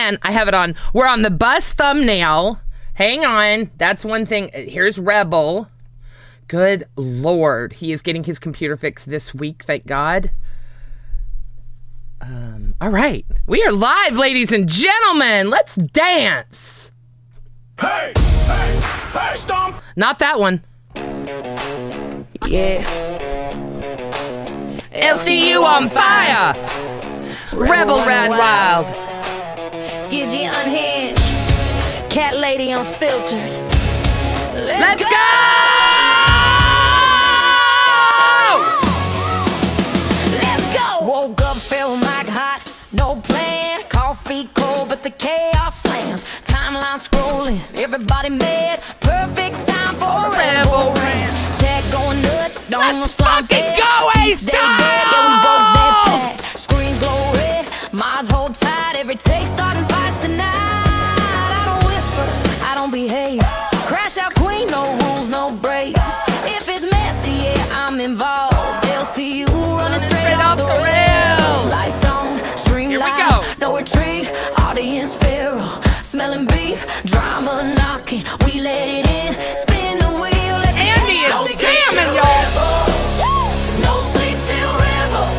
And I have it on. We're on the bus thumbnail. Hang on. That's one thing. Here's Rebel. Good Lord. He is getting his computer fixed this week, thank God. All right. We are live, ladies and gentlemen. Let's dance. Hey, hey, hey, stomp. Not that one. Yeah. LCU on fire. Rebel Rad Wild. Gidgy unhinged. Cat lady unfiltered. Let's go! Let's go! Woke up, felt like hot. No plan. Coffee cold, but the chaos slam. Timeline scrolling. Everybody mad. Perfect time for a rebel rant. Chat going nuts. Let's fucking go, A-Star! Yeah, we broke that pack. Screens glow red. Mods hold tight. Every take starting fights tonight. I don't whisper. I don't behave. Crash out queen. No rules, no breaks. If it's messy, yeah, I'm involved. Else to you, running straight off the rails. Lights on, stream Here we live, go. no retreat. Audience feral, smelling beef, drama knocking. We let it in, spin the wheel. Let the Andy is chaos jamming, take y'all. rebel. No sleep till rebel.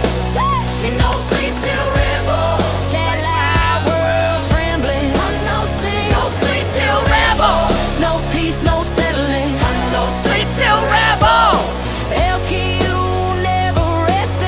No sleep till rebel. Chat live, world trembling. No sleep till rebel. No peace, no settling. No sleep till rebel. Else can you never resting.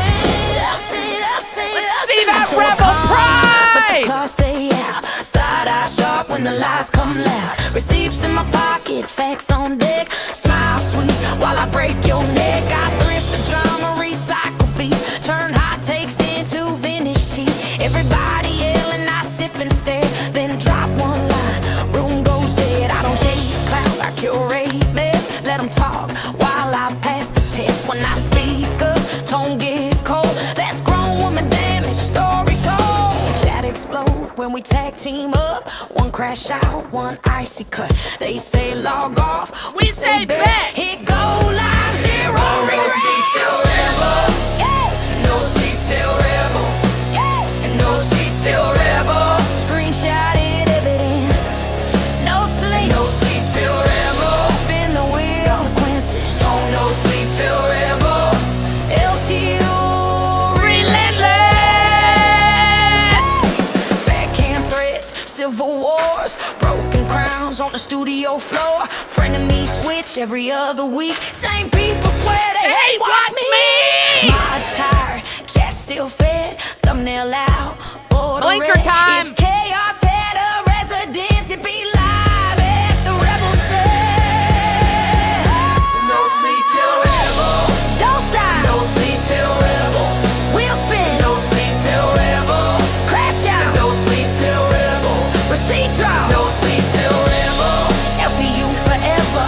See that rebel pride! But the clock stay out. Side eye sharp when the lights come loud. Receipts in my pocket, facts on deck. Smile sweet while I break your neck. I thrift the drama, recycle beat. Turn hot takes into vintage tea. Everybody yelling, I sip and stare. Then drop one line, room goes dead. I don't chase clout, I curate mess. Let them talk while I pass the test. When I speak up, tone get cold. That's grown woman damage, story told. Chat explode when we tag team up. One crash out, one icy cut. They say log off, We say bet. Hit go live, zero regret. No sleep till rebel. No sleep till rebel. No sleep till rebel. Screenshotted evidence. No sleep till rebel. Spin the wheel. Consequences. Oh, no sleep till rebel. LCU relentless. Fat cam threats, civil wars, broken crowns on the studio floor. Frenemy switch every other week. Same people swear they hate watch me. Mods tired, chat still fed. Thumbnail out, order Blinker red. time. If chaos had a residence, it'd be live at the Rebel set. No sleep till rebel. Don't sigh. No sleep till rebel. Wheel spin. No sleep till rebel. Crash out. No sleep till rebel. Receipt drop. No sleep till rebel. LCU forever.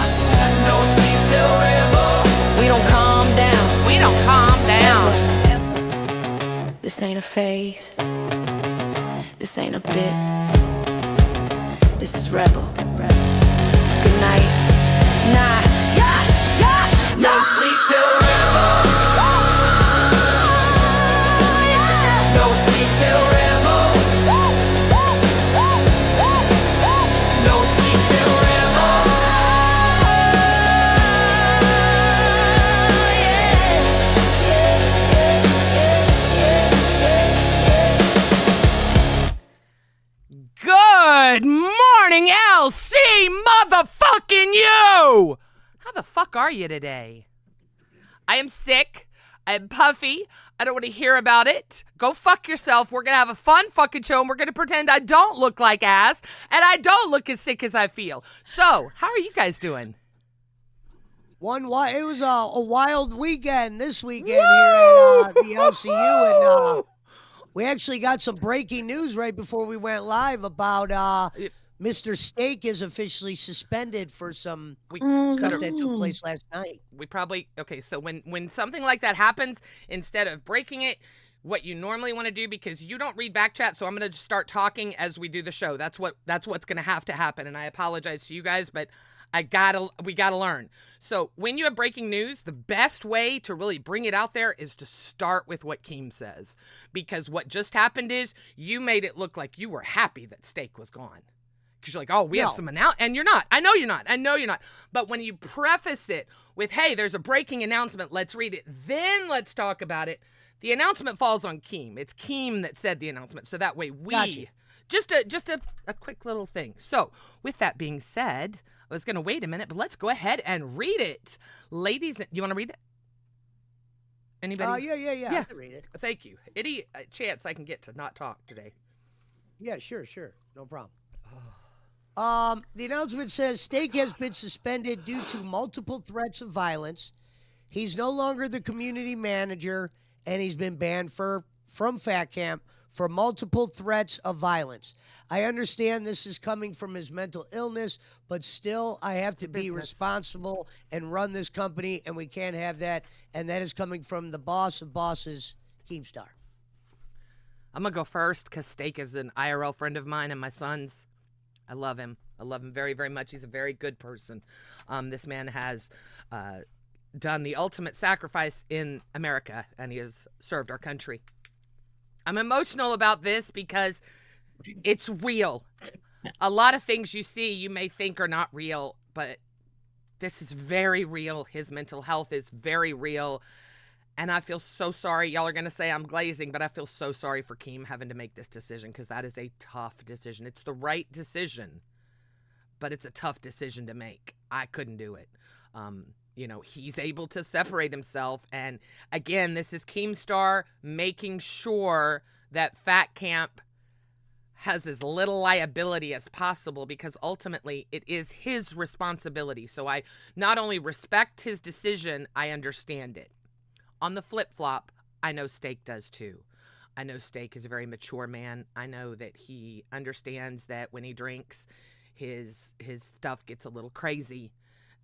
No sleep till rebel. We don't calm down. We don't calm down. This ain't a phase. This ain't a bit. This is rebel. Good night. Nah. Yeah. No sleep till rebel. No sleep till rebel. No sleep till rebel. Good morning, LC motherfucking you! How the fuck are you today? I am sick. I am puffy. I don't want to hear about it. Go fuck yourself. We're going to have a fun fucking show, and we're going to pretend I don't look like ass, and I don't look as sick as I feel. So, how are you guys doing? It was a wild weekend this weekend here at the LCU, and we actually got some breaking news right before we went live about Mr. Steak is officially suspended for some stuff that took place last night. We probably, okay, so when something like that happens, instead of breaking it, what you normally want to do, because you don't read back chat, so I'm going to just start talking as we do the show. That's what's going to have to happen, and I apologize to you guys, but We gotta learn. So when you have breaking news, the best way to really bring it out there is to start with what Keem says. Because what just happened is you made it look like you were happy that Steak was gone. Because you're like, oh, we have some and you're not. I know you're not. But when you preface it with, hey, there's a breaking announcement, let's read it, then let's talk about it. The announcement falls on Keem. It's Keem that said the announcement. So that way just a quick little thing. So with that being said, I was going to wait a minute, but let's go ahead and read it. Ladies, you want to read it? Anybody? Yeah. I can read it. Thank you. Any chance I can get to not talk today? Yeah, sure. No problem. The announcement says Steak has been suspended due to multiple threats of violence. He's no longer the community manager, and he's been banned from Fat Camp for multiple threats of violence. I understand this is coming from his mental illness, but still I have to be responsible and run this company, and we can't have that. And that is coming from the boss of bosses, Keemstar. I'm going to go first because Steak is an IRL friend of mine and my son's. I love him. I love him very, very much. He's a very good person. This man has done the ultimate sacrifice in America, and he has served our country. I'm emotional about this because it's real. A lot of things you see you may think are not real, but this is very real. His mental health is very real. And I feel so sorry. Y'all are going to say I'm glazing, but I feel so sorry for Keem having to make this decision because that is a tough decision. It's the right decision, but it's a tough decision to make. I couldn't do it. He's able to separate himself. And again, this is Keemstar making sure that Fat Camp has as little liability as possible because ultimately it is his responsibility. So I not only respect his decision, I understand it. On the flip-flop, I know Steak does too. I know Steak is a very mature man. I know that he understands that when he drinks, his stuff gets a little crazy.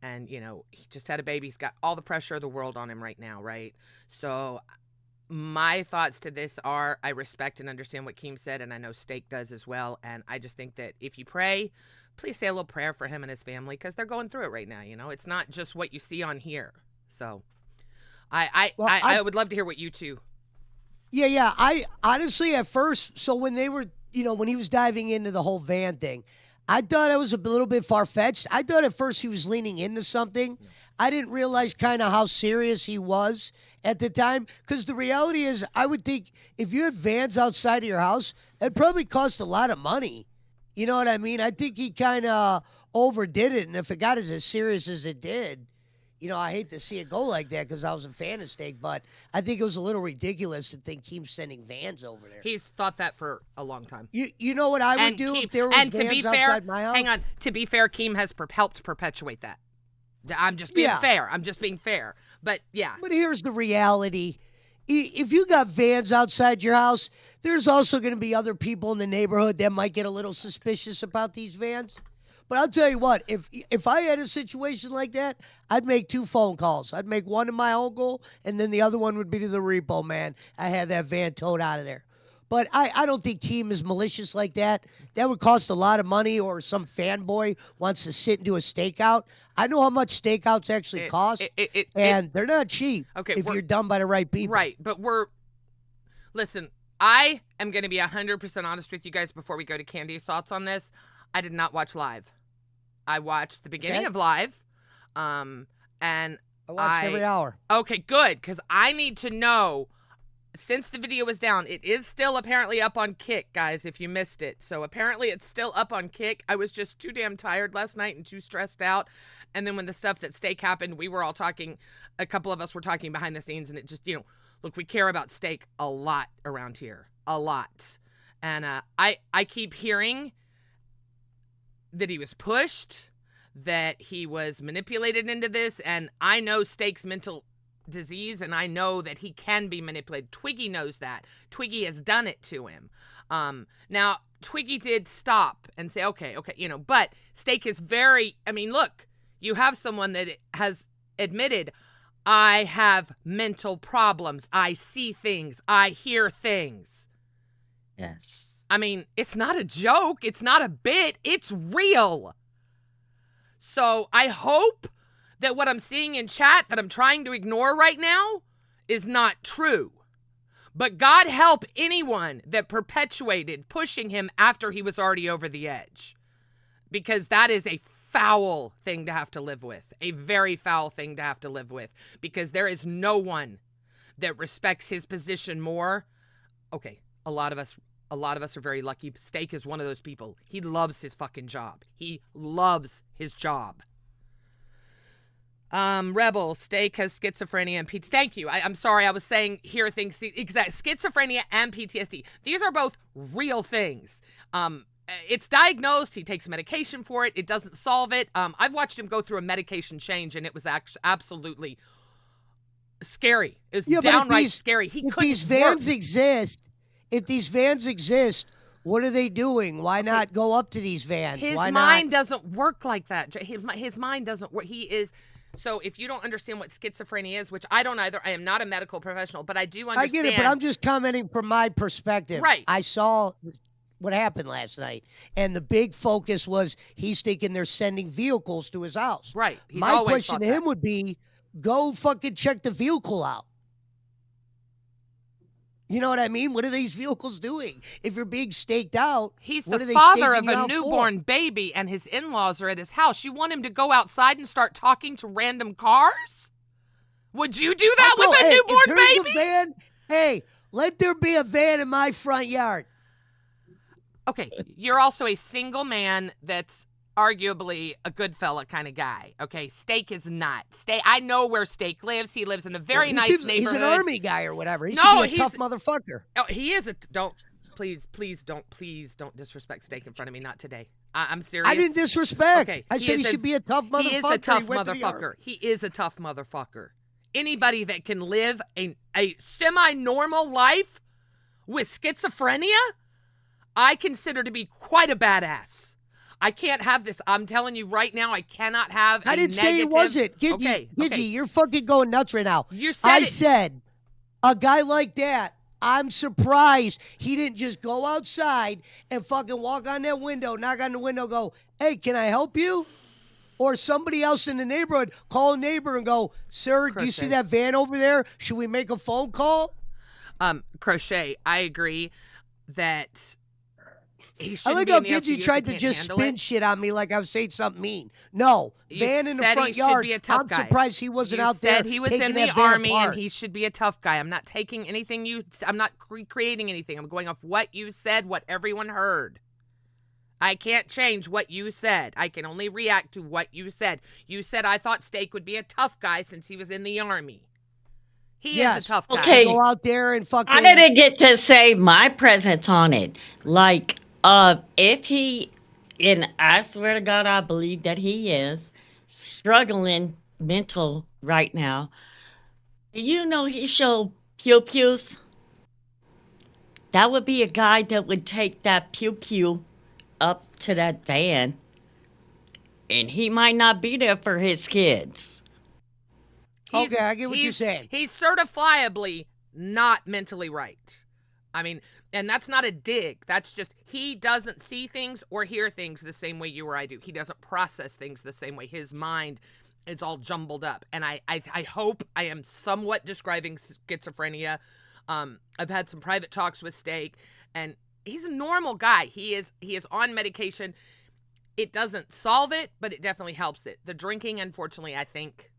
And, he just had a baby. He's got all the pressure of the world on him right now, right? So my thoughts to this are I respect and understand what Keem said, and I know Steak does as well. And I just think that if you pray, please say a little prayer for him and his family because they're going through it right now, It's not just what you see on here. So I would love to hear what you two. Yeah. I honestly, at first, so when they were, when he was diving into the whole van thing, I thought it was a little bit far-fetched. I thought at first he was leaning into something. I didn't realize kind of how serious he was at the time. Because the reality is, I would think if you had vans outside of your house, that'd probably cost a lot of money. You know what I mean? I think he kind of overdid it. And if it got as serious as it did, I hate to see it go like that because I was a fan of Steak, but I think it was a little ridiculous to think Keem's sending vans over there. He's thought that for a long time. You know what I would do if there was vans outside my house? Hang on. To be fair, Keem has helped perpetuate that. I'm just being fair. But yeah. But here's the reality. If you got vans outside your house, there's also going to be other people in the neighborhood that might get a little suspicious about these vans. But I'll tell you what, if I had a situation like that, I'd make 2 phone calls. I'd make one to my uncle, and then the other one would be to the repo man. I had that van towed out of there. But I don't think Keem is malicious like that. That would cost a lot of money, or some fanboy wants to sit and do a stakeout. I know how much stakeouts actually cost, and they're not cheap if you're done by the right people. Right, but listen, I am going to be 100% honest with you guys before we go to Candy's thoughts on this. I did not watch live. I watched the beginning of live, and I watched every hour. Okay, good, because I need to know, since the video was down, it is still apparently up on Kick, guys, if you missed it. So apparently it's still up on Kick. I was just too damn tired last night and too stressed out. And then when the stuff that Steak happened, we were all talking, a couple of us were talking behind the scenes, and it just, look, we care about Steak a lot around here, a lot. And I keep hearing that he was pushed, that he was manipulated into this, and I know Steak's mental disease, and I know that he can be manipulated. Twiggy knows that. Twiggy has done it to him. Now, Twiggy did stop and say, okay, but Steak is look, you have someone that has admitted, I have mental problems. I see things. I hear things. Yes. It's not a joke. It's not a bit. It's real. So I hope that what I'm seeing in chat that I'm trying to ignore right now is not true. But God help anyone that perpetuated pushing him after he was already over the edge. Because that is a foul thing to have to live with. A very foul thing to have to live with. Because there is no one that respects his position more. Okay, a lot of us are very lucky. Steak is one of those people. He loves his fucking job. He loves his job. Rebel, Steak has schizophrenia and PTSD. Thank you. I'm sorry. I was saying here things. Exact schizophrenia and PTSD. These are both real things. It's diagnosed. He takes medication for it. It doesn't solve it. I've watched him go through a medication change, and it was absolutely scary. It was downright scary. If these vans exist, what are they doing? Why not go up to these vans? His mind doesn't work like that. His mind doesn't work. He is. So if you don't understand what schizophrenia is, which I don't either, I am not a medical professional, but I do understand. I get it, but I'm just commenting from my perspective. Right. I saw what happened last night, and the big focus was he's thinking they're sending vehicles to his house. Right. My question to him would be, go fucking check the vehicle out. You know what I mean? What are these vehicles doing? If you're being staked out, he's the father of a newborn baby, and his in-laws are at his house. You want him to go outside and start talking to random cars? Would you do that with a newborn baby? Hey, let there be a van in my front yard. Okay, you're also a single man that's arguably a good fella kind of guy. Okay, Steak is not. I know where Steak lives. He lives in a very nice neighborhood. He's an army guy or whatever. He should be a tough motherfucker. Oh, he is please don't disrespect Steak in front of me. Not today. I'm serious. I didn't disrespect. Okay, I said he should be a tough motherfucker. He is a tough motherfucker. He is a tough motherfucker. Anybody that can live a semi-normal life with schizophrenia, I consider to be quite a badass. I can't have this. I'm telling you right now, I cannot have I didn't say it wasn't. Gidgy, you're fucking going nuts right now. I said a guy like that, I'm surprised he didn't just go outside and fucking walk on that window, knock on the window, go, hey, can I help you? Or somebody else in the neighborhood, call a neighbor and go, sir, do you see that van over there? Should we make a phone call? Crochet, I agree that I like how Gidgy tried to just spin shit on me like I was saying something mean. No, van in the front yard. I'm surprised he wasn't out there. He was in the army and he should be a tough guy. I'm not taking anything I'm not recreating anything. I'm going off what you said, what everyone heard. I can't change what you said. I can only react to what you said. You said I thought Steak would be a tough guy since he was in the army. He is a tough guy. Okay. Go out there and fucking. I didn't get to say my presence on it. Like, if he, and I swear to God, I believe that he is struggling mental right now. You know, he showed pew-pews. That would be a guy that would take that pew-pew up to that van, and he might not be there for his kids. Okay, I get what you're saying. He's certifiably not mentally right. I mean, and that's not a dig. That's just he doesn't see things or hear things the same way you or I do. He doesn't process things the same way. His mind is all jumbled up. And I hope I am somewhat describing schizophrenia. I've had some private talks with Steak, and he's a normal guy. He is on medication. It doesn't solve it, but it definitely helps it. The drinking, unfortunately, I think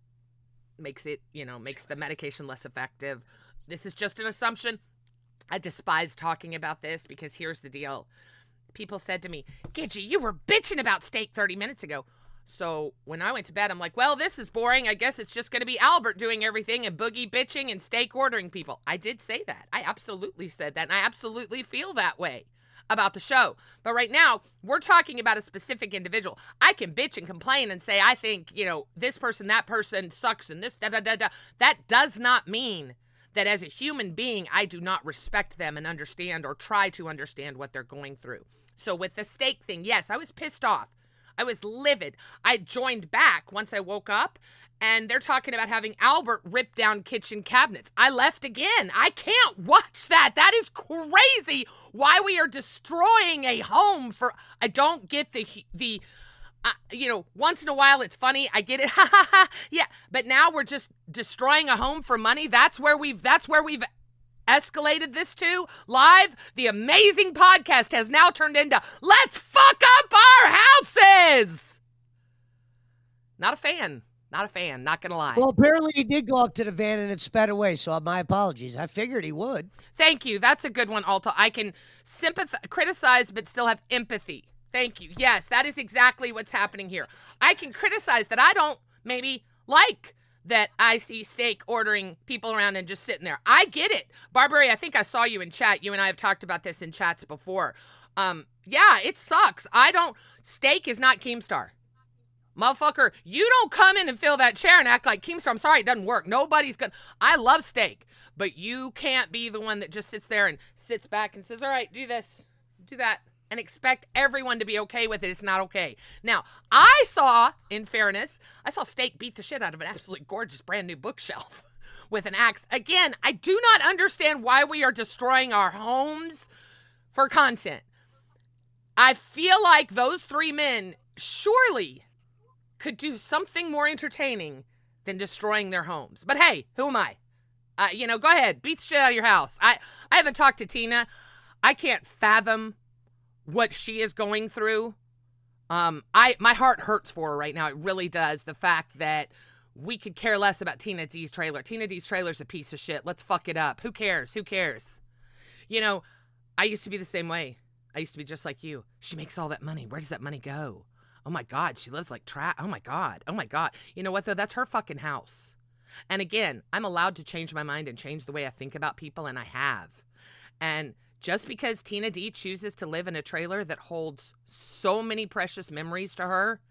makes the medication less effective. This is just an assumption. I despise talking about this because here's the deal. People said to me, Gidgy, you were bitching about Steak 30 minutes ago. So when I went to bed, I'm like, well, this is boring. I guess it's just going to be Albert doing everything and Boogie bitching and Steak ordering people. I did say that. I absolutely said that. And I absolutely feel that way about the show. But right now, we're talking about a specific individual. I can bitch and complain and say, I think, this person, that person sucks and this, da-da-da-da. That does not mean that as a human being, I do not respect them and understand or try to understand what they're going through. So with the Steak thing, yes, I was pissed off. I was livid. I joined back once I woke up, and they're talking about having Albert rip down kitchen cabinets. I left again. I can't watch that. That is crazy. Why we are destroying a home for... I don't get the once in a while it's funny. I get it. Yeah, but now we're just destroying a home for money. That's where we've escalated this to. Live, the amazing podcast has now turned into let's fuck up our houses. Not a fan. Not gonna lie. Well, apparently he did go up to the van and it sped away, so my apologies. I figured he would. Thank you. That's a good one, Alta. I can criticize but still have empathy. Thank you. Yes, that is exactly what's happening here. I can criticize that I don't maybe like that I see Steak ordering people around and just sitting there. I get it. Barbary, I think I saw you in chat. You and I have talked about this in chats before. Yeah, it sucks. Steak is not Keemstar. Motherfucker, you don't come in and fill that chair and act like Keemstar. I'm sorry, it doesn't work. I love Steak, but you can't be the one that just sits there and sits back and says, all right, do this, do that, and expect everyone to be okay with it. It's not okay. Now, in fairness, I saw Steak beat the shit out of an absolutely gorgeous brand new bookshelf with an axe. Again, I do not understand why we are destroying our homes for content. I feel like those three men surely could do something more entertaining than destroying their homes. But hey, who am I? Go ahead, beat the shit out of your house. I haven't talked to Tina. I can't fathom what she is going through. My heart hurts for her right now. It really does. The fact that we could care less about Tina D's trailer. Tina D's trailer's a piece of shit. Let's fuck it up. Who cares? I used to be the same way. I used to be just like you. She makes all that money. Where does that money go? Oh my God, she lives like trash. Oh my God. You know what though? That's her fucking house. And again, I'm allowed to change my mind and change the way I think about people, and I have. And just because Tina D chooses to live in a trailer that holds so many precious memories to her,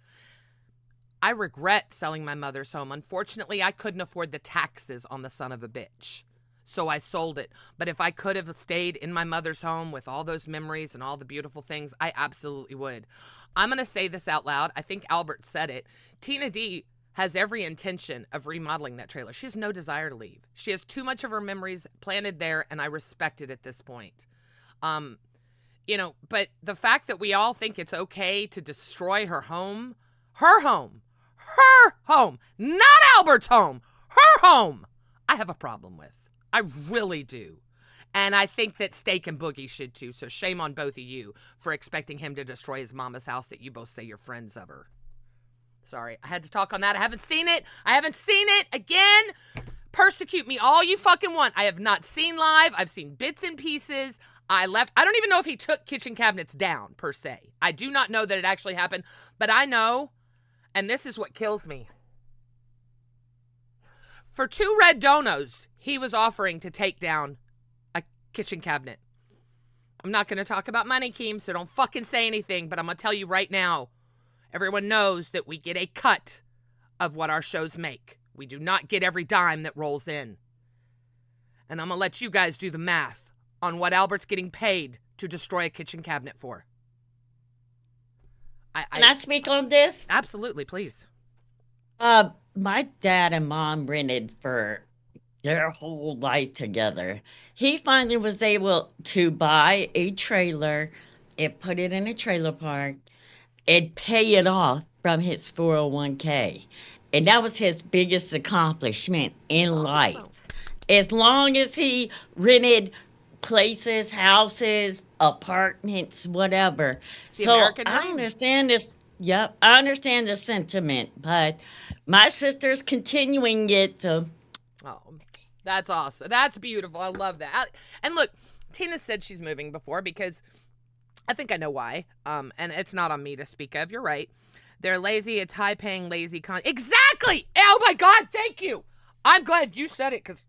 I regret selling my mother's home. Unfortunately, I couldn't afford the taxes on the son of a bitch. So I sold it. But if I could have stayed in my mother's home with all those memories and all the beautiful things, I absolutely would. I'm going to say this out loud. I think Albert said it. Tina D has every intention of remodeling that trailer. She has no desire to leave. She has too much of her memories planted there, and I respect it at this point. But the fact that we all think it's okay to destroy her home, not Albert's home, her home, I have a problem with. I really do. And I think that Steak and Boogie should too. So shame on both of you for expecting him to destroy his mama's house that you both say you're friends of her. Sorry, I had to talk on that. I haven't seen it. Again, persecute me all you fucking want. I have not seen live. I've seen bits and pieces. I don't even know if he took kitchen cabinets down per se. I do not know that it actually happened. But I know, and this is what kills me. For 2 red donos, he was offering to take down a kitchen cabinet. I'm not going to talk about money, Keem, so don't fucking say anything, but I'm going to tell you right now, everyone knows that we get a cut of what our shows make. We do not get every dime that rolls in. And I'm going to let you guys do the math on what Albert's getting paid to destroy a kitchen cabinet for. Can I speak on this? Absolutely, please. My dad and mom rented for their whole life together. He finally was able to buy a trailer and put it in a trailer park and pay it off from his 401k. And that was his biggest accomplishment in life. As long as he rented places, houses, apartments, whatever. So I understand this. Yep, I understand the sentiment, but my sister's continuing it. Oh, that's awesome. That's beautiful. I love that. And look, Tina said she's moving before because I think I know why. And it's not on me to speak of. You're right. They're lazy. It's high-paying, lazy Exactly. Oh my God. Thank you. I'm glad you said it because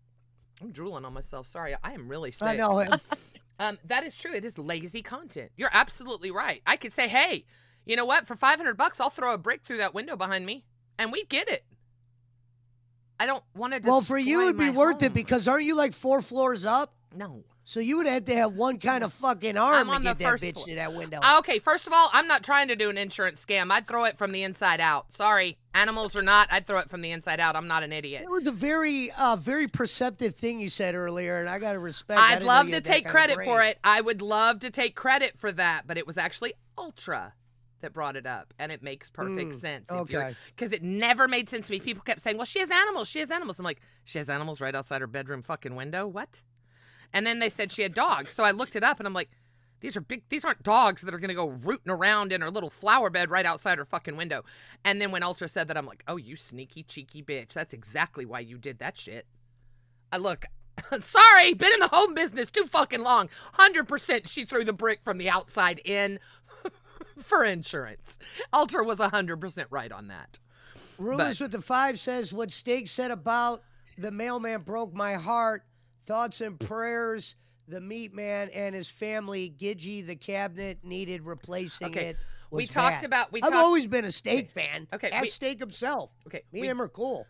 I'm drooling on myself. Sorry. I am really sick. I know it. That is true. It is lazy content. You're absolutely right. I could say, hey, you know what? For $500, I'll throw a brick through that window behind me, and we get it. I don't want to. Well, for you, it'd be worth it because aren't you like 4 floors up? No. So you would have to have one kind of fucking arm to get that bitch to that window. Okay, first of all, I'm not trying to do an insurance scam. I'd throw it from the inside out. Sorry, animals or not, I'd throw it from the inside out. I'm not an idiot. It was a very, very perceptive thing you said earlier, and I got to respect. I'd love to take credit for it. I would love to take credit for that, but it was actually ultra that brought it up, and it makes perfect sense. Okay. Because it never made sense to me. People kept saying, well, she has animals. She has animals. I'm like, she has animals right outside her bedroom fucking window? What? And then they said she had dogs. So I looked it up, and I'm like, these aren't dogs that are going to go rooting around in her little flower bed right outside her fucking window. And then when Ultra said that, I'm like, oh, you sneaky, cheeky bitch. That's exactly why you did that shit. Sorry, been in the home business too fucking long. 100% she threw the brick from the outside in for insurance. Ultra was 100% right on that. Rulers with the 5 says, what Steak said about the mailman broke my heart. Thoughts and prayers. The meat man and his family. Gidgy, the cabinet, needed replacing it. I've always been a Steak fan. Okay. Ask Steak himself. Okay. Me and him are cool.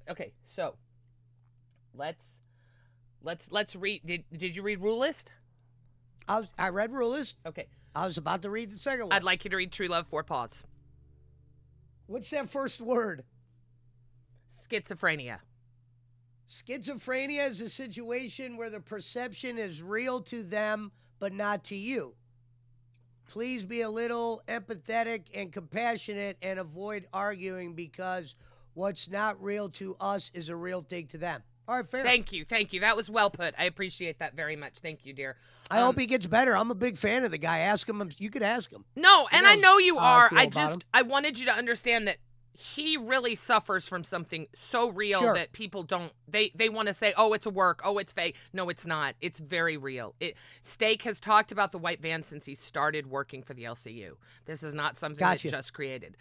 Okay, so let's read. Did you read Rule List? I read Rule List. Okay. I was about to read the second one. I'd like you to read True Love, 4 Paws. What's that first word? Schizophrenia. Schizophrenia is a situation where the perception is real to them, but not to you. Please be a little empathetic and compassionate and avoid arguing because what's not real to us is a real thing to them. All right, fair. Thank you. That was well put. I appreciate that very much. Thank you, dear. I hope he gets better. I'm a big fan of the guy. Ask him. You could ask him. No, and I know you are. I feel about him. I wanted you to understand that he really suffers from something so real that people don't, they want to say, oh, it's a work, oh, it's fake. No, it's not. It's very real. Steak has talked about the white van since he started working for the LCU. This is not something that just created.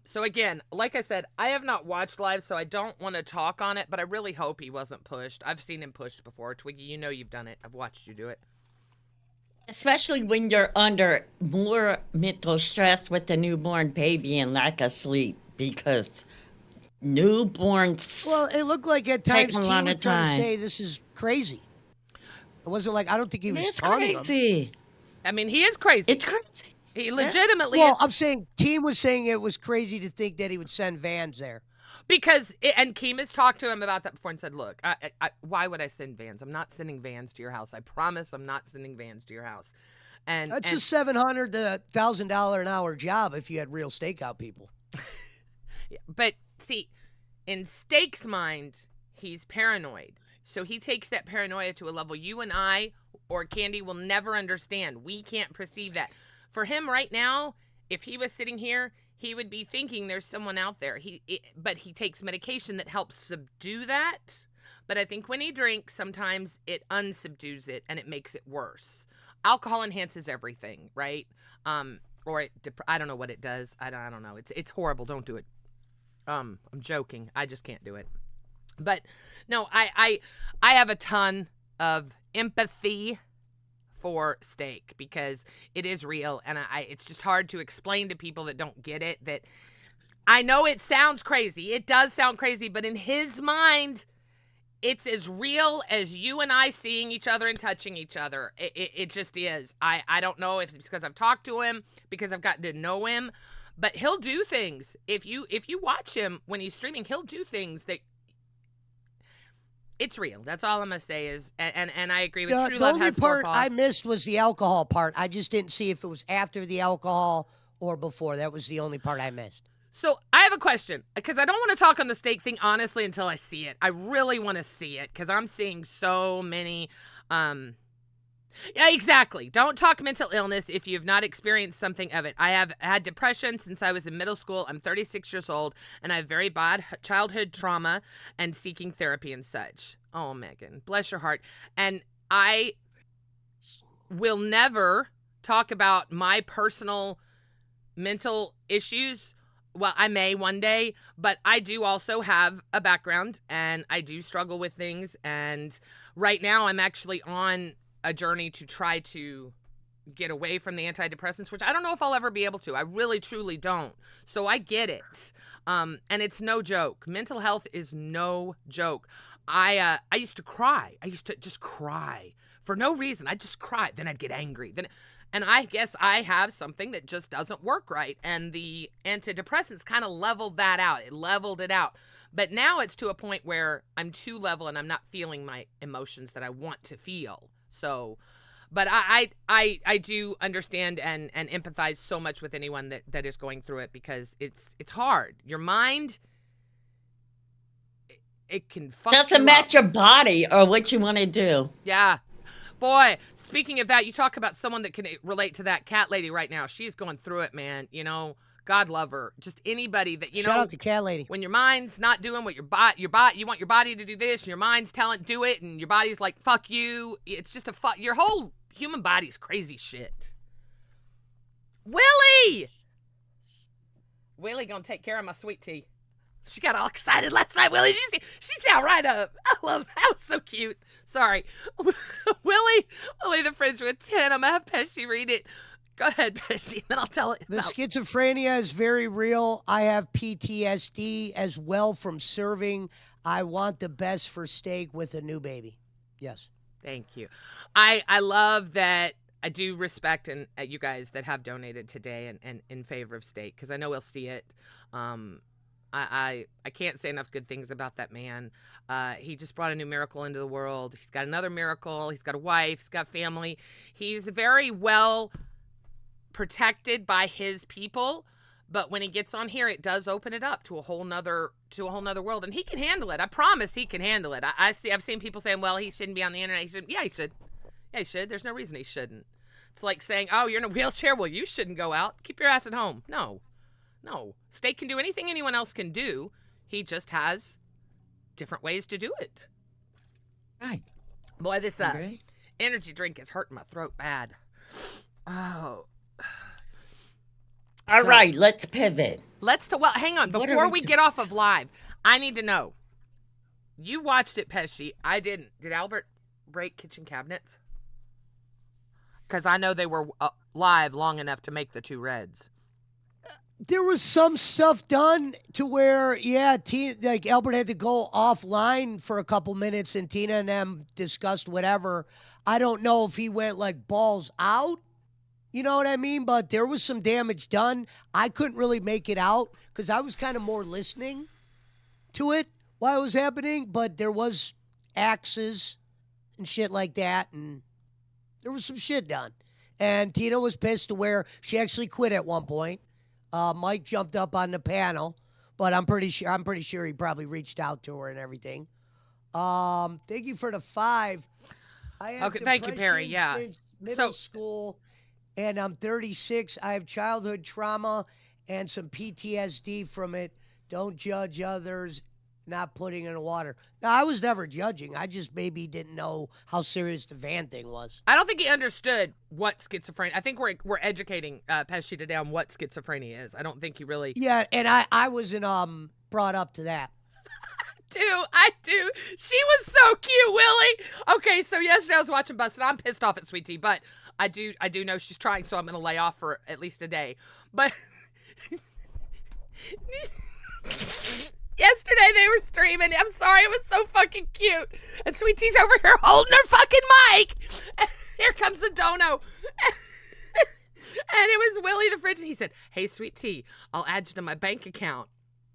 So again, like I said, I have not watched live, so I don't want to talk on it, but I really hope he wasn't pushed. I've seen him pushed before. Twiggy, you know you've done it. I've watched you do it. Especially when you're under more mental stress with the newborn baby and lack of sleep, because newborns. Well, it looked like at times he take a was lot trying of time. to say this is crazy. It wasn't like, I don't think he was It's taunting him. crazy. I mean, he is crazy. It's crazy. He legitimately Well, is. I'm saying Keem was saying it was crazy to think that he would send vans there. And Keem has talked to him about that before and said, look, why would I send vans? I'm not sending vans to your house. I promise I'm not sending vans to your house. And That's a $700 to $1,000 an hour job if you had real stakeout people. But see, in Steak's mind, he's paranoid. So he takes that paranoia to a level you and I or Candy will never understand. We can't perceive that. For him right now, if he was sitting here, he would be thinking there's someone out there. But he takes medication that helps subdue that. But I think when he drinks, sometimes it unsubdues it and it makes it worse. Alcohol enhances everything, right? Or I don't know what it does. I don't know. It's horrible. Don't do it. I'm joking. I just can't do it. But no, I have a ton of empathy for Steak because it is real, and it's just hard to explain to people that don't get it. That I know it sounds crazy. It does sound crazy, but in his mind, it's as real as you and I seeing each other and touching each other. It just is. I don't know if it's because I've talked to him, because I've gotten to know him. But he'll do things. If you watch him when he's streaming, he'll do things that it's real. That's all I'm gonna say is, and I agree with True Love has 4 paws. The only part I missed was the alcohol part. I just didn't see if it was after the alcohol or before. That was the only part I missed. So I have a question because I don't want to talk on the Steak thing honestly until I see it. I really want to see it because I'm seeing so many. Yeah, exactly. Don't talk mental illness if you've not experienced something of it. I have had depression since I was in middle school. I'm 36 years old, and I have very bad childhood trauma and seeking therapy and such. Oh, Megan, bless your heart. And I will never talk about my personal mental issues. Well, I may one day, but I do also have a background, and I do struggle with things. And right now, I'm actually on a journey to try to get away from the antidepressants, which I don't know if I'll ever be able to. I really, truly don't. So I get it. And it's no joke. Mental health is no joke. I used to cry. I used to just cry for no reason. I'd just cry. Then I'd get angry. And I guess I have something that just doesn't work right. And the antidepressants kind of leveled that out. It leveled it out. But now it's to a point where I'm too level and I'm not feeling my emotions that I want to feel. So But I do understand and empathize so much with anyone that is going through it, because it's hard. Your mind, it can fuck Doesn't you match up. your body or what you want to do. Yeah. Boy, speaking of that, you talk about someone that can relate to that cat lady right now. She's going through it, man. You know, God love her. Just anybody that, Shout out to cat lady. when your mind's not doing what your body, you want your body to do this, and your mind's telling do it, and your body's like, fuck you. It's just your whole human body's crazy shit. Willie gonna take care of my sweet tea. She got all excited last night, Willie. She sat right up. I love that. Was so cute. Sorry. Willie the Fridge with 10. I'm going to have Pesci read it. Go ahead, Pesci, then I'll tell it. The schizophrenia is very real. I have PTSD as well from serving. I want the best for steak with a new baby. Yes. Thank you. I love that. I do respect you guys that have donated today and in favor of steak, because I know we'll see it. I can't say enough good things about that man. He just brought a new miracle into the world. He's got another miracle. He's got a wife. He's got family. He's very well protected by his people. But when he gets on here, it does open it up to a whole nother world, and he can handle it. I promise he can handle it. I've seen people saying, "Well, he shouldn't be on the internet." He shouldn't. Yeah, he should. Yeah, he should. There's no reason he shouldn't. It's like saying, "Oh, you're in a wheelchair. Well, you shouldn't go out. Keep your ass at home." No. Steak can do anything anyone else can do. He just has different ways to do it. Right. Boy, this energy drink is hurting my throat bad. Oh. All right, let's pivot. Well, hang on. Before we get off of live, I need to know. You watched it, Pesci. I didn't. Did Albert break kitchen cabinets? Because I know they were live long enough to make the 2 reds. There was some stuff done to where, like Albert had to go offline for a couple minutes and Tina and them discussed whatever. I don't know if he went like balls out. You know what I mean? But there was some damage done. I couldn't really make it out because I was kind of more listening to it while it was happening. But there was axes and shit like that. And there was some shit done. And Tina was pissed to where she actually quit at one point. Mike jumped up on the panel, but I'm pretty sure he probably reached out to her and everything. Thank you for the 5. I have Okay, thank you, Perry. Yeah. since middle school, and I'm 36. I have childhood trauma and some PTSD from it. Don't judge others not putting in the water. No, I was never judging. I just maybe didn't know how serious the van thing was. I don't think he understood what schizophrenia. I think we're educating Pesci today on what schizophrenia is. I don't think he really. Yeah, and I wasn't brought up to that. I do. She was so cute, Willie. Okay, so yesterday I was watching Busted. I'm pissed off at Sweet Tea, but I do know she's trying, so I'm gonna lay off for at least a day. But yesterday they were streaming. I'm sorry, it was so fucking cute. And Sweet Tea's over here holding her fucking mic. And here comes the dono. And it was Willie the Fridge, and he said, "Hey, Sweet Tea, I'll add you to my bank account."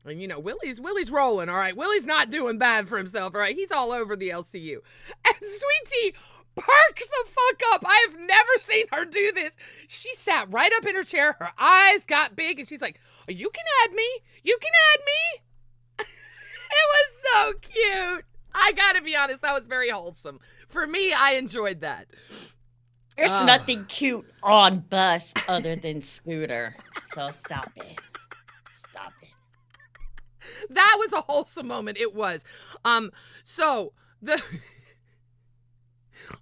And you know, Willie's rolling, all right? Willie's not doing bad for himself, all right? He's all over the LCU. And Sweet Tea perks the fuck up. I have never seen her do this. She sat right up in her chair. Her eyes got big, and she's like, "You can add me. You can add me." It was so cute. I gotta be honest, that was very wholesome. For me, I enjoyed that. There's nothing cute on Bus other than Scooter. So stop it. Stop it. That was a wholesome moment. It was. So the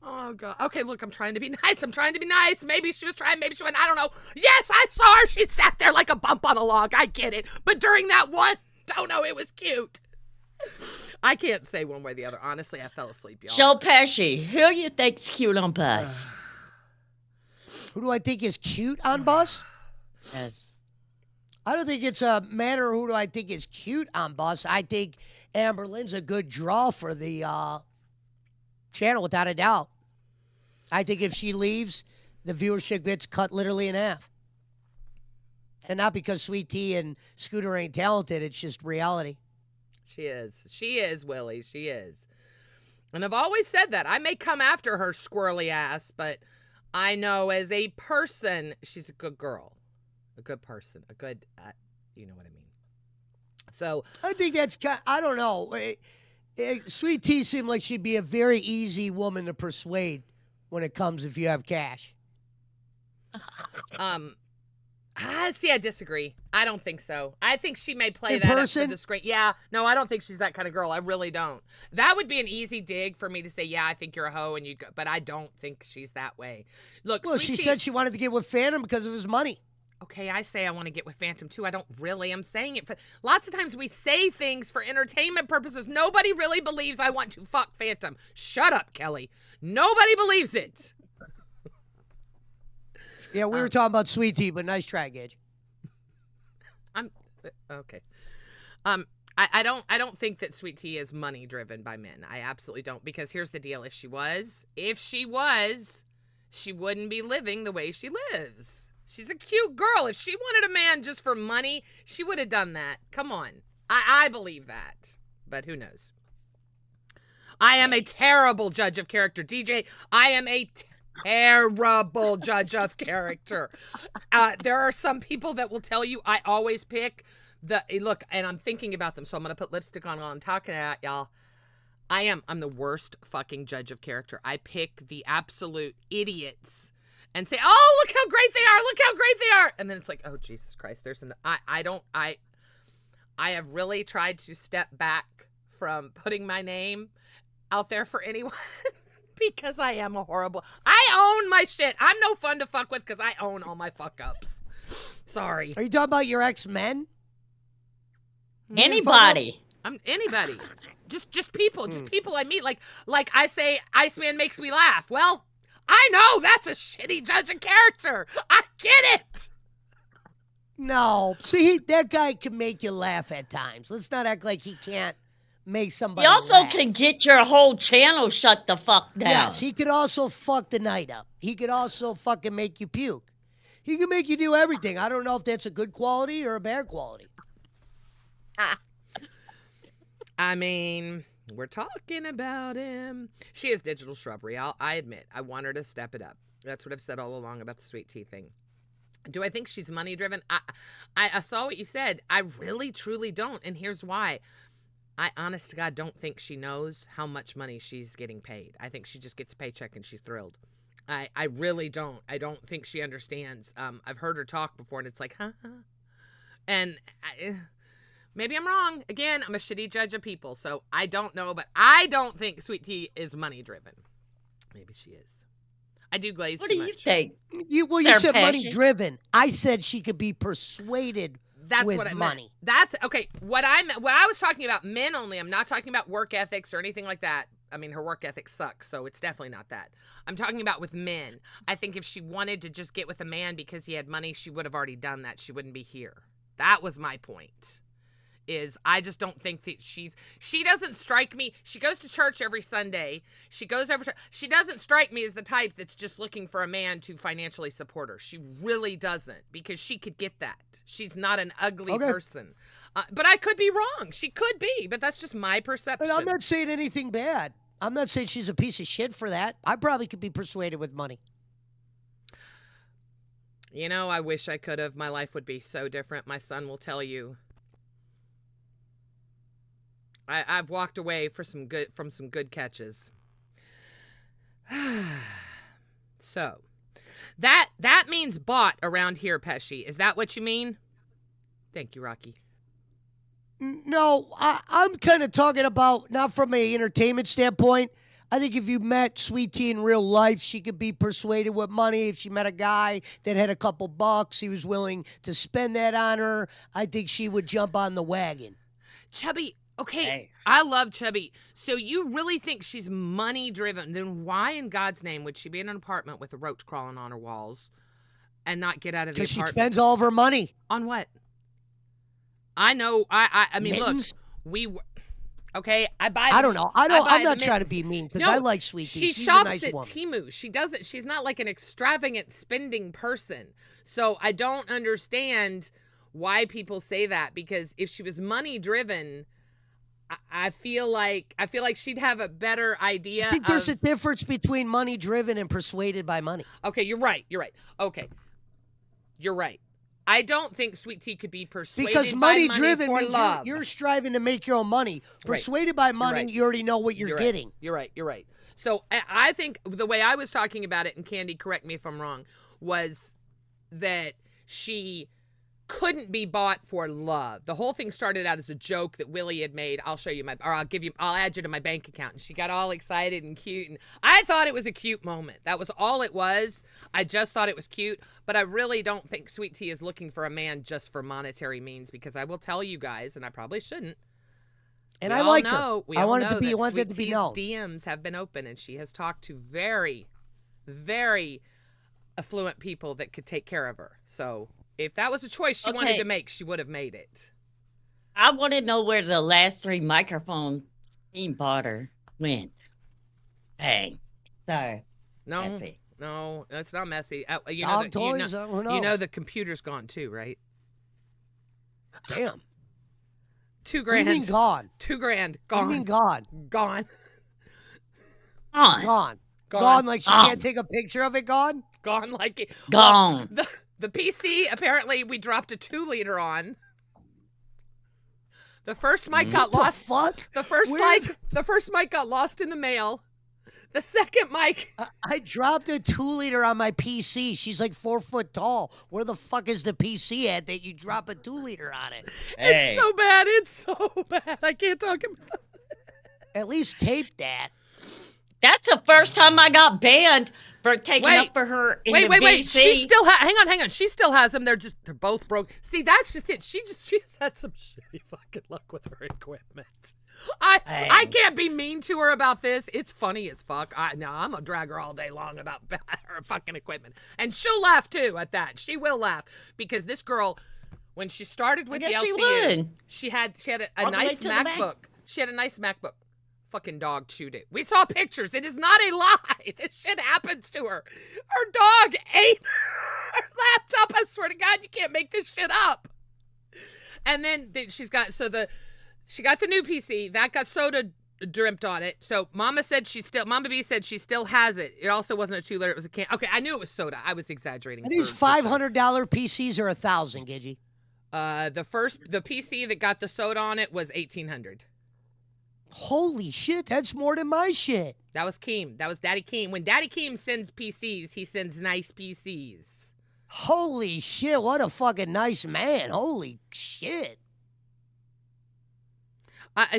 oh god. Okay, look, I'm trying to be nice. Maybe she was trying, maybe she wasn't. I don't know. Yes, I saw her. She sat there like a bump on a log. I get it. But during that one, don't know, it was cute. I can't say one way or the other. Honestly, I fell asleep, y'all. Joe Pesci, who you think's cute on Bus? Who do I think is cute on Bus? Yes. I don't think it's a matter of who do I think is cute on Bus. I think Amber Lynn's a good draw for the channel, without a doubt. I think if she leaves, the viewership gets cut literally in half. And not because Sweet Tea and Scooter ain't talented. It's just reality. She is, Willie. She is. And I've always said that. I may come after her squirrely ass, but I know as a person, she's a good girl. A good person. A good, you know what I mean. So. I think that's I don't know. Sweet Tea seemed like she'd be a very easy woman to persuade when it comes if you have cash. See, I disagree. I don't think so. I think she may play In that person? up for the screen. Yeah, no, I don't think she's that kind of girl. I really don't. That would be an easy dig for me to say, yeah, I think you're a hoe, and but I don't think she's that way. Look, Well, Sweet she Tea- said she wanted to get with Phantom because of his money. Okay, I say I want to get with Phantom too. I don't really. I'm saying it for lots of times we say things for entertainment purposes. Nobody really believes I want to fuck Phantom. Shut up, Kelly. Nobody believes it. Yeah, we were talking about Sweet Tea, but nice try, Gidge. I'm okay. I don't think that Sweet Tea is money driven by men. I absolutely don't, because here's the deal. If she was, she wouldn't be living the way she lives. She's a cute girl. If she wanted a man just for money, she would have done that. Come on. I believe that. But who knows? I am a terrible judge of character, DJ. I am a terrible judge of character. There are some people that will tell you I always pick look, and I'm thinking about them, so I'm going to put lipstick on while I'm talking about y'all. I'm the worst fucking judge of character. I pick the absolute idiots and say, oh, look how great they are. Look how great they are. And then it's like, oh, Jesus Christ. I have really tried to step back from putting my name out there for anyone because I am a horrible, I own my shit. I'm no fun to fuck with because I own all my fuck ups. Sorry. Are you talking about your ex-men? Anybody. I'm anybody. Just people. Just people I meet. Like I say, Iceman makes me laugh. Well, I know that's a shitty judge of character. I get it. No. See, that guy can make you laugh at times. Let's not act like he can't make somebody He also laugh. can get your whole channel shut the fuck down. Yes, he could also fuck the night up. He could also fucking make you puke. He can make you do everything. I don't know if that's a good quality or a bad quality. I mean, we're talking about him. She is digital shrubbery. I admit. I want her to step it up. That's what I've said all along about the Sweet Tea thing. Do I think she's money driven? I saw what you said. I really, truly don't. And here's why. I, honest to God, don't think she knows how much money she's getting paid. I think she just gets a paycheck and she's thrilled. I really don't. I don't think she understands. I've heard her talk before, and it's like, huh? And maybe I'm wrong. Again, I'm a shitty judge of people, so I don't know. But I don't think Sweet Tea is money driven. Maybe she is. I do glaze What too do you much. think? You Sir said money Passion? driven. I said she could be persuaded That's with what I money. meant. That's okay. What I was talking about men only. I'm not talking about work ethics or anything like that. I mean, her work ethic sucks, so it's definitely not that. I'm talking about with men. I think if she wanted to just get with a man because he had money, she would have already done that. She wouldn't be here. That was my point. I just don't think that she doesn't strike me. She goes to church every Sunday. She doesn't strike me as the type that's just looking for a man to financially support her. She really doesn't, because she could get that. She's not an ugly person. But I could be wrong. She could be, but that's just my perception. But I'm not saying anything bad. I'm not saying she's a piece of shit for that. I probably could be persuaded with money. You know, I wish I could have. My life would be so different. My son will tell you. I've walked away from some good catches. So, that means bought around here, Pesci. Is that what you mean? Thank you, Rocky. No, I'm kind of talking about, not from an entertainment standpoint. I think if you met Sweet Tea in real life, she could be persuaded with money. If she met a guy that had a couple bucks, he was willing to spend that on her, I think she would jump on the wagon. Chubby, okay, Hey. I love Chubby. So you really think she's money driven? Then why in God's name would she be in an apartment with a roach crawling on her walls and not get out of the Because she apartment? spends all of her money. On what? I know. I mean, Mittens? look, okay. I don't know. I'm not trying to mittens. be mean because No, I like Sweet Tea. She She's shops a nice at woman. Temu. She doesn't. She's not like an extravagant spending person. So I don't understand why people say that, because if she was money driven, I feel like she'd have a better idea. I think there's a difference between money driven and persuaded by money. Okay, you're right. Okay, you're right. I don't think Sweet Tea could be persuaded Because by money money driven for means love. you're striving to make your own money. Persuaded by money, right. you already know what you're getting. You're right. So I think the way I was talking about it, and Candy, correct me if I'm wrong, was that she couldn't be bought for love. The whole thing started out as a joke that Willie had made. I'll add you to my bank account. And she got all excited and cute. And I thought it was a cute moment. That was all it was. I just thought it was cute. But I really don't think Sweet Tea is looking for a man just for monetary means, because I will tell you guys, and I probably shouldn't. And I like her. I want it to be known. DMs have been open, and she has talked to very, very affluent people that could take care of her. So if that was a choice she wanted to make, she would have made it. I want to know where the last 3 microphones Team Potter went. Hey, sorry. No, messy. No, it's not messy. You know the computer's gone too, right? Damn. $2,000. What do you mean gone? $2,000 gone. What do you mean gone? Gone. Gone like she can't take a picture of it gone? Gone like it. Gone. Well, the PC, apparently we dropped a 2-liter on. The first mic got lost. Fuck? The first mic got lost in the mail. The second mic. I dropped a 2-liter on my PC. She's like 4 foot tall. Where the fuck is the PC at that you drop a 2-liter on it? Hey. It's so bad. It's so bad. I can't talk about it. At least tape that. That's the first time I got banned for taking up for her in the wait. VC. She still hang on. She still has them. They're both broke. See, that's just it. She's had some shitty fucking luck with her equipment. I can't be mean to her about this. It's funny as fuck. I'm gonna drag her all day long about her fucking equipment, and she'll laugh too at that. She will laugh because this girl, when she started with the LCU, she had a nice MacBook. She had a nice MacBook. Fucking dog chewed it. We saw pictures. It is not a lie. This shit happens to her. Her dog ate her laptop. I swear to God, you can't make this shit up. And then she got the new PC that got soda dripped on it. So Mama B said she still has it. It also wasn't a 2-liter. It was a can. Okay, I knew it was soda. I was exaggerating. Are these $500 PCs or $1,000, Gidgy? The PC that got the soda on it was $1,800. Holy shit, that's more than my shit. That was Keem. That was Daddy Keem. When Daddy Keem sends PCs, he sends nice PCs. Holy shit, what a fucking nice man. Holy shit.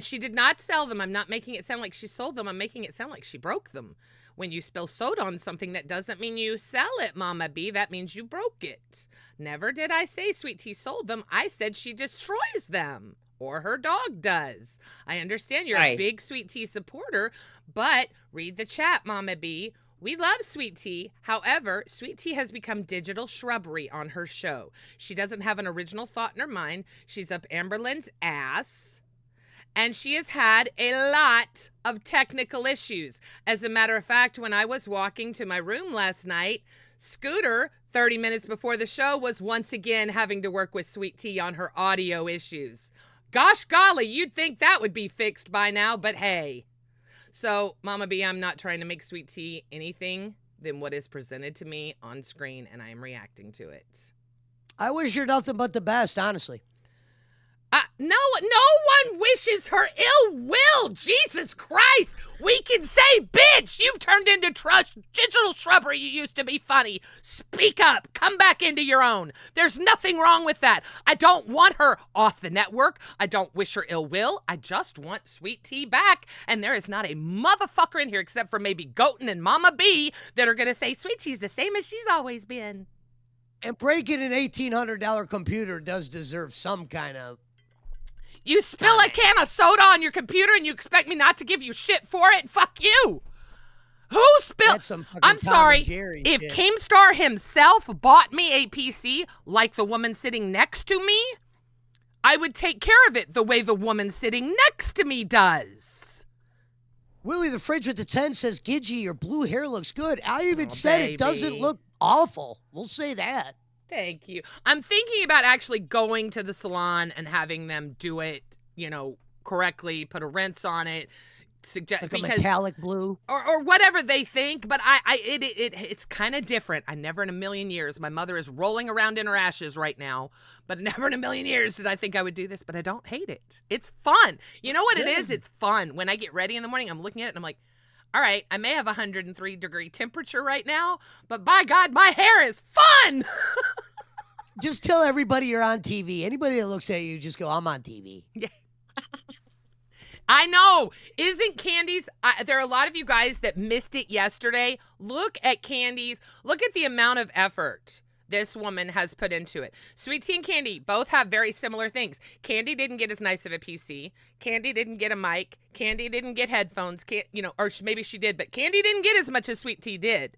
She did not sell them. I'm not making it sound like she sold them. I'm making it sound like she broke them. When you spill soda on something, that doesn't mean you sell it, Mama B. That means you broke it. Never did I say Sweet Tea sold them. I said she destroys them. Or her dog does. I understand you're a big Sweet Tea supporter, but read the chat, Mama B. We love Sweet Tea. However, Sweet Tea has become digital shrubbery on her show. She doesn't have an original thought in her mind. She's up Amberlynn's ass. And she has had a lot of technical issues. As a matter of fact, when I was walking to my room last night, Scooter, 30 minutes before the show, was once again having to work with Sweet Tea on her audio issues. Gosh golly, you'd think that would be fixed by now, but hey. So, Mama B, I'm not trying to make Sweet Tea anything than what is presented to me on screen, and I am reacting to it. I wish her nothing but the best, honestly. No one wishes her ill will. Jesus Christ. We can say, bitch, you've turned into digital shrubbery. You used to be funny. Speak up. Come back into your own. There's nothing wrong with that. I don't want her off the network. I don't wish her ill will. I just want Sweet Tea back. And there is not a motherfucker in here except for maybe Goatin and Mama B that are going to say Sweet Tea's the same as she's always been. And breaking an $1,800 computer does deserve some kind of... You spill a can of soda on your computer and you expect me not to give you shit for it? Fuck you. Who spilled? I'm sorry. If Keemstar himself bought me a PC like the woman sitting next to me, I would take care of it the way the woman sitting next to me does. Willie the Fridge with the 10 says, Gidgy, your blue hair looks good. I even said it doesn't look awful. We'll say that. Thank you. I'm thinking about actually going to the salon and having them do it, correctly, put a rinse on it, suggest Like a metallic blue. or whatever they think, but it's kind of different. I never in a million years, my mother is rolling around in her ashes right now, but never in a million years did I think I would do this, but I don't hate it. It's fun. You know what it is? It's fun. When I get ready in the morning, I'm looking at it and I'm like, all right, I may have 103-degree temperature right now, but by God, my hair is fun. Just tell everybody you're on TV. Anybody that looks at you, just go, I'm on TV. Yeah. I know. Isn't Candy's? There are a lot of you guys that missed it yesterday. Look at Candy's. Look at the amount of effort this woman has put into it. Sweet Tea and Candy both have very similar things. Candy didn't get as nice of a PC. Candy didn't get a mic. Candy didn't get headphones. Or maybe she did, but Candy didn't get as much as Sweet Tea did.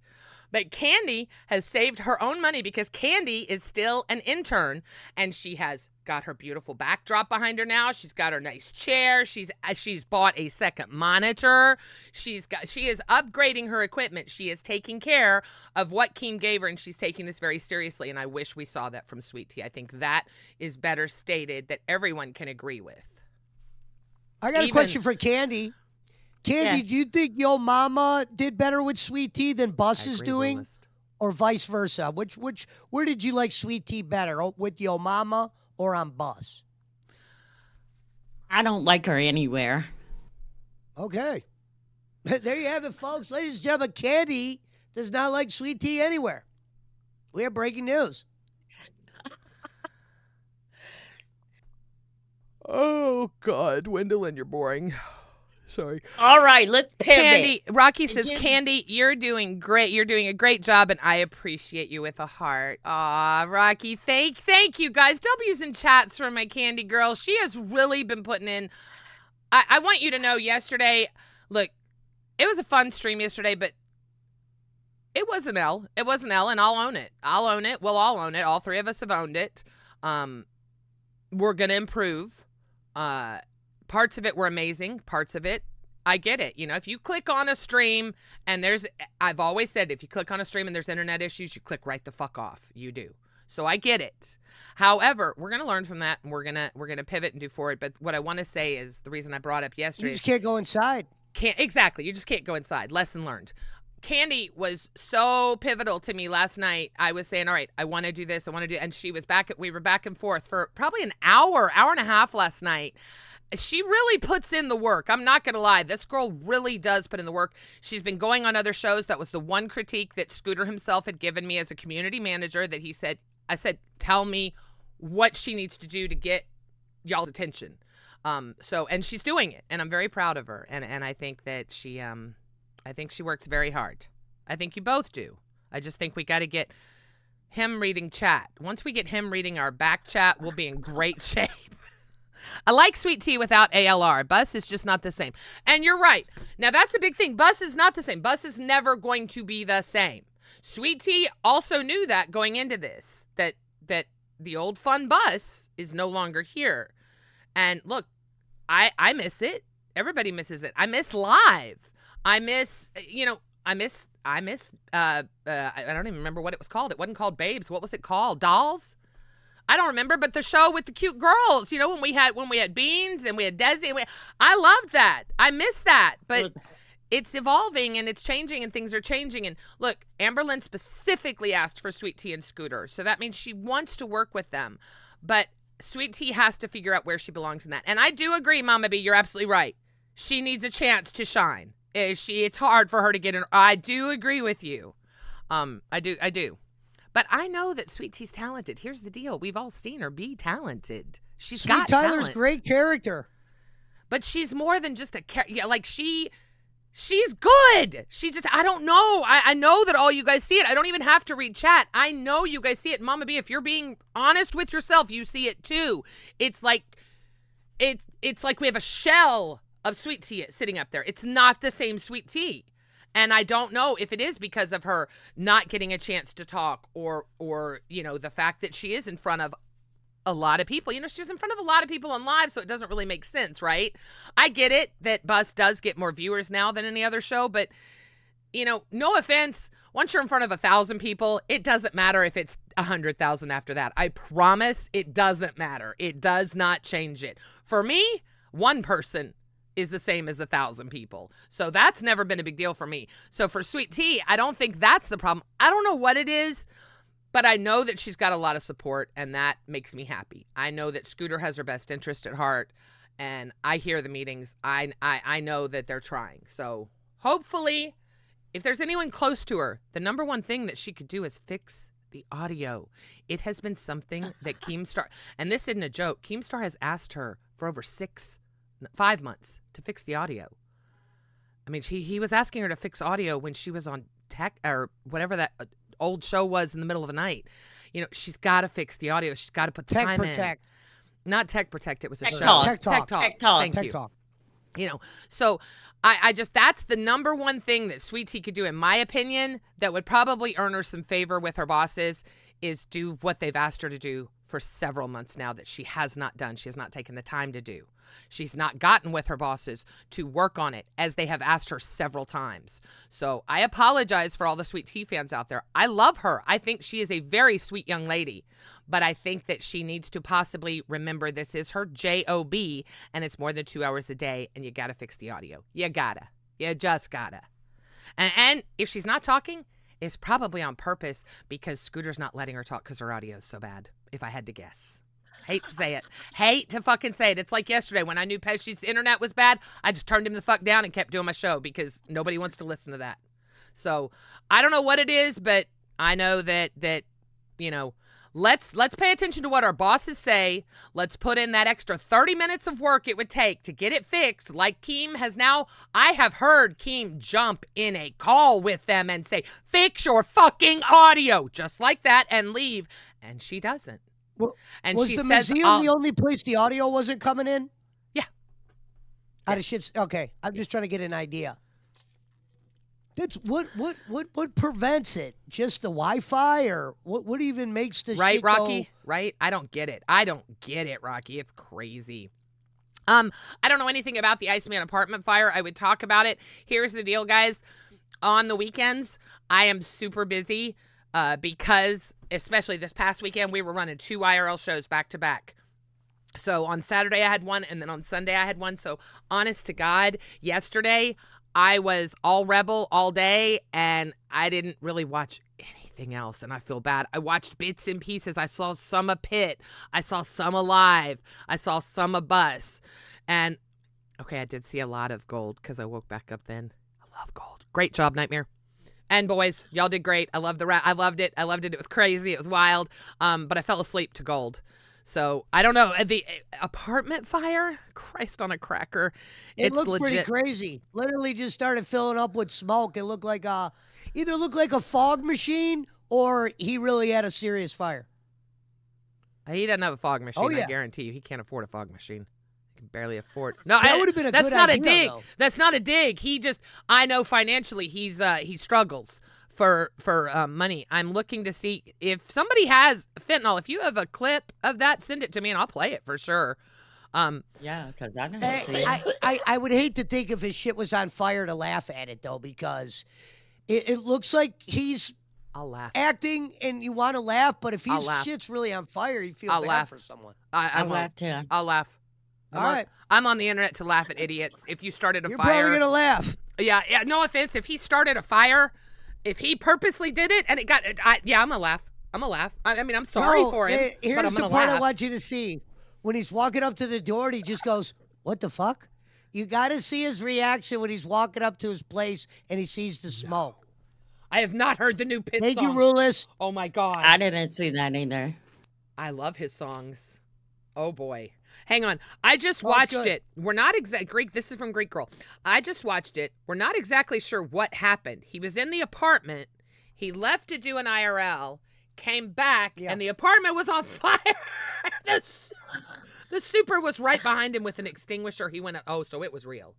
But Candy has saved her own money because Candy is still an intern, and she has got her beautiful backdrop behind her now. She's got her nice chair. She's bought a second monitor. She is upgrading her equipment. She is taking care of what Keem gave her, and she's taking this very seriously. And I wish we saw that from Sweet Tea. I think that is better stated, that everyone can agree with. I got a question for Candy. Candy, do you think Yo Mama did better with Sweet Tea than Bus is doing? Or vice versa? Where did you like Sweet Tea better? With Yo Mama or on Bus? I don't like her anywhere. Okay. There you have it, folks. Ladies and gentlemen, Candy does not like Sweet Tea anywhere. We have breaking news. Oh, God. Gwendolyn, you're boring. Sorry. All right, let's pivot. Candy, Rocky says, Candy, you're doing great. You're doing a great job, and I appreciate you with a heart. Aw, Rocky, thank you, guys. W's in chats for my Candy girl. She has really been putting in. I want you to know yesterday, look, it was a fun stream yesterday, but it was an L. It was an L, and I'll own it. I'll own it. We'll all own it. All three of us have owned it. We're going to improve. Parts of it were amazing. Parts of it, I get it. You know, if you click on a stream and I've always said, if you click on a stream and there's internet issues, you click right the fuck off. You do. So I get it. However, we're going to learn from that, and we're going to pivot and do forward. But what I want to say is the reason I brought up yesterday. You just can't go inside. Exactly. You just can't go inside. Lesson learned. Candy was so pivotal to me last night. I was saying, all right, I want to do this. I want to do, and we were back and forth for probably an hour and a half last night. She really puts in the work. I'm not going to lie. This girl really does put in the work. She's been going on other shows. That was the one critique that Scooter himself had given me as a community manager, that I said, tell me what she needs to do to get y'all's attention. And she's doing it, and I'm very proud of her. And I think that she works very hard. I think you both do. I just think we got to get him reading chat. Once we get him reading our back chat, we'll be in great shape. I like Sweet Tea without ALR. Bus is just not the same. And you're right. Now, that's a big thing. Bus is not the same. Bus is never going to be the same. Sweet Tea also knew that going into this, that the old fun Bus is no longer here. And look, I miss it. Everybody misses it. I miss live. I miss, I don't even remember what it was called. It wasn't called Babes. What was it called? Dolls? I don't remember, but the show with the cute girls, when we had Beans and we had Desi, I loved that. I miss that, but it's evolving and it's changing and things are changing. And look, Amberlynn specifically asked for Sweet Tea and Scooter, so that means she wants to work with them, but Sweet Tea has to figure out where she belongs in that. And I do agree, Mama B, you're absolutely right. She needs a chance to shine. It's hard for her to get in. I do agree with you. I do. But I know that Sweet Tea's talented. Here's the deal. We've all seen her be talented. She's got talent. Tyler's great character. But she's more than just a character. Yeah, like she's good. I don't know. I know that all you guys see it. I don't even have to read chat. I know you guys see it. Mama B, if you're being honest with yourself, you see it too. It's like we have a shell of Sweet Tea sitting up there. It's not the same Sweet Tea. And I don't know if it is because of her not getting a chance to talk or the fact that she is in front of a lot of people. She was in front of a lot of people on live, so it doesn't really make sense, right? I get it that Bus does get more viewers now than any other show, but, no offense. Once you're in front of 1,000 people, it doesn't matter if it's 100,000 after that. I promise it doesn't matter. It does not change it. For me, One person is the same as 1,000 people. So that's never been a big deal for me. So for Sweet Tea, I don't think that's the problem. I don't know what it is, but I know that she's got a lot of support, and that makes me happy. I know that Scooter has her best interest at heart, and I hear the meetings. I know that they're trying. So hopefully, if there's anyone close to her, the number one thing that she could do is fix the audio. It has been something that Keemstar, and this isn't a joke, Keemstar has asked her for over 5 months to fix the audio. I mean, he was asking her to fix audio when she was on tech or whatever that old show was in the middle of the night. You know, she's got to fix the audio. She's got to put the Tech time Protect. in. Not Tech Protect. It was a Tech show. Talk. Tech Talk. Tech Talk. Thank Tech you. Talk. You know, so I just, that's the number one thing that Sweet Tea could do, in my opinion, that would probably earn her some favor with her bosses, is do what they've asked her to do for several months now that she has not done. She has not taken the time to do. She's not gotten with her bosses to work on it, as they have asked her several times. So I apologize for all the Sweet Tea fans out there. I love her. I think she is a very sweet young lady, but I think that she needs to possibly remember this is her job, and it's more than 2 hours a day, and you got to fix the audio. You just gotta. And if she's not talking, it's probably on purpose, because Scooter's not letting her talk because her audio is so bad, if I had to guess. Hate to say it. Hate to fucking say it. It's like yesterday when I knew Pesci's internet was bad. I just turned him the fuck down and kept doing my show, because nobody wants to listen to that. So I don't know what it is, but I know that you know, let's pay attention to what our bosses say. Let's put in that extra 30 minutes of work it would take to get it fixed. Like Keem has now, I have heard Keem jump in a call with them and say, fix your fucking audio, just like that, and leave. And she doesn't. Well, And was she the says, museum the only place the audio wasn't coming in? Yeah. Out of shit. Okay, I'm just trying to get an idea. That's what prevents it? Just the Wi-Fi, or what even makes the right, shit Rocky? go? Right? I don't get it, Rocky. It's crazy. I don't know anything about the Iceman apartment fire. I would talk about it. Here's the deal, guys. On the weekends, I am super busy because, especially this past weekend, we were running 2 IRL shows back to back. So on Saturday I had one, and then on Sunday I had one. So honest to God, yesterday I was all Rebel all day, and I didn't really watch anything else, and I feel bad. I watched bits and pieces. I saw some of Pit. I saw some of Live. I saw some of Bus. And, okay, I did see a lot of Gold because I woke back up then. I love Gold. Great job, Nightmare. And boys, y'all did great. I loved the rap. I loved it. It was crazy. It was wild. But I fell asleep to Gold. So I don't know. The apartment fire, Christ on a cracker. It It's looked legit. pretty crazy. Literally just started filling up with smoke. It looked like either looked like a fog machine, or he really had a serious fire. He doesn't have a fog machine. Oh, yeah. I guarantee you, he can't afford a fog machine. He can barely afford. No, That would've been a that's good not idea, a dig. though. That's not a dig. He just, I know financially, he struggles for money. I'm looking to see if somebody has fentanyl. If you have a clip of that, send it to me and I'll play it for sure. Yeah, because I didn't see it. I would hate to think if his shit was on fire to laugh at it, though, because it looks like he's I'll laugh. acting and you want to laugh, but if I'll his laugh. shit's really on fire, you feel I'll bad laugh. for someone. I I won't. laughed too. I'll laugh. All right. I'm on the internet to laugh at idiots. If you started a You're fire. probably going to laugh. Yeah, no offense. If he started a fire, if he purposely did it and it got, I'm going to laugh. I mean, I'm sorry for him, but Here's I'm the going to part I laugh. want you to see. When he's walking up to the door and he just goes, what the fuck? You got to see his reaction when he's walking up to his place and he sees the smoke. I have not heard the new Pit Thank song. you, Rulis. Oh, my God. I didn't see that either. I love his songs. Oh, boy. Hang on. I just Oh, watched good. it. We're not Greek. This is from Greek Girl. I just watched it. We're not exactly sure what happened. He was in the apartment. He left to do an IRL, came back, Yeah. and the apartment was on fire. The super was right behind him with an extinguisher. He went, oh, so it was real.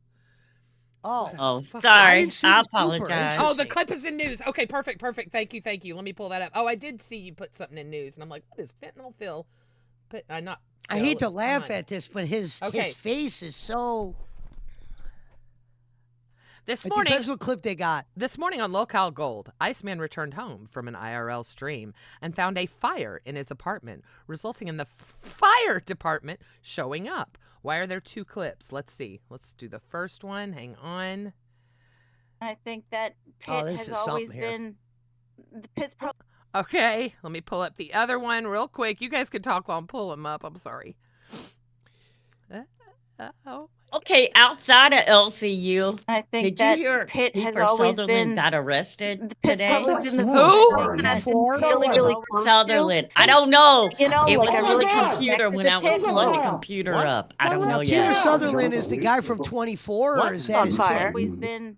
Oh. Oh, Fuck, I sorry. didn't see I the super. apologize. Oh, the clip is in news. Okay, perfect. Thank you. Let me pull that up. Oh, I did see you put something in news, and I'm like, what is fentanyl Phil? But not. I Phil, hate to it's laugh fine. at this, but his Okay. face is so... This It morning, depends what clip they got. This morning on Locale Gold, Iceman returned home from an IRL stream and found a fire in his apartment, resulting in the fire department showing up. Why are there 2 clips? Let's see. Let's do the first one. Hang on. I think that Pitt this has is always something here. been the Pitt's probably Okay, let me pull up the other one real quick. You guys can talk while I'm pulling them up. I'm sorry. Oh. Okay, outside of LCU, I think did that you hear Pitt has Kiefer always Sutherland been got arrested the Pitt's today? probably been the Who? thing that I've been Before? really, really close to. Sutherland. I don't know. You know, It like was I on really the connected computer to when the I was Pitt. pulling the computer What? up. I don't Now, know Kiefer yet. Sutherland is the guy from 24, What? or is It's that on his fire. kid? Always been.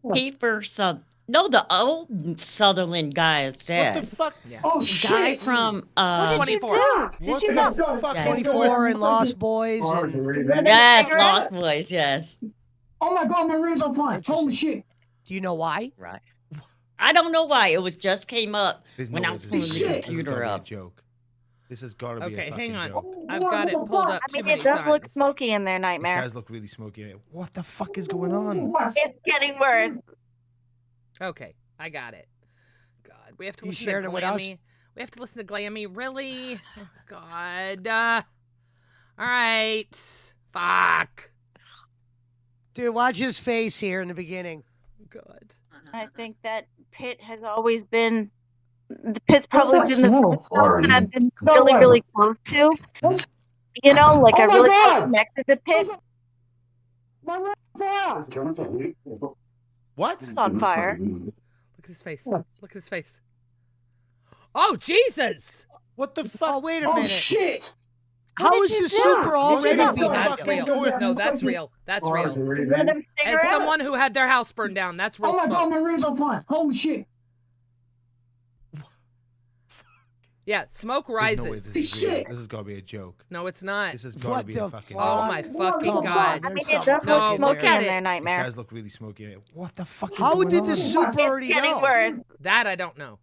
Kiefer Sutherland. No, the old Sutherland guy is What dead. the fuck? Yeah. Oh Guy shit! from What did 24. you do? Did What you the know? fuck Yeah. is going 24 on? and Lost Boys. And Yes, cigarette? Lost Boys, yes. Oh my god, my ring's on fire! Interesting. Holy shit! do you know why? Right. I don't know why. It was just came up There's when no I way was this pulling is the Shit. gotta be computer a up. joke. This has got to be a Okay, fucking hang on. joke. I've got it pulled up I too mean, many it does look times. smoky in there, It Nightmare. does look really smoky in it. What the fuck is going on? It's getting worse. Okay, I got it. God, we have to You listen to shared it with us? Glammy. We have to listen to Glammy. Really? Oh, God. All right. Fuck. Dude, watch his face here in the beginning. God. I think that Pitt has always been the Pitt's probably been the person that I've been really, really close to. You know, like I Oh my really God! connected to Pitt. My ring's on! What? It's on fire. Look at his face. Look at his face. Oh, Jesus. What the Oh, fuck? wait a Oh minute. shit! How did is you the do? super already What the being fuck That's is real. going on? No, that's real. That's real. One of them As cigarettes. someone who had their house burned down, that's real Oh my god, smoke. my ring's on fire! Holy shit! Yeah, smoke There's no way rises. this is real. Shit. This has got to be a joke. No, it's not. This has got What to be the a fucking fuck? Oh, joke. my Come fucking on, God. there's I mean, it something does No, look fucking look smoky at in it. there, It Nightmare. does look really smoky in it. What the fuck is How going did on? the super It's already getting know? worse. That I don't know.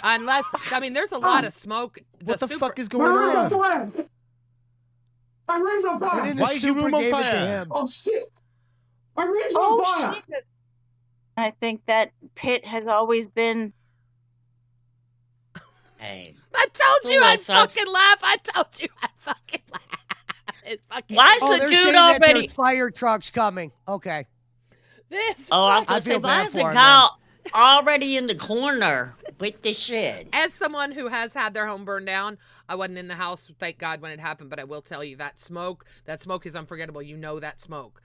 Unless, I mean, there's a lot of smoke. What the super, fuck is My going ring's on on? fire! My ring's on And fire! then the Why is your super room on gave it to fire? him. Oh shit! My ring's Oh, on fire! Jesus. I think that Pitt has always been. Hey. I told you So I'd sus- fucking laugh. I told you I'd fucking laugh. It fucking Why is Oh, the they're dude saying that already? there's fire trucks coming. Okay. this Oh, I was fuck- gonna I say, feel why bad is for the him, guy already in the corner with the shit? As someone who has had their home burned down, I wasn't in the house, thank God, when it happened, but I will tell you that smoke is unforgettable. You know that smoke.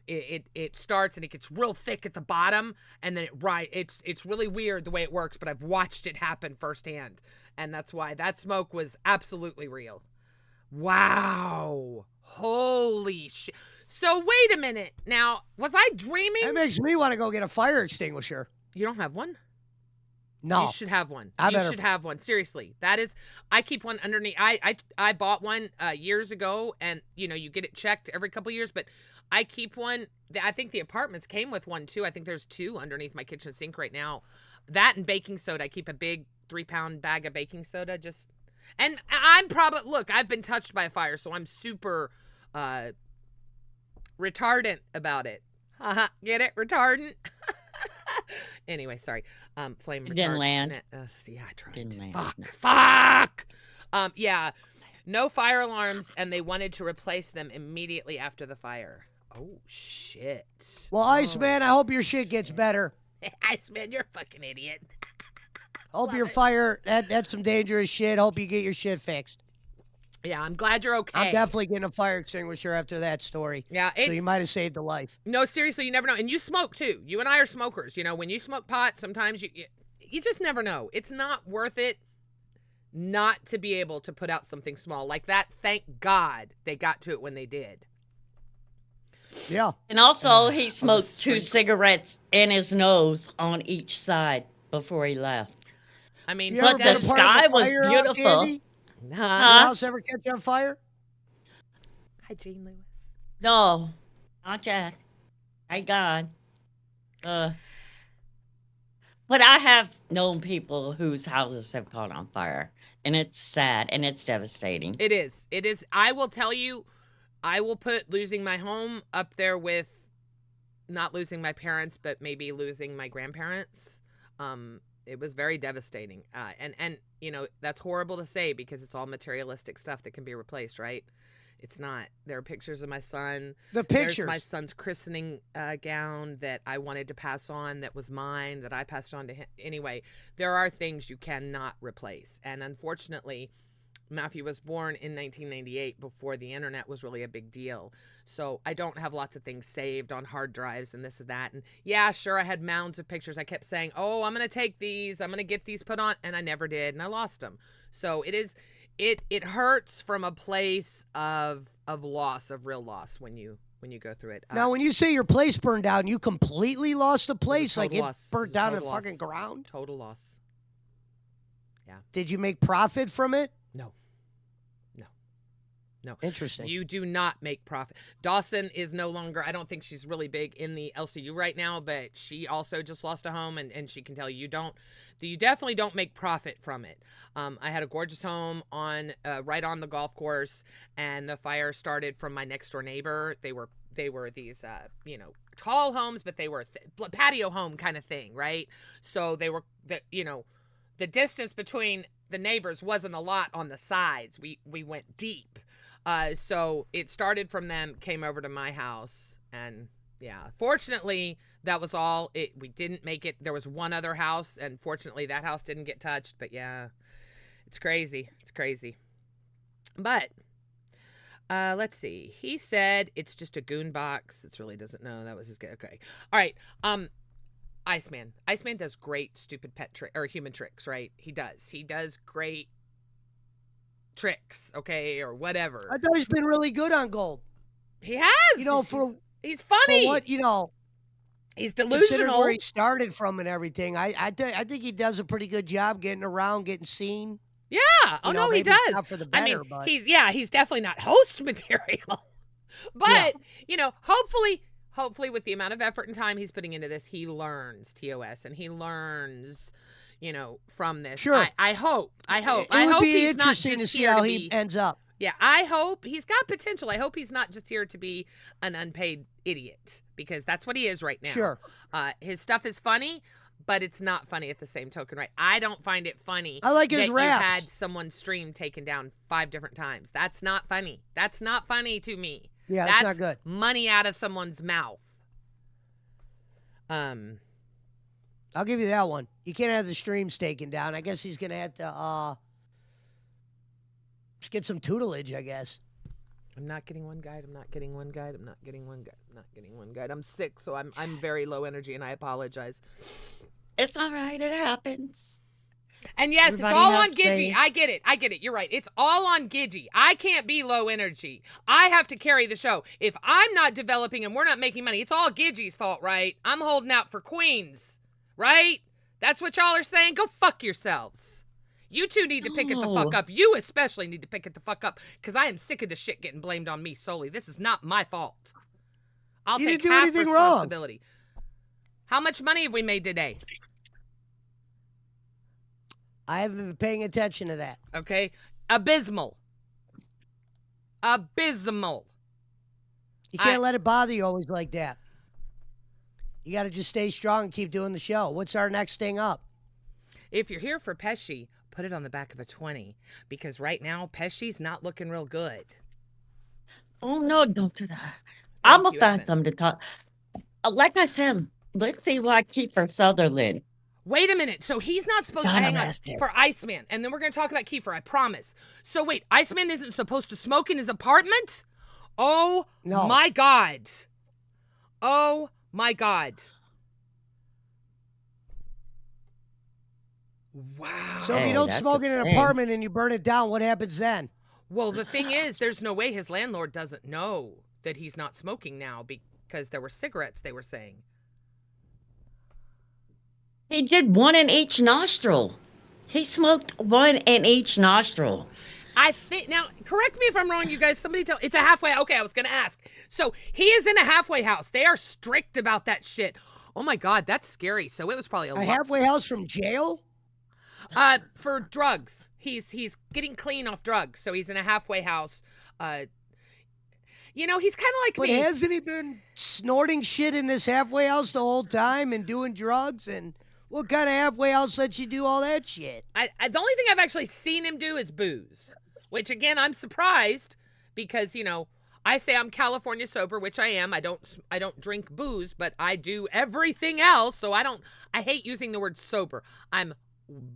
It starts and it gets real thick at the bottom, and then it's really weird the way it works, but I've watched it happen firsthand, and that's why that smoke was absolutely real. Wow. Holy shit. So wait a minute. Now, was I dreaming? That makes me want to go get a fire extinguisher. You don't have one? No. You should have one. I You better- should have one. Seriously. That is, I keep one underneath. I bought one years ago, and you know, you get it checked every couple years, but I keep one. I think the apartments came with one too. I think there's 2 underneath my kitchen sink right now. That and baking soda. I keep a big 3-pound bag of baking soda. And I'm probably, look, I've been touched by a fire, so I'm super retardant about it. Get it? Retardant? Anyway, sorry. Flame retardant. Didn't land. Yeah, I tried. Didn't land, Fuck. no. Fuck. Yeah. No fire alarms, and they wanted to replace them immediately after the fire. Oh, shit. Well, Iceman, I hope your shit gets better. Iceman, you're a fucking idiot. Hope your fire, that's some dangerous shit. Hope you get your shit fixed. Yeah, I'm glad you're okay. I'm definitely getting a fire extinguisher after that story. Yeah, So it's you might have saved a life. no, seriously, you never know. And you smoke too. You and I are smokers. You know, when you smoke pot, sometimes you just never know. It's not worth it not to be able to put out something small like that. Thank God they got to it when they did. Yeah. And also, he smoked 2 cigarettes in his nose on each side before he left. I mean, You But ever been the a part of a sky was fire, beautiful. Candy? nah. Your Huh? house ever catch on fire? Hi, Gene Lewis. No, not Jack. Thank God. But I have known people whose houses have caught on fire, and it's sad and it's devastating. It is. It is. I will tell you, I will put losing my home up there with not losing my parents, but maybe losing my grandparents. It was very devastating. And you know, that's horrible to say because it's all materialistic stuff that can be replaced, right? It's not. There are pictures of my son. The pictures. There's my son's christening gown that I wanted to pass on that was mine, that I passed on to him. Anyway, there are things you cannot replace. And unfortunately, Matthew was born in 1998 before the internet was really a big deal. So I don't have lots of things saved on hard drives and this and that. And yeah, sure, I had mounds of pictures. I kept saying, oh, I'm going to take these. I'm going to get these put on. And I never did. And I lost them. So it hurts from a place of loss, of real loss when you go through it. Now, when you say your place burned down, you completely lost the place? Like it burnt down to the loss. fucking ground? Total loss. Yeah. Did you make profit from it? No. Interesting. You do not make profit. Dawson is no longer, I don't think she's really big in the LCU right now, but she also just lost a home, and she can tell you you definitely don't make profit from it. I had a gorgeous home on right on the golf course, and the fire started from my next door neighbor. They were these tall homes, but they were patio home kind of thing, right? So they were the distance between the neighbors wasn't a lot on the sides. We went deep. So it started from them, came over to my house, and yeah, fortunately that was all. We didn't make it. There was one other house, and fortunately that house didn't get touched, but yeah, it's crazy. It's crazy. But, let's see. He said it's just a goon box. It really doesn't know. That was his, okay. All right. Iceman. Iceman does great stupid pet trick or human tricks, right? He does great tricks, okay, or whatever. I thought he's been really good on Gold. He has. He's funny. For what, he's considered delusional. where he started from and everything. I think he does a pretty good job getting around, getting seen. Yeah. Oh no, he does. Not for the better, but he's definitely not host material. But hopefully with the amount of effort and time he's putting into this, he learns TOS and he learns from this. Sure. I hope. It would be interesting to see how he ends up. Yeah, I hope he's got potential. I hope he's not just here to be an unpaid idiot, because that's what he is right now. Sure. His stuff is funny, but it's not funny at the same token, right? I don't find it funny. I like his that raps. You had someone's stream taken down 5 different times. That's not funny. That's not funny to me. Yeah, that's not good. Money out of someone's mouth. I'll give you that one. You can't have the streams taken down. I guess he's gonna have to just get some tutelage, I guess. I'm not getting one guide. I'm not getting one guide. I'm sick, so I'm very low energy, and I apologize. It's all right. It happens. And yes, Everybody it's all has on Gidgy. days. I get it. You're right. It's all on Gidgy. I can't be low energy. I have to carry the show. If I'm not developing and we're not making money, it's all Gidgy's fault, right? I'm holding out for Queens, right? That's what y'all are saying? Go fuck yourselves. You two need to pick it the fuck up. You especially need to pick it the fuck up, because I am sick of the shit getting blamed on me solely. This is not my fault. I'll You take didn't do half anything responsibility. How much money have we made today? I haven't been paying attention to that. Okay. Abysmal. You can't let it bother you always like that. You got to just stay strong and keep doing the show. What's our next thing up? If you're here for Pesci, put it on the back of a 20, because right now Pesci's not looking real good. Oh, no, don't do that. I'm going to find something to talk. Like I said, let's see why Kiefer Sutherland. Wait a minute. So he's not supposed to hang on for Iceman, and then we're going to talk about Kiefer, I promise. So wait, Iceman isn't supposed to smoke in his apartment? Oh, no. My God. Oh, my God. Wow. So if you don't smoke in an apartment and you burn it down, what happens then? Well, the thing is, there's no way his landlord doesn't know that he's not smoking now, because there were cigarettes, they were saying. He did one in each nostril. He smoked one in each nostril. I think, now, correct me if I'm wrong, you guys. Somebody tell, it's a halfway, okay, I was going to ask. So he is in a halfway house. They are strict about that shit. Oh my God, that's scary. So it was probably a lot. Halfway house from jail? For drugs. He's getting clean off drugs. So he's in a halfway house. You know, he's kind of like But me. hasn't he been snorting shit in this halfway house the whole time and doing drugs? And what kind of halfway house lets you do all that shit? The only thing I've actually seen him do is booze, which again I'm surprised because I say I'm California sober, which I am. I don't drink booze, but I do everything else. So I hate using the word sober. I'm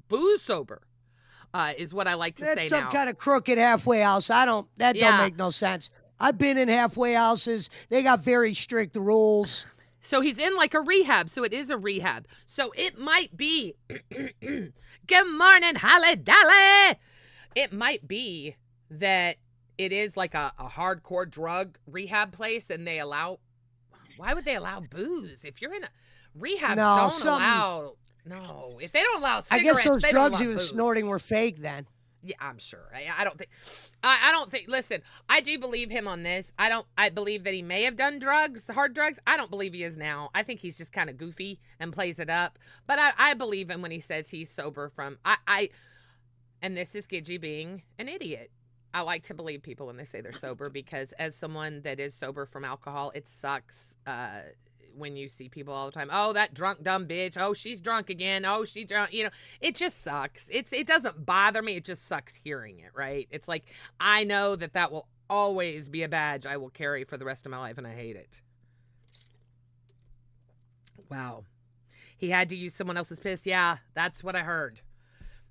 booze sober, is what I like to say now. That's some kind of crooked halfway house. Don't make no sense. I've been in halfway houses. They got very strict rules. So he's in like a rehab. So it is a rehab. So it might be, good morning, Holly Dolly. It might be that it is like a hardcore drug rehab place and why would they allow booze? If you're in a rehab, no, if they don't allow cigarettes, I guess those they drugs don't he allow was booze. snorting were fake then. Yeah, I'm sure. I don't think, listen, I do believe him on this. I believe that he may have done hard drugs. I don't believe he is now. I think he's just kind of goofy and plays it up. But I believe him when he says he's sober from, and this is Gidgy being an idiot. I like to believe people when they say they're sober because as someone that is sober from alcohol, it sucks when you see people all the time. Oh, that drunk dumb bitch. Oh, she's drunk again. Oh, she's drunk. It just sucks. It doesn't bother me. It just sucks hearing it, right? It's like I know that will always be a badge I will carry for the rest of my life, and I hate it. Wow. He had to use someone else's piss. Yeah, that's what I heard.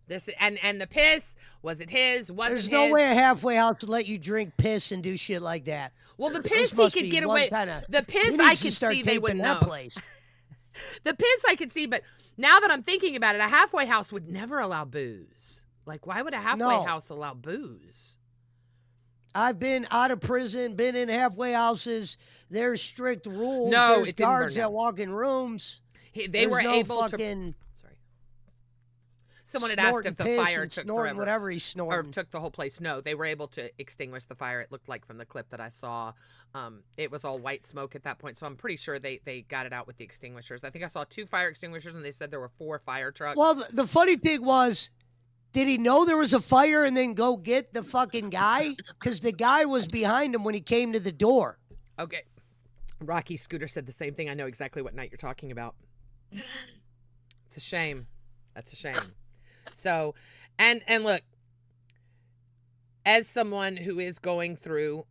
This and the piss, was it his? Was There's it no his? way a halfway house would let you drink piss and do shit like that. Well, the This piss he must could be get one away. kinda- The piss he I needs to could start see they would taping know. that place. The piss I could see, but now that I'm thinking about it, a halfway house would never allow booze. Like, why would a halfway No. house allow booze? I've been out of prison, been in halfway houses. There's strict rules. No, There's it didn't burn guards down. that walk in rooms. They There's were no able to. fucking Sorry. Someone had asked snorting if the piss fire and took snorting forever. whatever he's Or snorting. took the whole place. No, they were able to extinguish the fire. It looked like from the clip that I saw. It was all white smoke at that point, so I'm pretty sure they got it out with the extinguishers. I think I saw 2 fire extinguishers, and they said there were 4 fire trucks. Well, the funny thing was, did he know there was a fire and then go get the fucking guy? Because the guy was behind him when he came to the door. Okay. Rocky Scooter said the same thing. I know exactly what night you're talking about. It's a shame. That's a shame. So, and look, as someone who is going through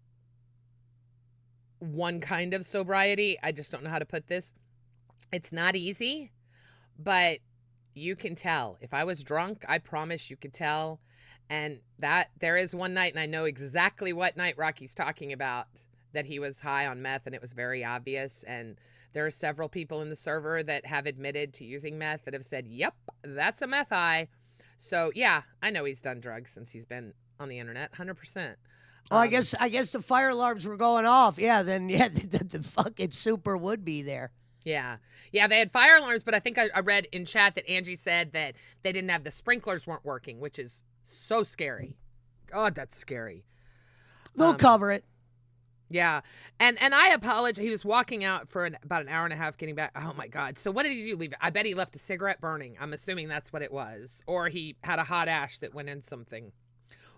one kind of sobriety, I just don't know how to put this. It's not easy, but you can tell. If I was drunk, I promise you could tell. And that there is one night, and I know exactly what night Rocky's talking about, that he was high on meth, and it was very obvious. And there are several people in the server that have admitted to using meth that have said, yep, that's a meth high. So, yeah, I know he's done drugs since he's been on the internet, 100%. Well, I guess the fire alarms were going off. Yeah, then the fucking super would be there. Yeah. Yeah, they had fire alarms, but I think I read in chat that Angie said that they didn't have the sprinklers weren't working, which is so scary. God, that's scary. They'll cover it. Yeah. And I apologize. He was walking out for about an hour and a half getting back. Oh, my God. So what did he do? Leave? I bet he left a cigarette burning. I'm assuming that's what it was. Or he had a hot ash that went in something.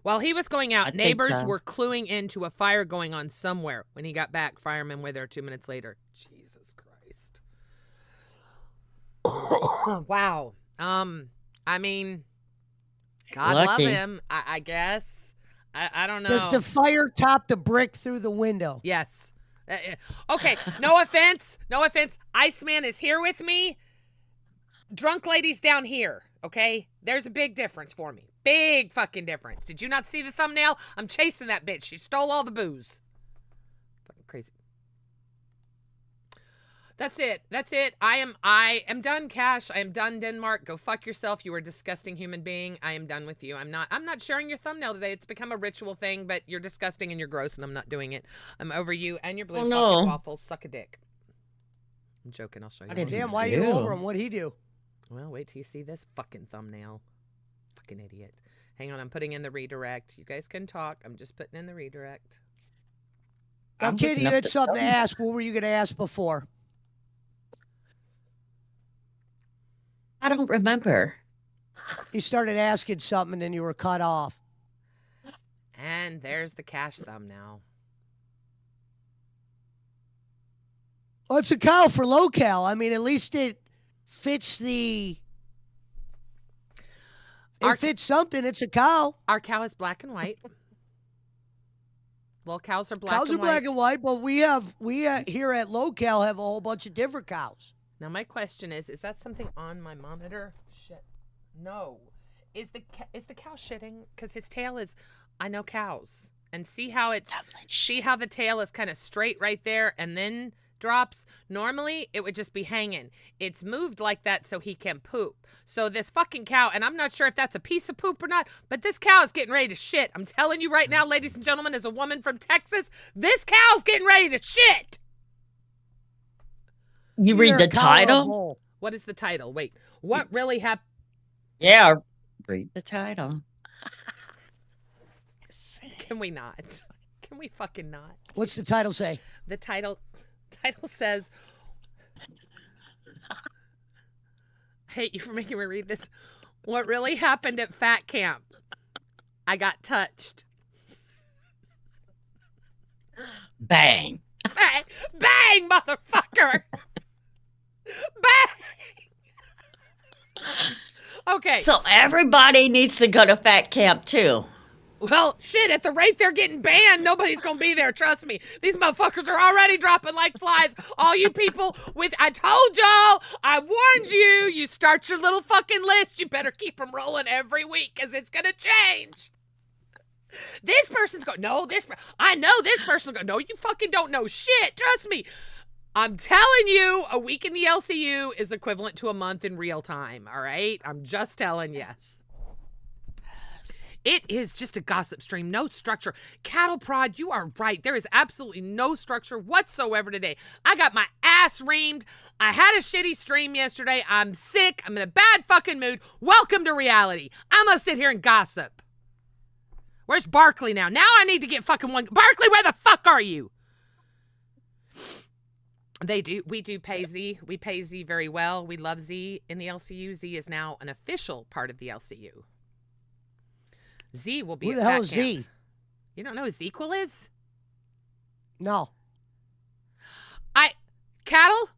While he was going out, neighbors were cluing into a fire going on somewhere. When he got back, firemen were there 2 minutes later. Jesus Christ. Wow. I mean, God Lucky. love him, I guess. I don't know. Does the fire top the brick through the window? Yes. Okay, no offense. No offense. Iceman is here with me. Drunk lady's down here, okay? There's a big difference for me. Big fucking difference. Did you not see the thumbnail? I'm chasing that bitch. She stole all the booze. Fucking crazy. That's it. That's it. I am done, Cash. I am done, Denmark. Go fuck yourself. You are a disgusting human being. I am done with you. I'm not sharing your thumbnail today. It's become a ritual thing, but you're disgusting and you're gross and I'm not doing it. I'm over you and your blue fucking waffles. Suck a dick. I'm joking. I'll show you. Damn, why are you over him? What'd he do? Well, wait till you see this fucking thumbnail. Fucking idiot. Hang on, I'm putting in the redirect. You guys can talk. I'm just putting in the redirect. Now, Kitty, you had something to ask. What were you going to ask before? I don't remember. You started asking something and then you were cut off. And there's the Cash thumbnail. Well, it's a cow for locale. I mean, at least it fits the. If it's something, it's a cow. Our cow is black and white. Well, cows are black Cows and are white. black and white, but we here at locale have a whole bunch of different cows. Now my question is that something on my monitor? Shit. No. Is the cow shitting? Because his tail is. I know cows, and see how the tail is kind of straight right there, and then drops. Normally it would just be hanging. It's moved like that so he can poop. So this fucking cow, and I'm not sure if that's a piece of poop or not, but this cow is getting ready to shit. I'm telling you right now, ladies and gentlemen, as a woman from Texas, this cow's getting ready to shit. You read the title? What is the title? Wait, what really happened? Yeah, read the title. Can we not? Can we fucking not? What's the title say? The title says, I hate you for making me read this. What really happened at Fat Camp? I got touched. Bang. Bang, bang, motherfucker. Bang. Okay. So everybody needs to go to Fat Camp too. Well, shit, at the rate they're getting banned, nobody's gonna be there, trust me. These motherfuckers are already dropping like flies. All you people I told y'all, I warned you, you start your little fucking list, you better keep them rolling every week, because it's gonna change. This person's going, no, I know this person's going, no, you fucking don't know shit, trust me. I'm telling you, a week in the LCU is equivalent to a month in real time, all right? I'm just telling you. It is just a gossip stream, no structure. Cattle Prod, you are right. There is absolutely no structure whatsoever today. I got my ass reamed. I had a shitty stream yesterday. I'm sick. I'm in a bad fucking mood. Welcome to reality. I'm going to sit here and gossip. Where's Barkley now? Now I need to get fucking one. Barkley, where the fuck are you? We do pay Z. We pay Z very well. We love Z in the LCU. Z is now an official part of the LCU. Z will be Who at the hell Fat is Camp. Z? You don't know who Zequel is? No. Cattle?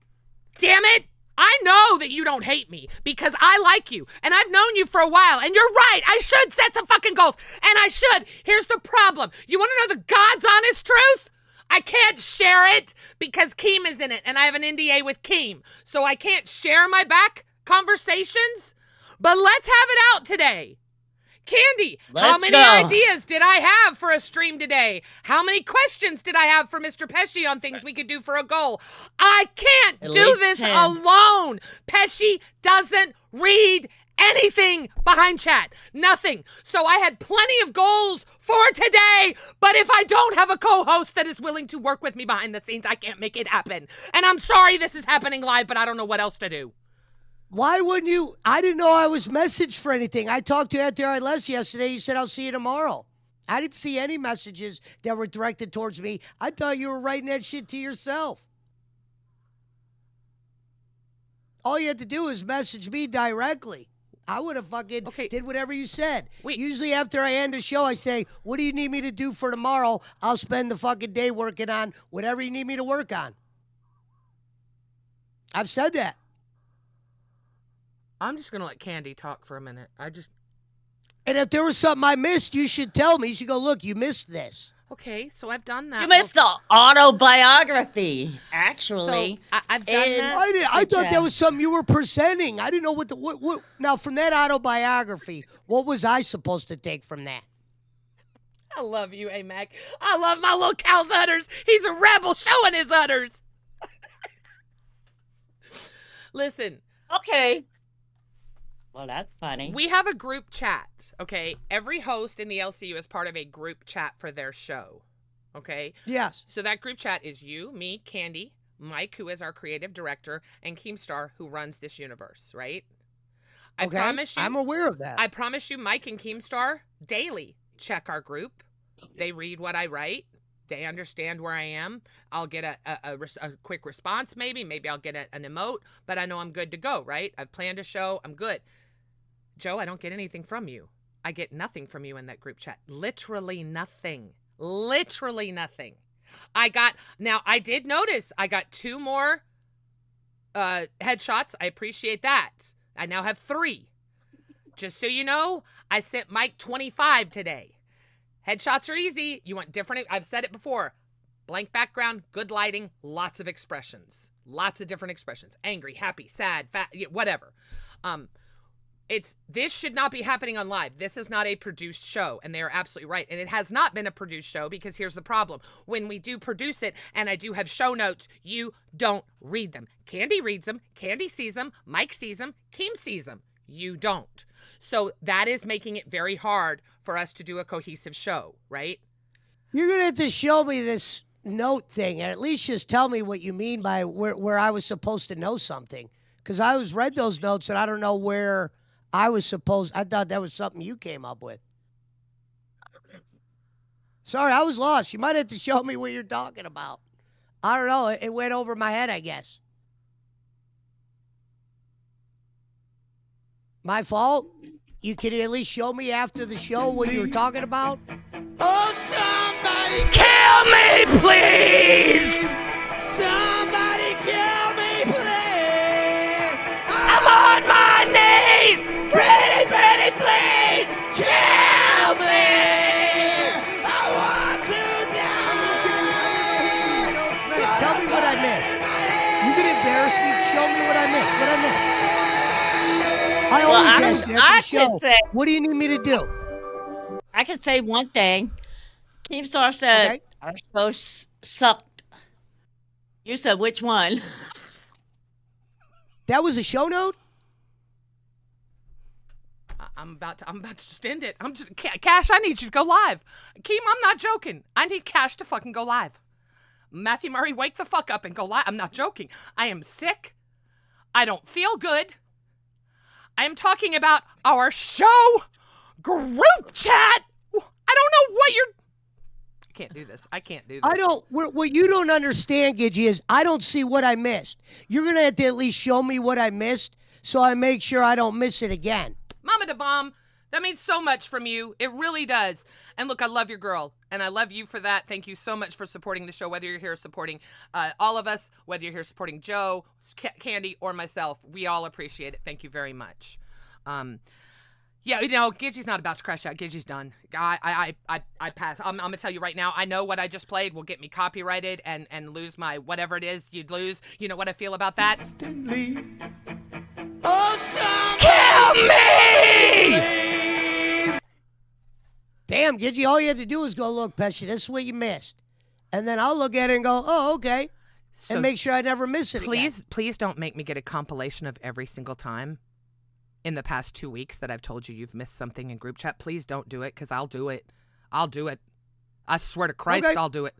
Damn it! I know that you don't hate me because I like you and I've known you for a while and you're right. I should set some fucking goals and I should. Here's the problem. You want to know the God's honest truth? I can't share it because Keem is in it and I have an NDA with Keem. So I can't share my back conversations, but let's have it out today. Candy, how many ideas did I have for a stream today? How many questions did I have for Mr. Pesci on things we could do for a goal? I can't do this 10. alone. Pesci doesn't read anything behind chat. Nothing. So I had plenty of goals for today, but if I don't have a co-host that is willing to work with me behind the scenes, I can't make it happen. And I'm sorry this is happening live, but I don't know what else to do. Why wouldn't you? I didn't know I was messaged for anything. I talked to you after I left yesterday. You said, I'll see you tomorrow. I didn't see any messages that were directed towards me. I thought you were writing that shit to yourself. All you had to do is message me directly. I would have fucking did whatever you said. Usually after I end the show, I say, what do you need me to do for tomorrow? I'll spend the fucking day working on whatever you need me to work on. I've said that. I'm just going to let Candy talk for a minute. And if there was something I missed, you should tell me. You should go, look, you missed this. Okay, so I've done that. You missed the autobiography, actually. So I've done that. I thought that was something you were presenting. I didn't know what. Now, from that autobiography, what was I supposed to take from that? I love you, A-Mac. I love my little cow's udders. He's a rebel showing his udders. Listen. Okay. Well, that's funny. We have a group chat, okay? Every host in the LCU is part of a group chat for their show, okay? Yes. So that group chat is you, me, Candy, Mike, who is our creative director, and Keemstar, who runs this universe, right? I promise you. I'm aware of that. I promise you, Mike and Keemstar daily check our group. They read what I write. They understand where I am. I'll get a quick response, maybe. Maybe I'll get an emote, but I know I'm good to go, right? I've planned a show. I'm good. Joe, I don't get anything from you. I get nothing from you in that group chat. Literally nothing. Literally nothing. I did notice I got 2 more headshots. I appreciate that. I now have 3. Just so you know, I sent Mike 25 today. Headshots are easy. You want different. I've said it before. Blank background, good lighting, lots of expressions. Lots of different expressions. Angry, happy, sad, fat, whatever. This should not be happening on live. This is not a produced show, and they are absolutely right. And it has not been a produced show because here's the problem. When we do produce it, and I do have show notes, you don't read them. Candy reads them. Candy sees them. Mike sees them. Keem sees them. You don't. So that is making it very hard for us to do a cohesive show, right? You're going to have to show me this note thing, and at least just tell me what you mean by where I was supposed to know something. Because I read those notes, and I don't know where I thought that was something you came up with. Sorry, I was lost. You might have to show me what you're talking about. I don't know. It went over my head, I guess. My fault? You can at least show me after the show what you were talking about? Oh, somebody kill me, please! Somebody kill me, please! I'm on my knees! Pretty, please! Kill me! I want to die! Tell me what I missed. You can embarrass me. Show me what I missed. What I missed. I always ask you every show, what do you need me to do? I can say one thing. Keemstar said our show sucked. You said which one? That was a show note? I'm about to just end it. Cash, I need you to go live. Keem, I'm not joking. I need Cash to fucking go live. Matthew Murray, wake the fuck up and go live. I'm not joking. I am sick. I don't feel good. I am talking about our show group chat. I don't know what you're... I can't do this. I can't do this. What you don't understand, Gidgy, is I don't see what I missed. You're going to have to at least show me what I missed so I make sure I don't miss it again. Mama da Bomb, that means so much from you. It really does. And look, I love your girl, and I love you for that. Thank you so much for supporting the show, whether you're here supporting all of us, whether you're here supporting Joe, Candy, or myself. We all appreciate it. Thank you very much. Yeah, you know, Gidgy's not about to crash out. Gidgy's done. I pass. I'm gonna tell you right now. I know what I just played will get me copyrighted and lose my whatever it is you'd lose. You know what I feel about that? Kill me! Damn, Gidgy, all you had to do was go, look, Pesci, this is what you missed. And then I'll look at it and go, oh, okay. So and make sure I never miss it again. Please don't make me get a compilation of every single time in the past 2 weeks that I've told you you've missed something in group chat. Please don't do it, because I'll do it. I'll do it. I swear to Christ, okay. I'll do it.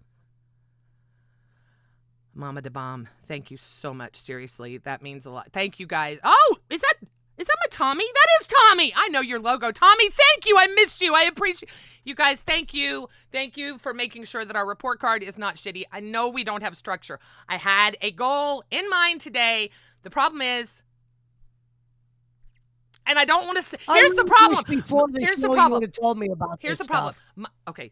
Mama da Bomb, thank you so much. Seriously, that means a lot. Thank you, guys. Oh, is that my Tommy? That is Tommy. I know your logo. Tommy, thank you. I missed you. I appreciate you guys. Thank you. Thank you for making sure that our report card is not shitty. I know we don't have structure. I had a goal in mind today. The problem is, and I don't want to say, here's the problem. Here's the problem. You would have told me about Here's the problem. Okay.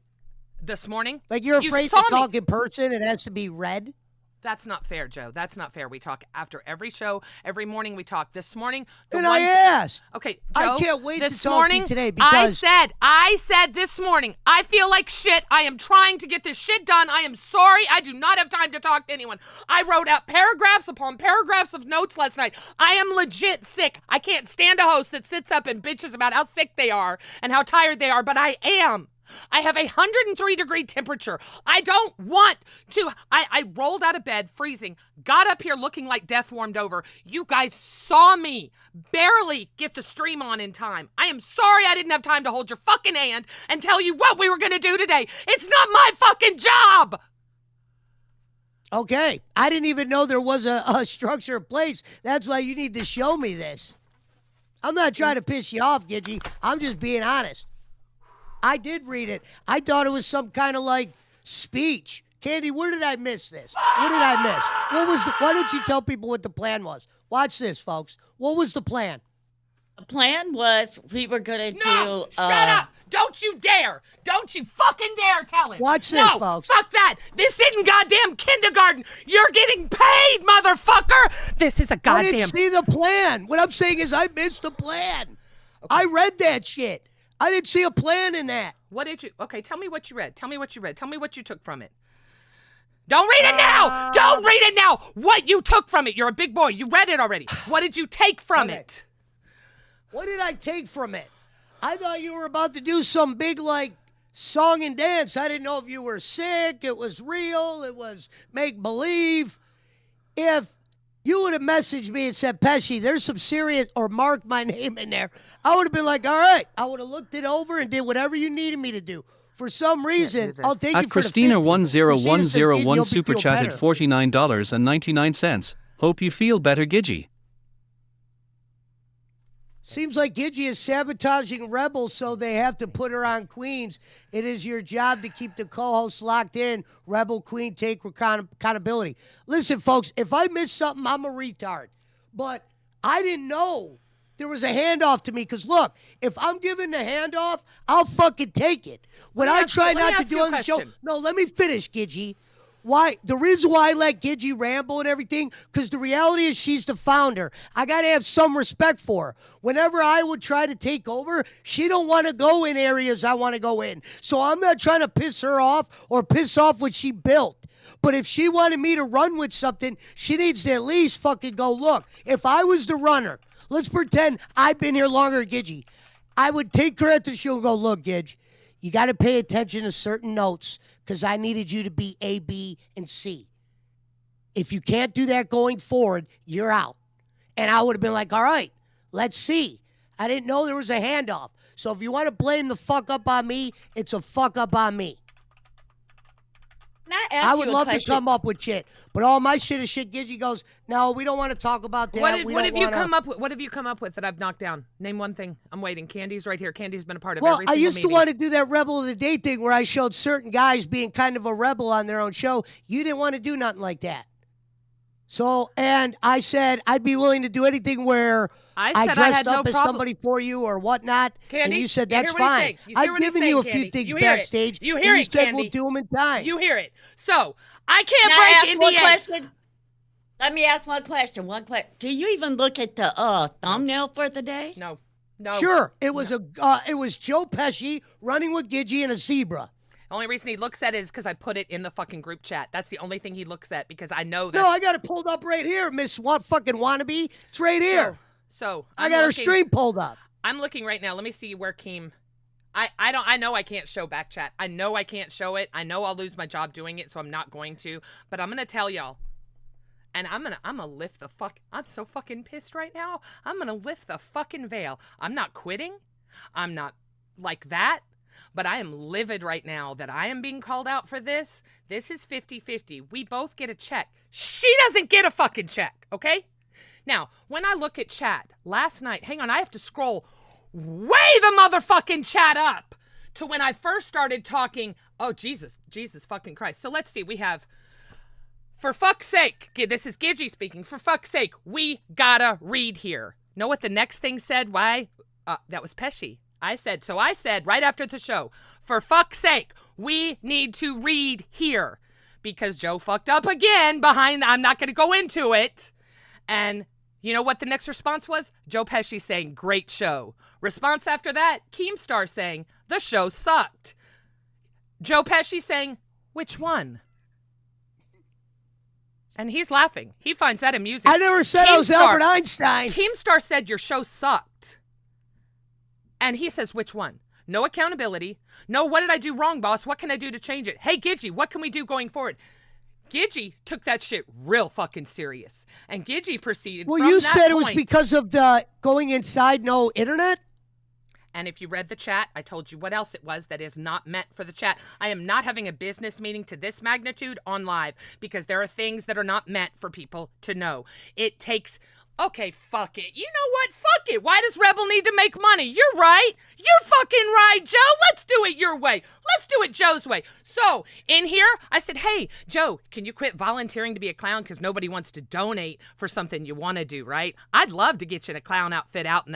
This morning. Like you're afraid to talk in person. It has to be read. That's not fair, Joe. That's not fair. We talk after every show. Every morning we talk. This morning. I asked. Okay, Joe. I can't wait this to morning, talk to you today because I said this morning, I feel like shit. I am trying to get this shit done. I am sorry. I do not have time to talk to anyone. I wrote out paragraphs upon paragraphs of notes last night. I am legit sick. I can't stand a host that sits up and bitches about how sick they are and how tired they are, but I am. I have 103-degree temperature. I don't want to. I rolled out of bed, freezing, got up here looking like death warmed over. You guys saw me barely get the stream on in time. I am sorry I didn't have time to hold your fucking hand and tell you what we were going to do today. It's not my fucking job. Okay. I didn't even know there was a structure in place. That's why you need to show me this. I'm not trying to piss you off, Gidgy. I'm just being honest. I did read it. I thought it was some kind of like speech. Candy, where did I miss this? What did I miss? Why don't you tell people what the plan was? Watch this, folks. What was the plan? The plan was we were going to do... Shut up! Don't you dare! Don't you fucking dare tell him! Watch this, no, folks. Fuck that! This isn't goddamn kindergarten! You're getting paid, motherfucker! This is a I goddamn... didn't see the plan. What I'm saying is I missed the plan. Okay. I read that shit. I didn't see a plan in that. What did you... Okay, tell me what you read. Tell me what you read. Tell me what you took from it. Don't read it now! Don't read it now! What you took from it. You're a big boy. You read it already. What did you take from it? What did I take from it? I thought you were about to do some big, like, song and dance. I didn't know if you were sick, it was real, it was make-believe. If you would have messaged me and said, Pesci, there's some serious, or marked my name in there, I would have been like, all right. I would have looked it over and did whatever you needed me to do. For some reason, I'll take you At for Christina the 50. 10101 super feel chatted better. $49.99. Hope you feel better, Gidgy. Seems like Gidgy is sabotaging Rebel, so they have to put her on Queens. It is your job to keep the co-hosts locked in. Rebel, Queen, take accountability. Listen, folks, if I miss something, I'm a retard. But I didn't know there was a handoff to me. Because, look, if I'm given the handoff, I'll fucking take it. When I try not to do on the show. No, let me finish, Gidgy. Why? The reason why I let Gidgy ramble and everything, because the reality is she's the founder. I got to have some respect for her. Whenever I would try to take over, she don't want to go in areas I want to go in. So I'm not trying to piss her off or piss off what she built. But if she wanted me to run with something, she needs to at least fucking go, look, if I was the runner, let's pretend I've been here longer than Gidgy. I would take her at the show and go, look, Gidge, you got to pay attention to certain notes because I needed you to be A, B, and C. If you can't do that going forward, you're out. And I would have been like, all right, let's see. I didn't know there was a handoff. So if you want to blame the fuck up on me, it's a fuck up on me. I would love to come up with shit, but all my shit is shit. Gidgy goes, no, we don't want to talk about that. What have you come up with? What have you come up with that I've knocked down? Name one thing. I'm waiting. Candy's right here. Candy's been a part of every single I used meeting. to want to do that Rebel of the Day thing where I showed certain guys being kind of a rebel on their own show. You didn't want to do nothing like that. So, and I said I'd be willing to do anything where I dressed up as somebody for you or whatnot. Candy, and you said that's fine. I've given you a few things backstage. You hear it, you said Candy. we'll do them in time. You hear it. So I can't break in the end. Question? Let me ask one question. Do you even look at the thumbnail for the day? No. Sure. It was it was Joe Pesci running with Gidgy and a zebra. The only reason he looks at it is because I put it in the fucking group chat. That's the only thing he looks at because I know that. No, I got it pulled up right here, Miss fucking Wannabe. It's right here. So I got her stream pulled up. I'm looking right now. Let me see where Keem. I know I can't show back chat. I know I can't show it. I know I'll lose my job doing it, so I'm not going to. But I'm gonna tell y'all. And I'm gonna lift the fuck. I'm so fucking pissed right now. I'm gonna lift the fucking veil. I'm not quitting. I'm not like that. But I am livid right now that I am being called out for this. This is 50-50. We both get a check. She doesn't get a fucking check, okay? Now, when I look at chat, last night, hang on, I have to scroll way the motherfucking chat up to when I first started talking. Oh, Jesus fucking Christ. So let's see, we have, for fuck's sake, this is Gidgy speaking, for fuck's sake, we gotta read here. Know what the next thing said? Why? That was Pesci. I said right after the show, for fuck's sake, we need to read here because Joe fucked up again I'm not going to go into it. And you know what the next response was? Joe Pesci saying, great show. Response after that, Keemstar saying, the show sucked. Joe Pesci saying, which one? And he's laughing. He finds that amusing. I never said I was Albert Einstein. Keemstar said your show sucked. And he says, which one? No accountability. No, what did I do wrong, boss? What can I do to change it? Hey, Gidgy, what can we do going forward? Gidgy took that shit real fucking serious. And Gidgy proceeded Well, from you that said it was point. because of the going inside no internet? And if you read the chat, I told you what else it was that is not meant for the chat. I am not having a business meeting to this magnitude on live because there are things that are not meant for people to know. It takes... Okay, fuck it. You know what? Fuck it. Why does Rebel need to make money? You're right. You're fucking right, Joe. Let's do it your way. Let's do it Joe's way. So, in here, I said, hey, Joe, can you quit volunteering to be a clown? Because nobody wants to donate for something you want to do, right? I'd love to get you in a clown outfit out in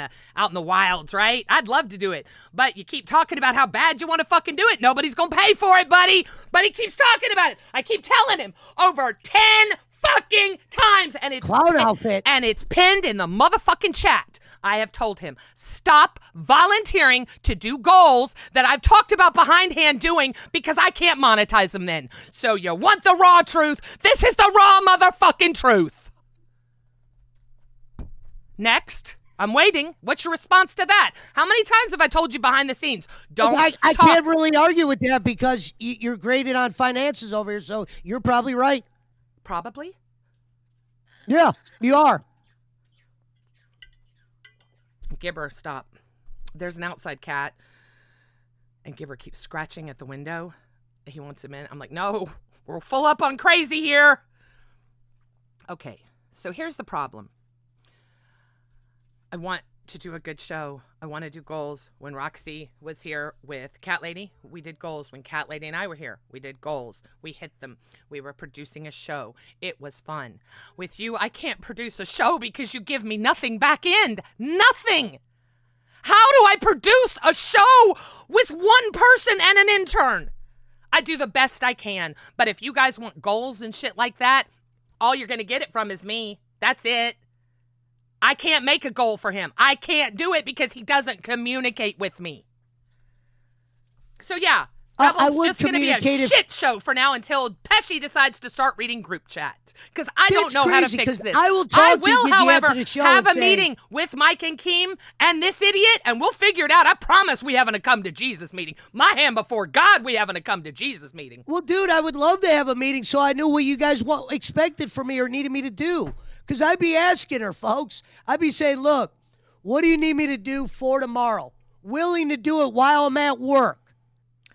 the wilds, right? I'd love to do it. But you keep talking about how bad you want to fucking do it. Nobody's going to pay for it, buddy. But he keeps talking about it. I keep telling him over 10 fucking times. And it's Clown outfit. And it's pinned in the motherfucking chat. I have told him, stop volunteering to do goals that I've talked about behindhand doing because I can't monetize them then. So you want the raw truth? This is the raw motherfucking truth. Next. I'm waiting. What's your response to that? How many times have I told you behind the scenes? Don't I talk. can't really argue with that because you're graded on finances over here, so you're probably right. Probably? Yeah, you are. Gibber, stop. There's an outside cat, and Gibber keeps scratching at the window. He wants him in. I'm like, no, we're full up on crazy here. Okay, so here's the problem. I want to do a good show. I want to do goals. When Roxy was here with Cat Lady, we did goals. When Cat Lady and I were here, we did goals. We hit them. We were producing a show. It was fun. With you, I can't produce a show because you give me nothing back end. Nothing. How do I produce a show with one person and an intern? I do the best I can. But if you guys want goals and shit like that, all you're going to get it from is me. That's it. I can't make a goal for him. I can't do it because he doesn't communicate with me. So yeah, Rebel's just going to be a shit show for now until Pesci decides to start reading group chat. Because I don't know how to fix this. I will, however, have a meeting with Mike and Keem and this idiot, and we'll figure it out. I promise we haven't a come to Jesus meeting. My hand before God, we haven't a come to Jesus meeting. Well, dude, I would love to have a meeting so I knew what you guys expected from me or needed me to do. Because I'd be asking her, folks. I'd be saying, look, what do you need me to do for tomorrow? Willing to do it while I'm at work.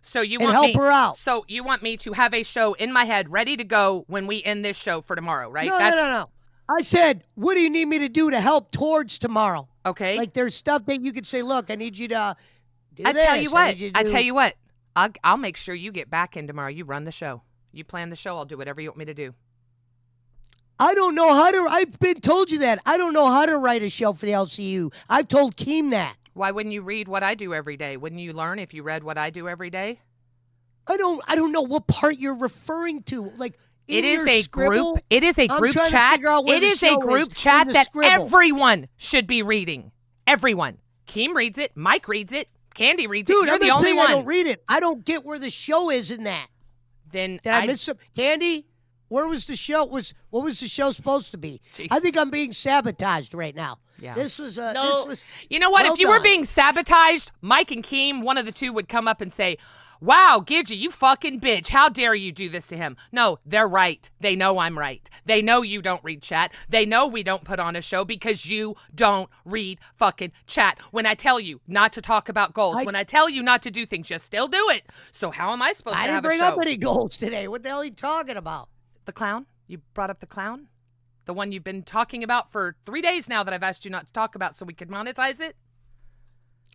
So you and want help her out. So you want me to have a show in my head ready to go when we end this show for tomorrow, right? No. I said, what do you need me to do to help towards tomorrow? Okay. Like there's stuff that you could say, look, I need you to do I this. tell you what. I'll make sure you get back in tomorrow. You run the show. You plan the show. I'll do whatever you want me to do. I don't know how to. I've been told you that. I don't know how to write a show for the LCU. I've told Keem that. Why wouldn't you read what I do every day? Wouldn't you learn if you read what I do every day? I don't know what part you're referring to. Like it is a group. It is a group chat. It is a group chat that everyone should be reading. Everyone. Keem reads it. Mike reads it. Candy reads it. Dude, You're the only one. I don't read it. I don't get where the show is in that. Then did I miss some? Candy? Where was the show? What was the show supposed to be? Jesus. I think I'm being sabotaged right now. Yeah. This was no. This was, you know what? If you were being sabotaged, Mike and Keem, one of the two would come up and say, wow, Gidgy, you fucking bitch. How dare you do this to him? No, they're right. They know I'm right. They know you don't read chat. They know we don't put on a show because you don't read fucking chat. When I tell you not to talk about goals, when I tell you not to do things, you still do it. So how am I supposed to have a show? I didn't bring up any goals today. What the hell are you talking about? The clown? You brought up the clown? The one you've been talking about for 3 days now that I've asked you not to talk about so we could monetize it?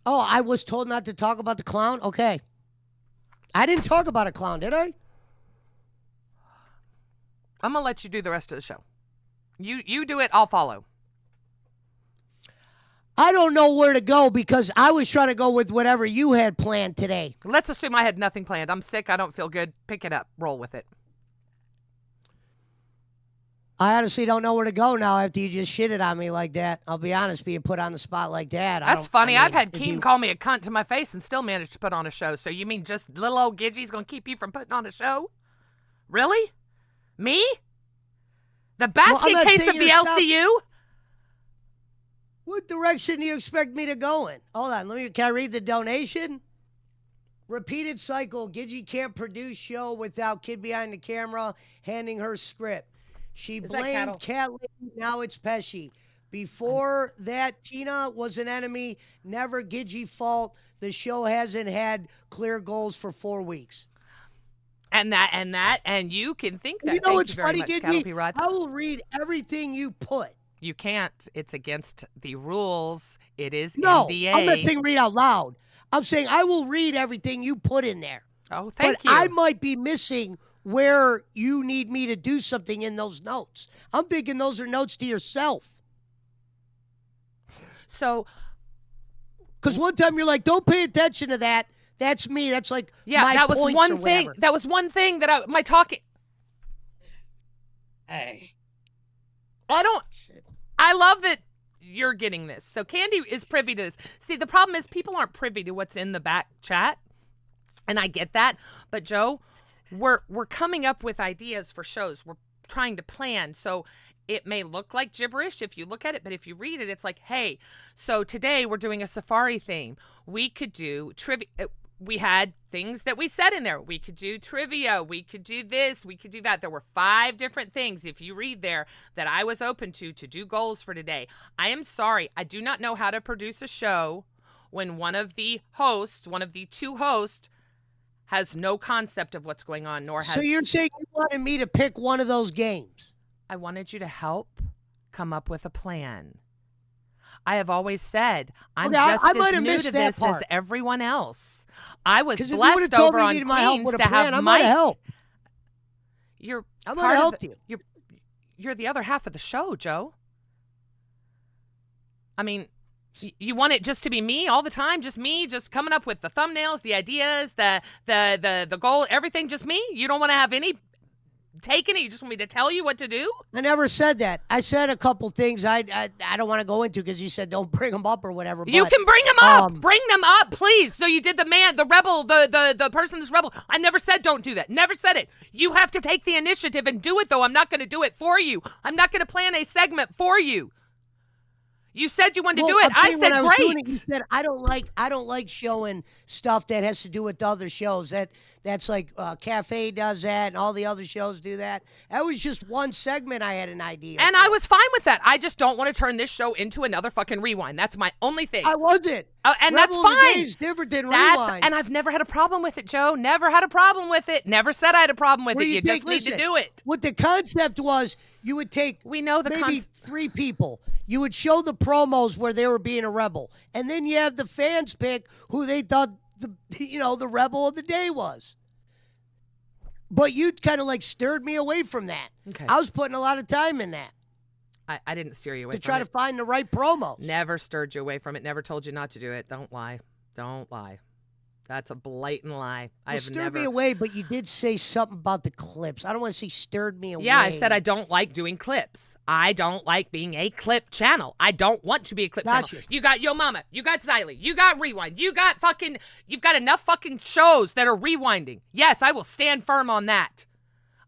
Oh, I was told not to talk about the clown? Okay. I didn't talk about a clown, did I? I'm going to let you do the rest of the show. You do it, I'll follow. I don't know where to go because I was trying to go with whatever you had planned today. Let's assume I had nothing planned. I'm sick. I don't feel good. Pick it up. Roll with it. I honestly don't know where to go now after you just shitted on me like that. I'll be honest, being put on the spot like that. That's funny. I've had Keem call me a cunt to my face and still managed to put on a show. So you mean just little old Gidgy's going to keep you from putting on a show? Really? Me? The basket case of the LCU? What direction do you expect me to go in? Hold on. Can I read the donation? Repeated cycle. Gidgy can't produce show without kid behind the camera handing her script. She blamed Cat Lady, now it's Pesci. Before that, Tina was an enemy, never Gidgy fault. The show hasn't had clear goals for 4 weeks. And you can think that. You know what's funny, Gidgy? I will read everything you put. You can't. It's against the rules. It is No, NDA. I'm not saying read out loud. I'm saying I will read everything you put in there. Oh, thank but you. I might be missing where you need me to do something in those notes. I'm thinking those are notes to yourself. So, because one time you're like, don't pay attention to that. That's me. That's like my that was points one or thing. whatever. That was one thing that my talking. Hey. I love that you're getting this. So Candy is privy to this. See, the problem is people aren't privy to what's in the back chat. And I get that. But Joe, we're coming up with ideas for shows. We're trying to plan. So it may look like gibberish if you look at it, but if you read it, it's like, hey, so today we're doing a safari theme. We could do trivia. We had things that we said in there. We could do trivia. We could do this. We could do that. There were 5 different things, if you read there, that I was open to do goals for today. I am sorry. I do not know how to produce a show when one of the 2 hosts, has no concept of what's going on, nor has... So you're saying you wanted me to pick one of those games? I wanted you to help come up with a plan. I have always said I'm just as new to this as everyone else. I was blessed over on Queens to have my help. I might have helped you. You're the other half of the show, Joe. I mean, you want it just to be me all the time, just me, just coming up with the thumbnails, the ideas, the goal, everything, just me? You don't want to have any taking it? You just want me to tell you what to do? I never said that. I said a couple things I don't want to go into because you said don't bring them up or whatever. You can bring them up. Bring them up, please. So you did the rebel, the person that's rebel. I never said don't do that. Never said it. You have to take the initiative and do it, though. I'm not going to do it for you. I'm not going to plan a segment for you. You said you wanted to do it. I said great. You said I don't like showing stuff that has to do with the other shows. That's like Cafe does that, and all the other shows do that. That was just one segment I had an idea. And I was fine with that. I just don't want to turn this show into another fucking rewind. That's my only thing. I wasn't. And Rebel that's fine. Is different than rewind. And I've never had a problem with it, Joe. Never had a problem with it. Never said I had a problem with it. You just need to do it. What the concept was, you would take maybe 3 people. You would show the promos where they were being a rebel, and then you have the fans pick who they thought the rebel of the day was. But you kind of like stirred me away from that. Okay. I was putting a lot of time in that. I didn't steer you away from it. To try to find the right promos. Never stirred you away from it. Never told you not to do it. Don't lie. Don't lie. That's a blatant lie. I have never. Stirred me away, but you did say something about the clips. I don't want to say stirred me away. Yeah, I said I don't like doing clips. I don't like being a clip channel. I don't want to be a clip channel. You got Yo Mama. You got Xylee. You got Rewind. You've got enough fucking shows that are rewinding. Yes, I will stand firm on that.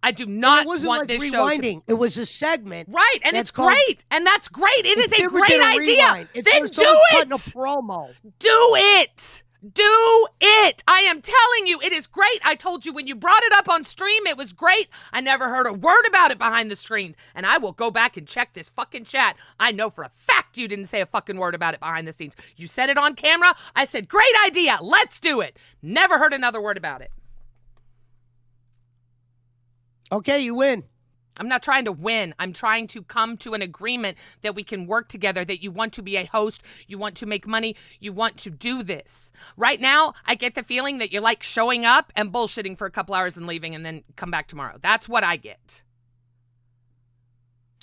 I do not want this show to be. It was a segment. Right, and it's great. And that's great. It is a great idea. Then do it. A promo. Do it. Do it. I am telling you, it is great. I told you when you brought it up on stream, it was great. I never heard a word about it behind the screens. And I will go back and check this fucking chat. I know for a fact you didn't say a fucking word about it behind the scenes. You said it on camera. I said, great idea. Let's do it. Never heard another word about it. Okay, you win. I'm not trying to win. I'm trying to come to an agreement that we can work together, that you want to be a host, you want to make money, you want to do this. Right now, I get the feeling that you like showing up and bullshitting for a couple hours and leaving and then come back tomorrow. That's what I get.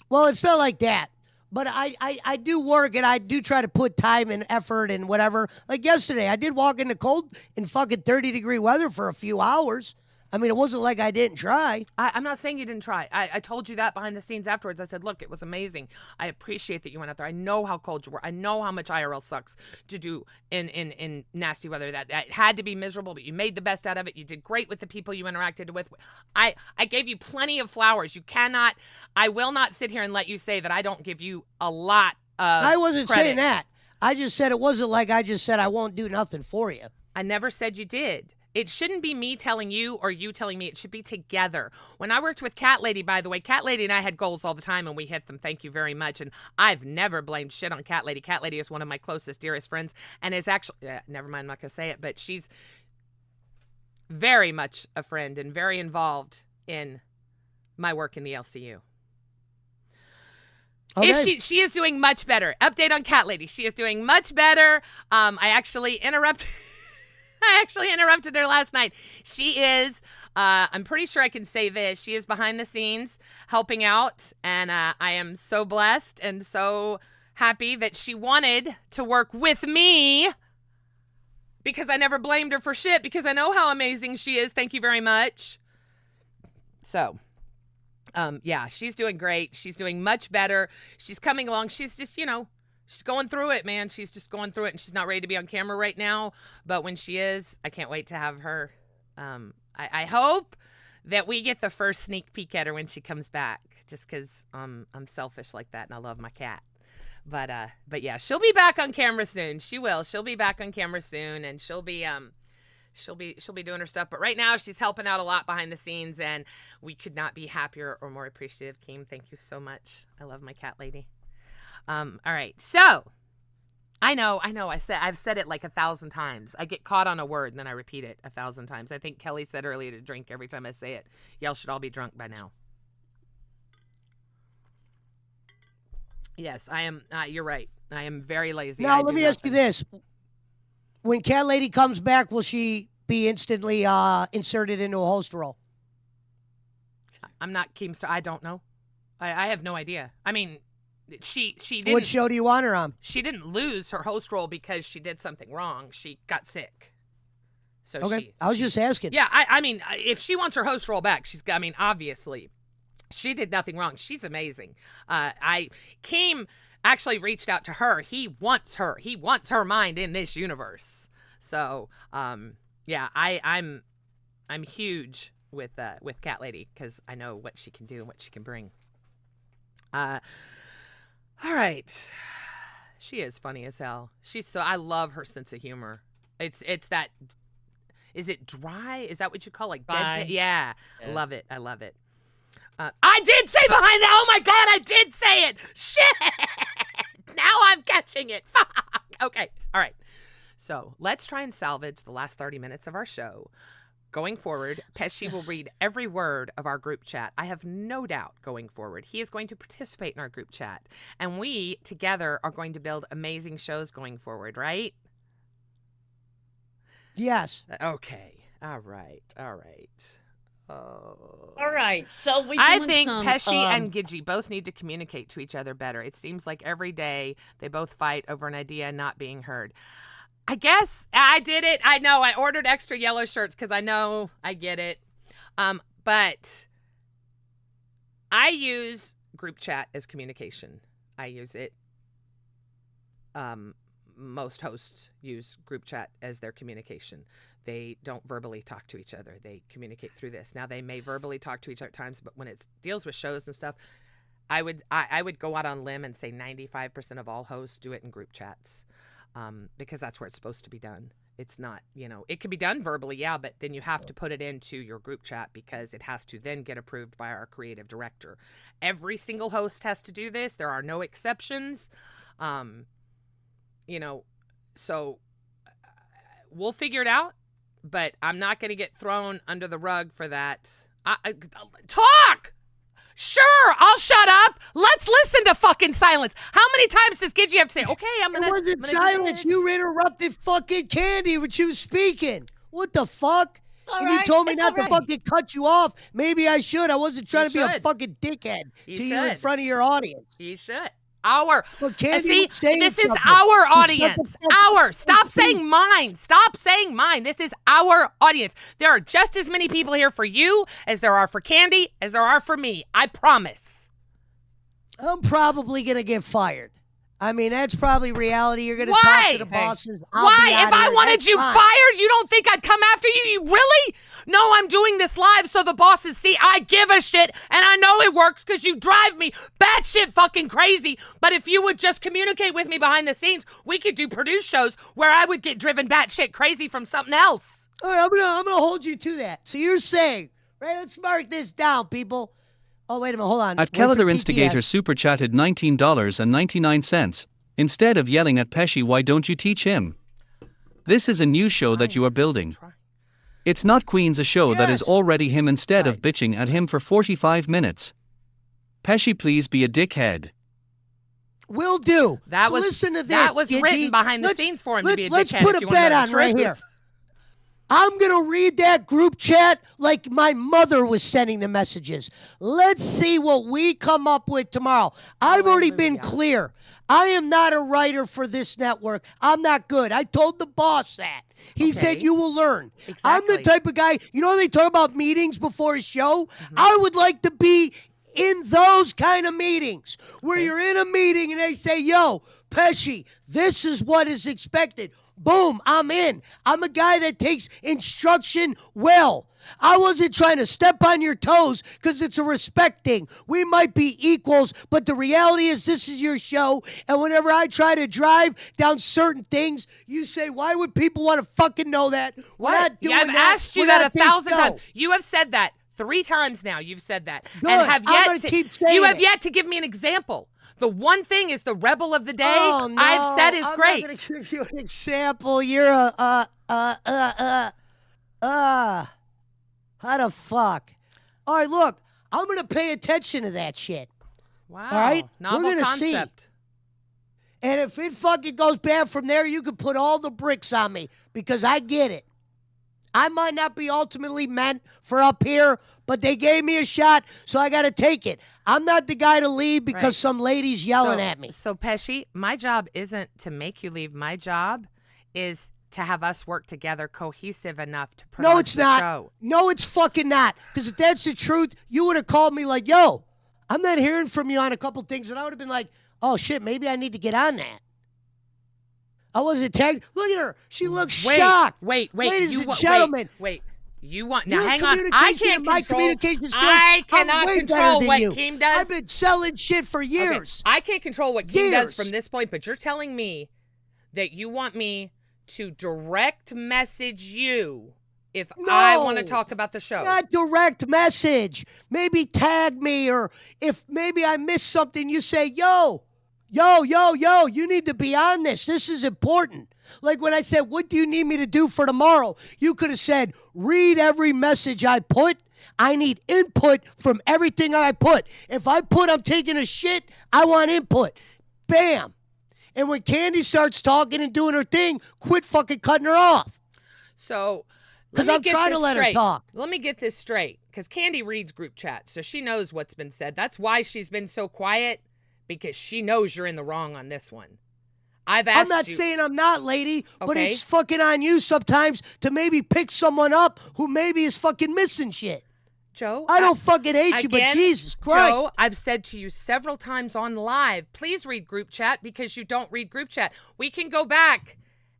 Well, it's not like that. But I do work, and I do try to put time and effort and whatever. Like yesterday, I did walk in the cold in fucking 30-degree weather for a few hours. I mean, it wasn't like I didn't try. I'm not saying you didn't try. I told you that behind the scenes afterwards. I said, look, it was amazing. I appreciate that you went out there. I know how cold you were. I know how much IRL sucks to do in nasty weather. That it had to be miserable, but you made the best out of it. You did great with the people you interacted with. I gave you plenty of flowers. I will not sit here and let you say that I don't give you a lot of I wasn't credit. saying that. I just said it wasn't like I just said I won't do nothing for you. I never said you did. It shouldn't be me telling you or you telling me. It should be together. When I worked with Cat Lady, by the way, Cat Lady and I had goals all the time, and we hit them. Thank you very much. And I've never blamed shit on Cat Lady. Cat Lady is one of my closest, dearest friends, and is actually, never mind, I'm not going to say it, but she's very much a friend and very involved in my work in the LCU. Okay. She is doing much better. Update on Cat Lady. She is doing much better. I actually interrupted her last night. She is I'm pretty sure I can say this. She is behind the scenes helping out, and I am so blessed and so happy that she wanted to work with me because I never blamed her for shit because I know how amazing she is. Thank you very much. So, yeah, she's doing great. She's doing much better. She's coming along. She's just, she's going through it, man. She's just going through it, and she's not ready to be on camera right now. But when she is, I can't wait to have her. I hope that we get the first sneak peek at her when she comes back, just because I'm selfish like that, and I love my cat. But yeah, she'll be back on camera soon. She will. She'll be back on camera soon, and she'll be doing her stuff. But right now, she's helping out a lot behind the scenes, and we could not be happier or more appreciative. Keem, thank you so much. I love my cat lady. All right, so I know. I've said it like 1,000 times. I get caught on a word and then I repeat it 1,000 times. I think Kelly said earlier to drink every time I say it. Y'all should all be drunk by now. Yes, I am. You're right. I am very lazy. Now, let me ask you this. When Cat Lady comes back, will she be instantly inserted into a host role? I'm not Keemstar. I don't know. I have no idea. I mean, she didn't. What show do you want her on? She didn't lose her host role because she did something wrong. She got sick. So okay, I was just asking. Yeah, I mean, if she wants her host role back, obviously, she did nothing wrong. She's amazing. Keem actually reached out to her. He wants her. He wants her mind in this universe. So, yeah, I'm huge with Cat Lady because I know what she can do and what she can bring. All right. She is funny as hell. I love her sense of humor. It's that, is it dry? Is that what you call deadpan? Yeah. Yes. I love it. I did say behind that. Oh my God, I did say it. Shit. Now I'm catching it. Fuck. Okay. All right. So let's try and salvage the last 30 minutes of our show. Going forward, Pesci will read every word of our group chat. I have no doubt going forward, he is going to participate in our group chat. And we together are going to build amazing shows going forward, right? Yes. Okay. All right. All right. So I think Pesci and Gidgy both need to communicate to each other better. It seems like every day they both fight over an idea not being heard. I guess I did it. I know I ordered extra yellow shirts because I know I get it. But I use group chat as communication. I use it. Most hosts use group chat as their communication. They don't verbally talk to each other. They communicate through this. Now they may verbally talk to each other at times, but when it deals with shows and stuff, I would go out on a limb and say 95% of all hosts do it in group chats. Because that's where it's supposed to be done. It's not, it can be done verbally, yeah, but then you have to put it into your group chat because it has to then get approved by our creative director. Every single host has to do this. There are no exceptions. So we'll figure it out, but I'm not going to get thrown under the rug for that. Talk! Sure, I'll shut up. Let's listen to fucking silence. How many times does Gidgy have to say, okay, I'm going to... It wasn't silence. You interrupted fucking Candy when she was speaking. What the fuck? And you told me not to fucking cut you off. Maybe I should. I wasn't trying to be a fucking dickhead to you in front of your audience. You should. Our. See, this is our audience. Stop saying mine. Stop saying mine. This is our audience. There are just as many people here for you as there are for Candy, as there are for me. I promise. I'm probably going to get fired. I mean, that's probably reality. You're going to talk to the bosses. Why? If I wanted you fired, you don't think I'd come after you? You really? No, I'm doing this live so the bosses see I give a shit, and I know it works because you drive me batshit fucking crazy. But if you would just communicate with me behind the scenes, we could do produced shows where I would get driven batshit crazy from something else. All right, I'm gonna hold you to that. So you're saying, right? Let's mark this down, people. Oh, wait a minute, hold on. At Calendar Instigator super chatted $19.99. Instead of yelling at Pesci, why don't you teach him? This is a new show that you are building. It's not Queen's a show that is already him instead of bitching at him for 45 minutes. Pesci, please be a dickhead. Will do. That So was listen to this. that was Gidgy. written behind the Let's- scenes for him to be a Let's dickhead. put if a you wanna know bet the on right truth. here. I'm going to read that group chat like my mother was sending the messages. Let's see what we come up with tomorrow. I've already been Hallelujah. clear. I am not a writer for this network. I'm not good. I told the boss that. He said Okay. you will learn. I'm the Exactly. type of guy, you know, they talk about meetings before a show. I would like to be in those kind of meetings where you're in a meeting and they say, yo, Pesci, this is what is expected. Boom, I'm in. I'm a guy that takes instruction well. I wasn't trying to step on your toes because it's a respect thing. We might be equals, but the reality is this is your show. And whenever I try to drive down certain things, you say, why would people want to fucking know that? We're What? not doing I've that. asked you We're that not 1,000 no. times. You have said that 3 times now. You've said that, Good. and have I'm yet gonna to. keep saying You have it. yet to give me an example. The one thing is the rebel of the day. Oh, no. I've said is I'm great. not going to give you an example. You're how the fuck? All right, look, I'm going to pay attention to that shit. Wow. All right? Novel We're gonna see. concept. And if it fucking goes bad from there, you can put all the bricks on me because I get it. I might not be ultimately meant for up here, but they gave me a shot, so I got to take it. I'm not the guy to leave because Right. some lady's yelling So- at me. So, Pesci, my job isn't to make you leave. My job is to have us work together cohesive enough to put No, on it's the not. show. No, it's fucking not. Because if that's the truth, you would have called me like, yo, I'm not hearing from you on a couple things. And I would have been like, oh, shit, maybe I need to get on that. I wasn't tagged. Look at her. She looks shocked. Wait. Ladies you and wait, gentlemen. Wait. You want now? Your Hang on. I communication can't and my control. communication skills. I cannot I'm way control better than what you. Keem does. I've been selling shit for Okay, years. I can't control what Keem does Years. from this point, but you're telling me that you want me to direct message you if I want to No. talk about the show. Not direct message. Maybe tag me, or if maybe I missed something, you say, yo, you need to be on this. This is important. Like when I said, what do you need me to do for tomorrow? You could have said, read every message I put. I need input from everything I put. If I put I'm taking a shit, I want input. Bam. And when Candy starts talking and doing her thing, quit fucking cutting her off. So, 'Cause let me I'm get trying to this let her straight. talk. Let me get this straight, because Candy reads group chats, so she knows what's been said. That's why she's been so quiet, because she knows you're in the wrong on this one. I've asked I'm not you. saying I'm not, lady, but Okay. it's fucking on you sometimes to maybe pick someone up who maybe is fucking missing shit. Joe, I don't fucking hate you, but again, Jesus Christ. Joe, I've said to you several times on live, please read group chat, because you don't read group chat. We can go back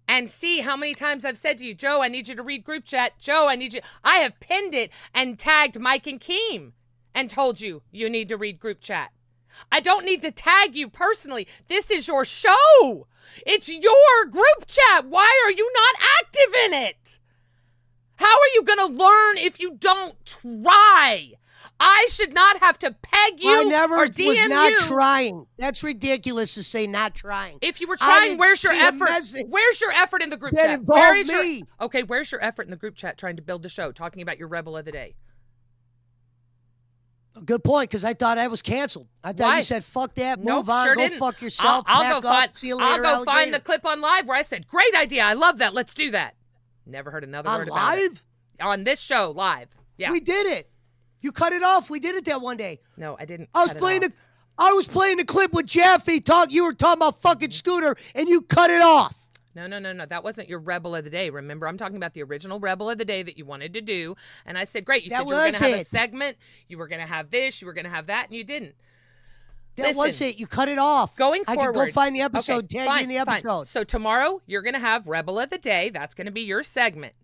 and see how many times I've said to you, Joe, I need you to read group chat. Joe, I need you. I have pinned it and tagged Mike and Keem and told you need to read group chat. I don't need to tag you personally. This is your show. It's your group chat. Why are you not active in it? How are you going to learn if you don't try? I should not have to peg you I never or DM was not you. trying. That's ridiculous to say not trying. If you were I trying, didn't where's your see the effort? message. Where's your effort in the group That chat? involved Where is me. your Okay, where's your effort in the group chat trying to build the show, talking about your rebel of the day? Good point, because I thought I was canceled. I thought Why? you said, fuck that, Nope, move on, sure go didn't. fuck yourself, I'll pack go up, find. see you I'll later, go find the alligator. clip on live where I said, "Great idea, I love that. Let's do that." Never heard another On word about it. live? On this show, live. Yeah. We did it. You cut it off. We did it that one day. No, I didn't. I was cut it playing off. I was playing the clip with Jaffe. You were talking about fucking Scooter, and you cut it off. No. That wasn't your rebel of the day. Remember, I'm talking about the original rebel of the day that you wanted to do. And I said, great. You That said you were going was to have a it. segment. You were going to have this. You were going to have that. And you didn't. That was Listen, it. You cut it off. Going I forward. can go find the episode, Okay, tag fine, you in the fine. episode. So tomorrow, you're going to have rebel of the day. That's going to be your segment.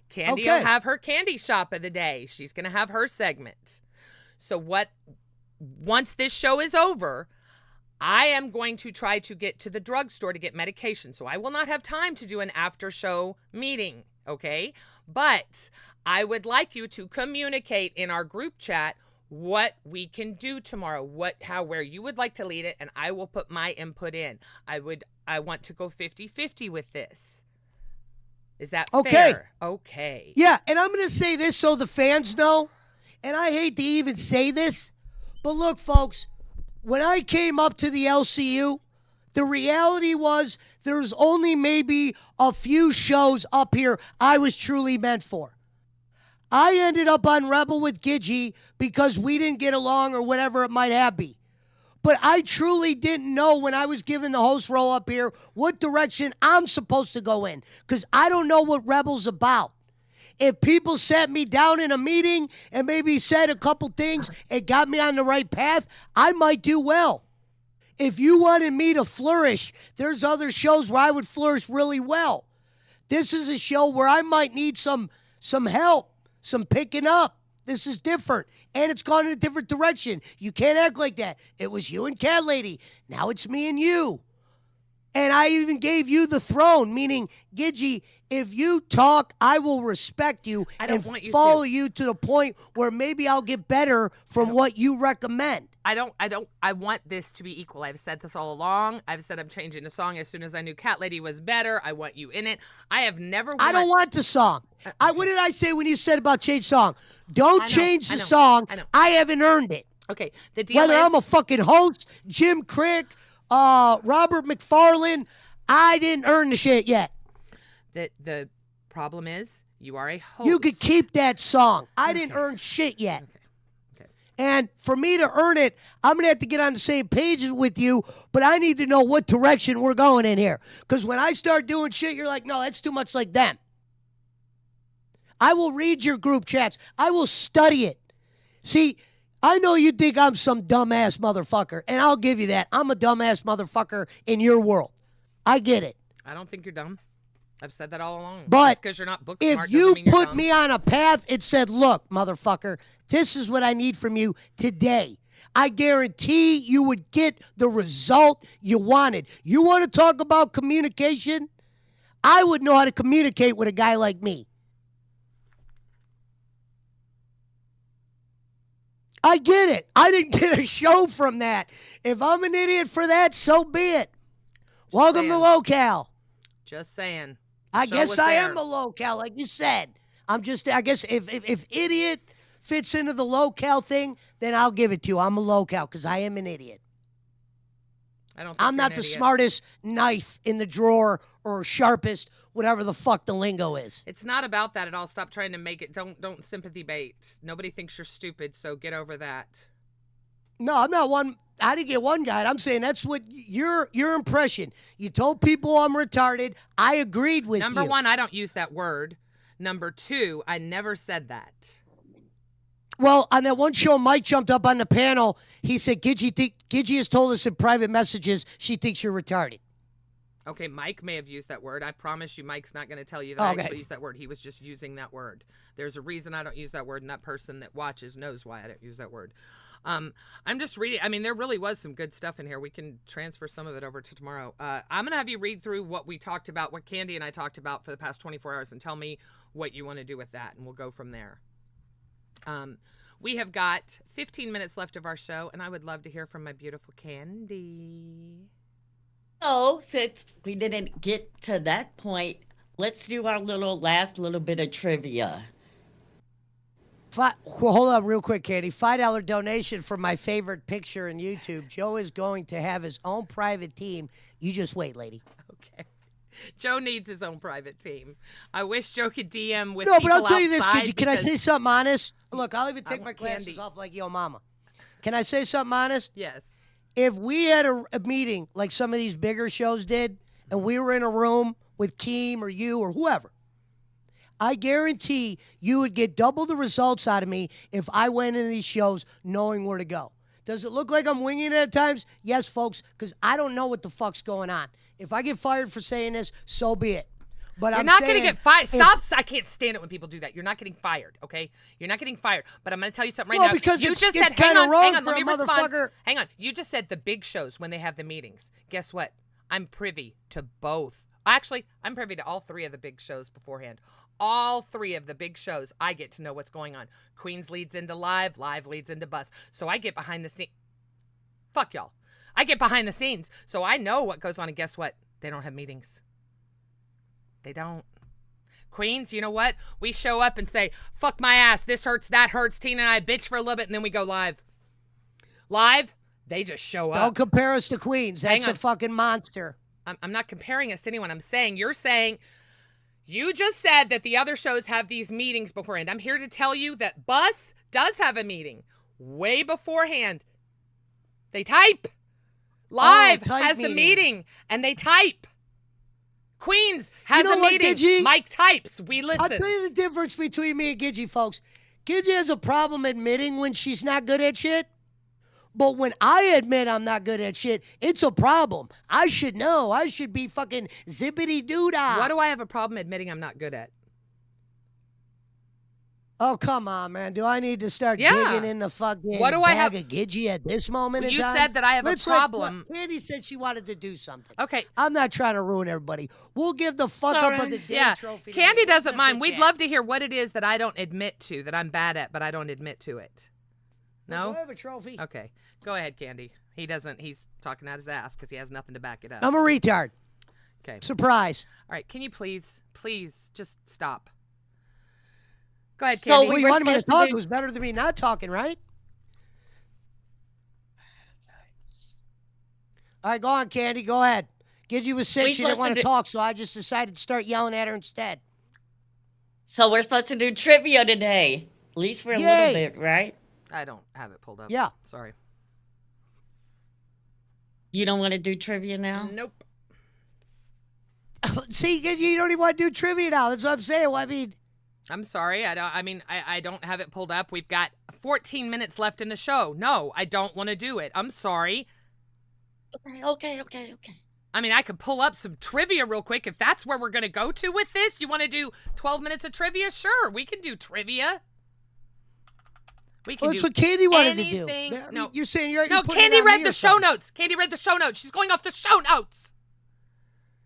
Candy will Okay. have her candy shop of the day. She's going to have her segment. So once this show is over, I am going to try to get to the drugstore to get medication. So I will not have time to do an after show meeting, okay? But I would like you to communicate in our group chat what we can do tomorrow, where you would like to lead it, and I will put my input in. I want to go 50-50 with this. Is that Okay. fair? Okay. Yeah, and I'm going to say this so the fans know, and I hate to even say this, but look, folks, when I came up to the LCU, the reality was there's only maybe a few shows up here I was truly meant for. I ended up on Rebel with Gidgy because we didn't get along or whatever it might have been. But I truly didn't know when I was given the host role up here what direction I'm supposed to go in, because I don't know what Rebel's about. If people sat me down in a meeting and maybe said a couple things and got me on the right path, I might do well. If you wanted me to flourish, there's other shows where I would flourish really well. This is a show where I might need some help, some picking up. This is different, and it's gone in a different direction. You can't act like that. It was you and Cat Lady. Now it's me and you. And I even gave you the throne, meaning, Gidgy, if you talk, I will respect you and follow you to the point where maybe I'll get better from what you recommend. I want this to be equal. I've said this all along. I've said I'm changing the song as soon as I knew Cat Lady was better. I want you in it. I have never I don't want the song. What did I say when you said about change song? Don't change the song. I haven't earned it. Okay. The deal Whether is, I'm a fucking host, Jim Crick, Robert McFarlane, I didn't earn the shit yet. The problem is you are a host. You could keep that song. I didn't earn shit yet. Okay. And for me to earn it, I'm going to have to get on the same page with you, but I need to know what direction we're going in here. Because when I start doing shit, you're like, no, that's too much like them. I will read your group chats. I will study it. See, I know you think I'm some dumbass motherfucker, and I'll give you that. I'm a dumbass motherfucker in your world. I get it. I don't think you're dumb. I've said that all along. But because you're not book if smart, you doesn't mean you're put dumb. me on a path, it said, look, motherfucker, this is what I need from you today. I guarantee you would get the result you wanted. You want to talk about communication? I would know how to communicate with a guy like me. I get it. I didn't get a show from that. If I'm an idiot for that, so be it. Welcome to LoCal. Just saying. I Show guess was I there. am the LoCal, like you said. I guess if idiot fits into the LoCal thing, then I'll give it to you. I'm a LoCal because I am an idiot. I don't think I'm you're not an the idiot. smartest knife in the drawer or sharpest, whatever the fuck the lingo is. It's not about that at all. Stop trying to make it. Don't sympathy bait. Nobody thinks you're stupid, so get over that. No, I'm not one. I didn't get one guide. I'm saying that's what your impression. You told people I'm retarded. I agreed with you. Number one, I don't use that word. Number two, I never said that. Well, on that one show, Mike jumped up on the panel. He said, Gidgy has told us in private messages she thinks you're retarded. Okay, Mike may have used that word. I promise you Mike's not going to tell you that I Okay. actually used that word. He was just using that word. There's a reason I don't use that word, and that person that watches knows why I don't use that word. I'm just reading. I mean, there really was some good stuff in here. We can transfer some of it over to tomorrow. I'm going to have you read through what we talked about, what Candy and I talked about for the past 24 hours, and tell me what you want to do with that, and we'll go from there. We have got 15 minutes left of our show, and I would love to hear from my beautiful Candy. So, since we didn't get to that point, let's do our last little bit of trivia. Well, hold on real quick, Candy. $5 donation for my favorite picture in YouTube. Joe is going to have his own private team. You just wait, lady. Okay. Joe needs his own private team. I wish Joe could DM with No, people but I'll tell you this, outside Gidgy. Can I say because- something honest? Look, I'll even I take my want glasses candy. off like yo mama. Can I say something honest? Yes. If we had a meeting like some of these bigger shows did, and we were in a room with Keem or you or whoever, I guarantee you would get double the results out of me if I went into these shows knowing where to go. Does it look like I'm winging it at times? Yes, folks, because I don't know what the fuck's going on. If I get fired for saying this, so be it. But You're I'm not going to saying get fired. if- Stop. I can't stand it when people do that. You're not getting fired, okay? You're not getting fired. But I'm going to tell you something right Well, now. because you it's- just it's said, hang kinda on, wrong let for me a respond. motherfucker. Hang on. You just said the big shows when they have the meetings. Guess what? I'm privy to both. Actually, I'm privy to all three of the big shows beforehand. All three of the big shows, I get to know what's going on. Queens leads into live, live leads into bus. So I get behind the scenes. Fuck y'all. I get behind the scenes, so I know what goes on. And guess what? They don't have meetings. They don't. Queens, you know what? We show up and say, fuck my ass, this hurts, that hurts, Tina and I bitch for a little bit, and then we go live. Live, They just show Don't up. compare us to Queens. That's Hang a on. fucking monster. I'm not comparing us to anyone. I'm saying, you're saying, you just said that the other shows have these meetings beforehand. I'm here to tell you that Bus does have a meeting way beforehand. They type. Live type has a meetings. meeting and they type. Queens has know a what, meeting. Gidgy? Mike types. We listen. I'll tell you the difference between me and Gidgy, folks. Gidgy has a problem admitting when she's not good at shit. But when I admit I'm not good at shit, it's a problem. I should know. I should be fucking zippity doo-dah. What do I have a problem admitting I'm not good at? Oh, come on, man. Do I need to start digging in the fucking What do I bag have- of Gidgy at this moment in You time? said that I have Let's a problem. Candy said she wanted to do something. Okay. I'm not trying to ruin everybody. We'll give the fuck up of the day Yeah. trophy. to Candy me. Where's doesn't the mind. bitch We'd at? love to hear what it is that I don't admit to, that I'm bad at, but I don't admit to it. Well, No? do I have a trophy? Okay. Go ahead, Candy. He doesn't. He's talking out his ass because he has nothing to back it up. I'm a retard. Okay. Surprise. All right. Can you please just stop? Go ahead, So Candy. Well, we you were wanted me to supposed to talk. do- It was better than me not talking, right? All right, go on, Candy. Go ahead. Gidgy was sick. We She didn't supposed want to to do- talk, so I just decided to start yelling at her instead. So we're supposed to do trivia today. At least for a Yay. little bit, right? I don't have it pulled up. Yeah. Sorry. You don't want to do trivia now? Nope. See, Gidgy, you don't even want to do trivia now. That's what I'm saying. Well, I mean, I'm sorry. I don't have it pulled up. We've got 14 minutes left in the show. No, I don't want to do it. I'm sorry. Okay. I mean, I could pull up some trivia real quick if that's where we're going to go to with this. You want to do 12 minutes of trivia? Sure, we can do trivia. We can well, that's do what Candy wanted to do. anything. I mean, No. you're saying you're No, putting it Candy on read me the or show something. notes. Candy read the show notes. She's going off the show notes.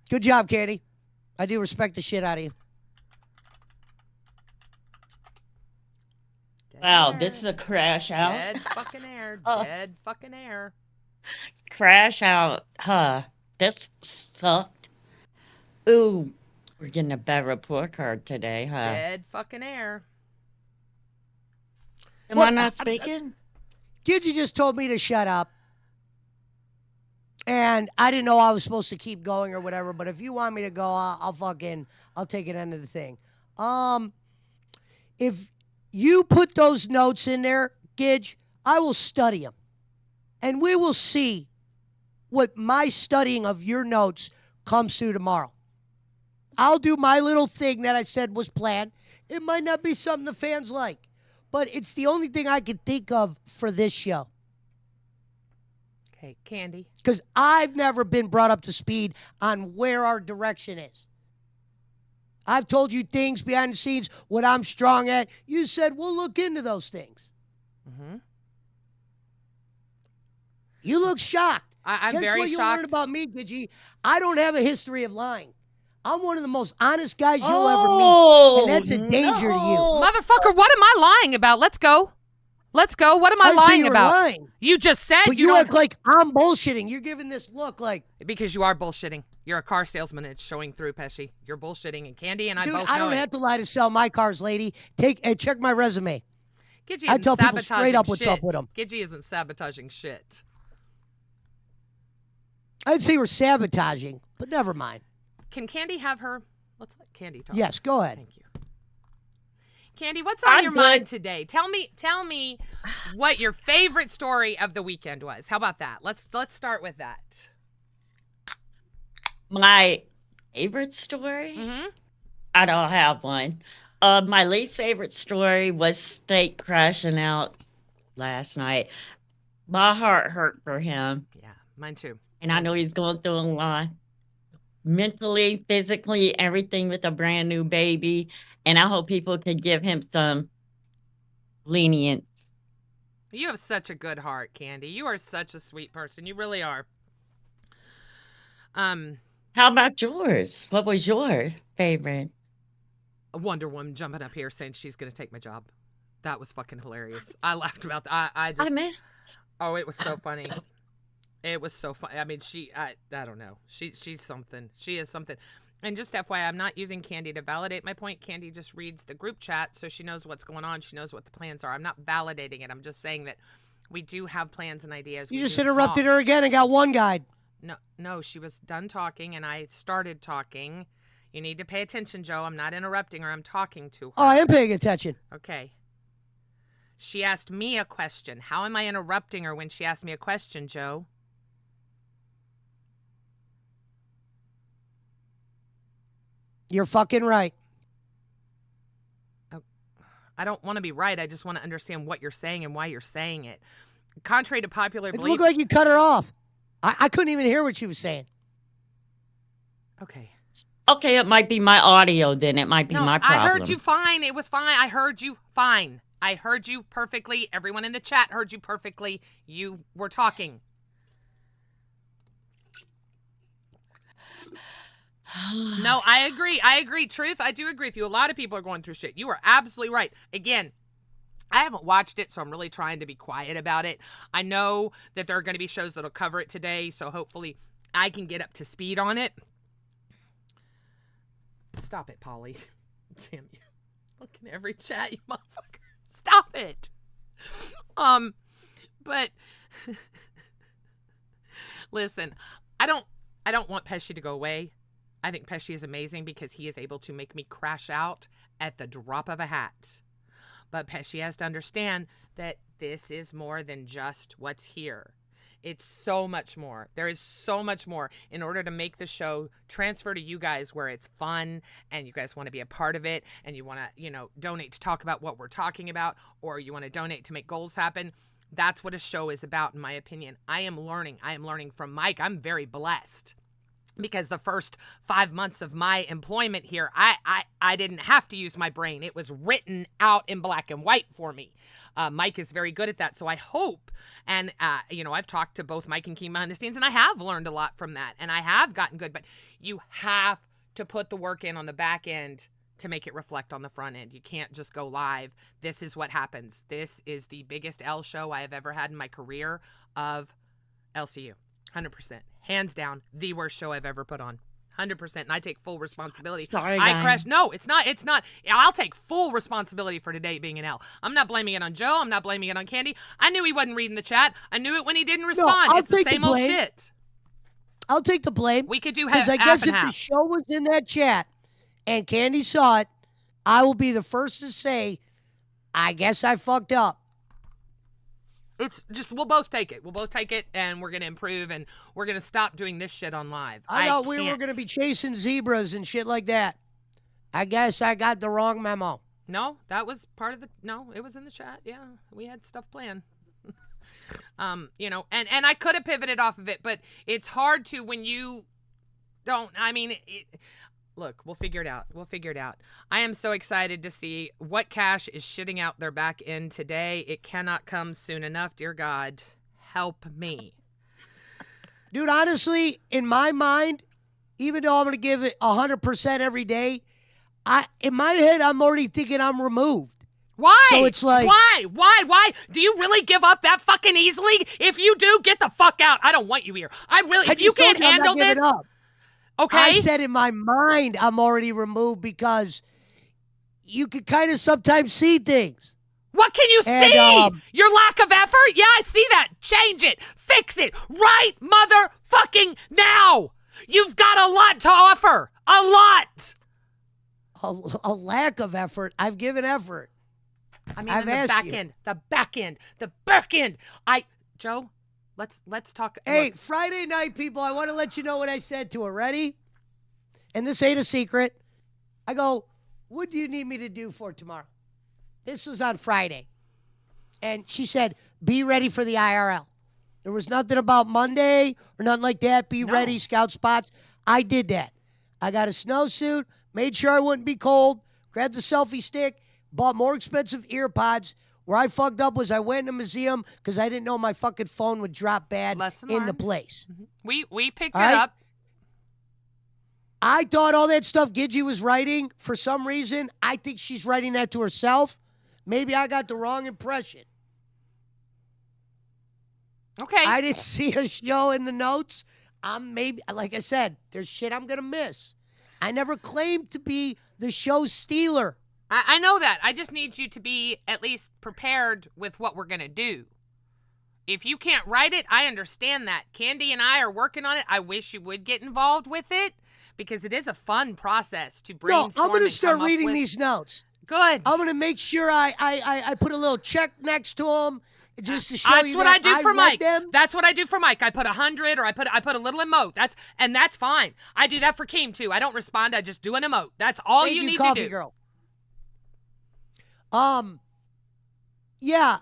Good job, Candy. I do respect the shit out of you. Wow, this is a crash out. Dead fucking air. Oh. Dead fucking air. Crash out. Huh. This sucked. Ooh, we're getting a bad report card today, huh? Dead fucking air. Am What? I not speaking? Gidgy just told me to shut up. And I didn't know I was supposed to keep going or whatever, but if you want me to go, I'll take it end of the thing. If you put those notes in there, Gidge, I will study them. And we will see what my studying of your notes comes to tomorrow. I'll do my little thing that I said was planned. It might not be something the fans like, but it's the only thing I could think of for this show. Okay, Candy. Because I've never been brought up to speed on where our direction is. I've told you things behind the scenes, what I'm strong at. You said, we'll look into those things. Mm-hmm. You look shocked. I'm Guess very what you shocked. learned about me, Gidgy? I don't have a history of lying. I'm one of the most honest guys you'll ever meet. And that's a danger to you. Motherfucker, what am I lying about? Let's go. Let's go. What am I I'd say lying you were about? lying. You just said But you you don't. act like I'm bullshitting. You're giving this look like, Because you are bullshitting. You're a car salesman. It's showing through, Pesci. You're bullshitting, and Candy and I dude, both I know don't it. have to lie to sell my cars, lady. Check my resume. Gidgy I isn't tell people sabotaging straight up what's shit. up with 'em. Gidgy isn't sabotaging shit. I'd say we're sabotaging, but never mind. Can Candy have her? Let's let Candy talk. Yes, go ahead. Thank you. Candy, what's on I'm your good. mind today? Tell me what your favorite story of the weekend was. How about that? Let's start with that. My favorite story? Mm-hmm. I don't have one. My least favorite story was Steak crashing out last night. My heart hurt for him, Yeah, mine too. and I know he's going through a lot. Mentally, physically, everything with a brand new baby. And I hope people can give him some lenience. You have such a good heart, Candy. You are such a sweet person. You really are. How about yours? What was your favorite? Wonder Woman jumping up here saying she's gonna take my job. That was fucking hilarious. I laughed about that. I I just. missed. Oh, it was so funny. It was so funny. I mean, I don't know. She's something. She is something. And just FYI, I'm not using Candy to validate my point. Candy just reads the group chat, so she knows what's going on. She knows what the plans are. I'm not validating it. I'm just saying that We do have plans and ideas. You We just do interrupted talk. her again and got one guide. No, she was done talking and I started talking. You need to pay attention, Joe. I'm not interrupting her. I'm talking to her. Oh, I am paying attention. Okay. She asked me a question. How am I interrupting her when she asked me a question, Joe? You're fucking right. I don't want to be right. I just want to understand what you're saying and why you're saying it. Contrary to popular It belief. looked like you cut her off. I couldn't even hear what she was saying. Okay. Okay, it might be my audio then. It might be my problem. I heard you fine. It was fine. I heard you fine. I heard you perfectly. Everyone in the chat heard you perfectly. You were talking. No, I agree. I agree. Truth, I do agree with you. A lot of people are going through shit. You are absolutely right. Again, I haven't watched it, so I'm really trying to be quiet about it. I know that there are going to be shows that'll cover it today, so hopefully I can get up to speed on it. Stop it, Polly. Damn you. Look in every chat, you motherfucker. Stop it. But listen, I don't want Pesci to go away. I think Pesci is amazing because he is able to make me crash out at the drop of a hat. But Pesci has to understand that this is more than just what's here. It's so much more. There is so much more in order to make the show transfer to you guys where it's fun and you guys want to be a part of it and you want to, donate to talk about what we're talking about, or you want to donate to make goals happen. That's what a show is about, in my opinion. I am learning from Mike. I'm very blessed. Because the first 5 months of my employment here, I didn't have to use my brain. It was written out in black and white for me. Mike is very good at that. So I hope, and, I've talked to both Mike and King behind the scenes, and I have learned a lot from that. And I have gotten good. But you have to put the work in on the back end to make it reflect on the front end. You can't just go live. This is what happens. This is the biggest L show I have ever had in my career of LCU. 100%. Hands down, the worst show I've ever put on. 100%. And I take full responsibility. Sorry, I guys. crashed. No, it's not. I'll take full responsibility for today being an L. I'm not blaming it on Joe. I'm not blaming it on Candy. I knew he wasn't reading the chat. I knew it when he didn't respond. I'll It's the take the same old blame. shit. I'll take the blame. We could do Because half I guess and if the half. show was in that chat and Candy saw it, I will be the first to say, I guess I fucked up. It's just, we'll both take it. We'll both take it, and we're going to improve, and we're going to stop doing this shit on live. I thought we were can't. going to be chasing zebras and shit like that. I guess I got the wrong memo. No, that was part of the, no, it was in the chat. Yeah, we had stuff planned. And I could have pivoted off of it, but it's hard to when you don't, look, we'll figure it out. We'll figure it out. I am so excited to see what cash is shitting out their back end today. It cannot come soon enough. Dear God, help me. Dude, honestly, in my mind, even though I'm going to give it 100% every day, in my head, I'm already thinking I'm removed. Why? So it's like, why? Do you really give up that fucking easily? If you do, get the fuck out. I don't want you here. If you can't handle this, okay. I said in my mind, I'm already removed because you can kind of sometimes see things. What can you And, see? Your lack of effort? Yeah, I see that. Change it. Fix it. Right motherfucking now. You've got a lot to offer. A lot. A lack of effort. I've given effort. I mean, I've in the asked back you. end. The back end. Joe, let's talk. Hey, look, Friday night, people, I want to let you know what I said to her. Ready? And this ain't a secret. I go, what do you need me to do for tomorrow? This was on Friday. And she said, be ready for the IRL. There was nothing about Monday or nothing like that. Be ready, scout spots. I did that. I got a snowsuit, made sure I wouldn't be cold, grabbed the selfie stick, bought more expensive ear pods. Where I fucked up was I went in a museum because I didn't know my fucking phone would drop bad Lesson in the learned. place. we picked All it right. up. I thought all that stuff Gidgy was writing, for some reason, I think she's writing that to herself. Maybe I got the wrong impression. Okay. I didn't see a show in the notes. Like I said, there's shit I'm going to miss. I never claimed to be the show stealer. I know that. I just need you to be at least prepared with what we're going to do. If you can't write it, I understand that. Candy and I are working on it. I wish you would get involved with it because it is a fun process to brainstorm. No, I'm going to and start come up reading with. these notes. Good. I'm going to make sure I put a little check next to them just to show That's you what that I do for read Mike. them. That's what I do for Mike. I put 100 or I put a little emote. That's fine. I do that for Keem too. I don't respond. I just do an emote. That's all Thank you need Coffee to do. Girl. Yeah.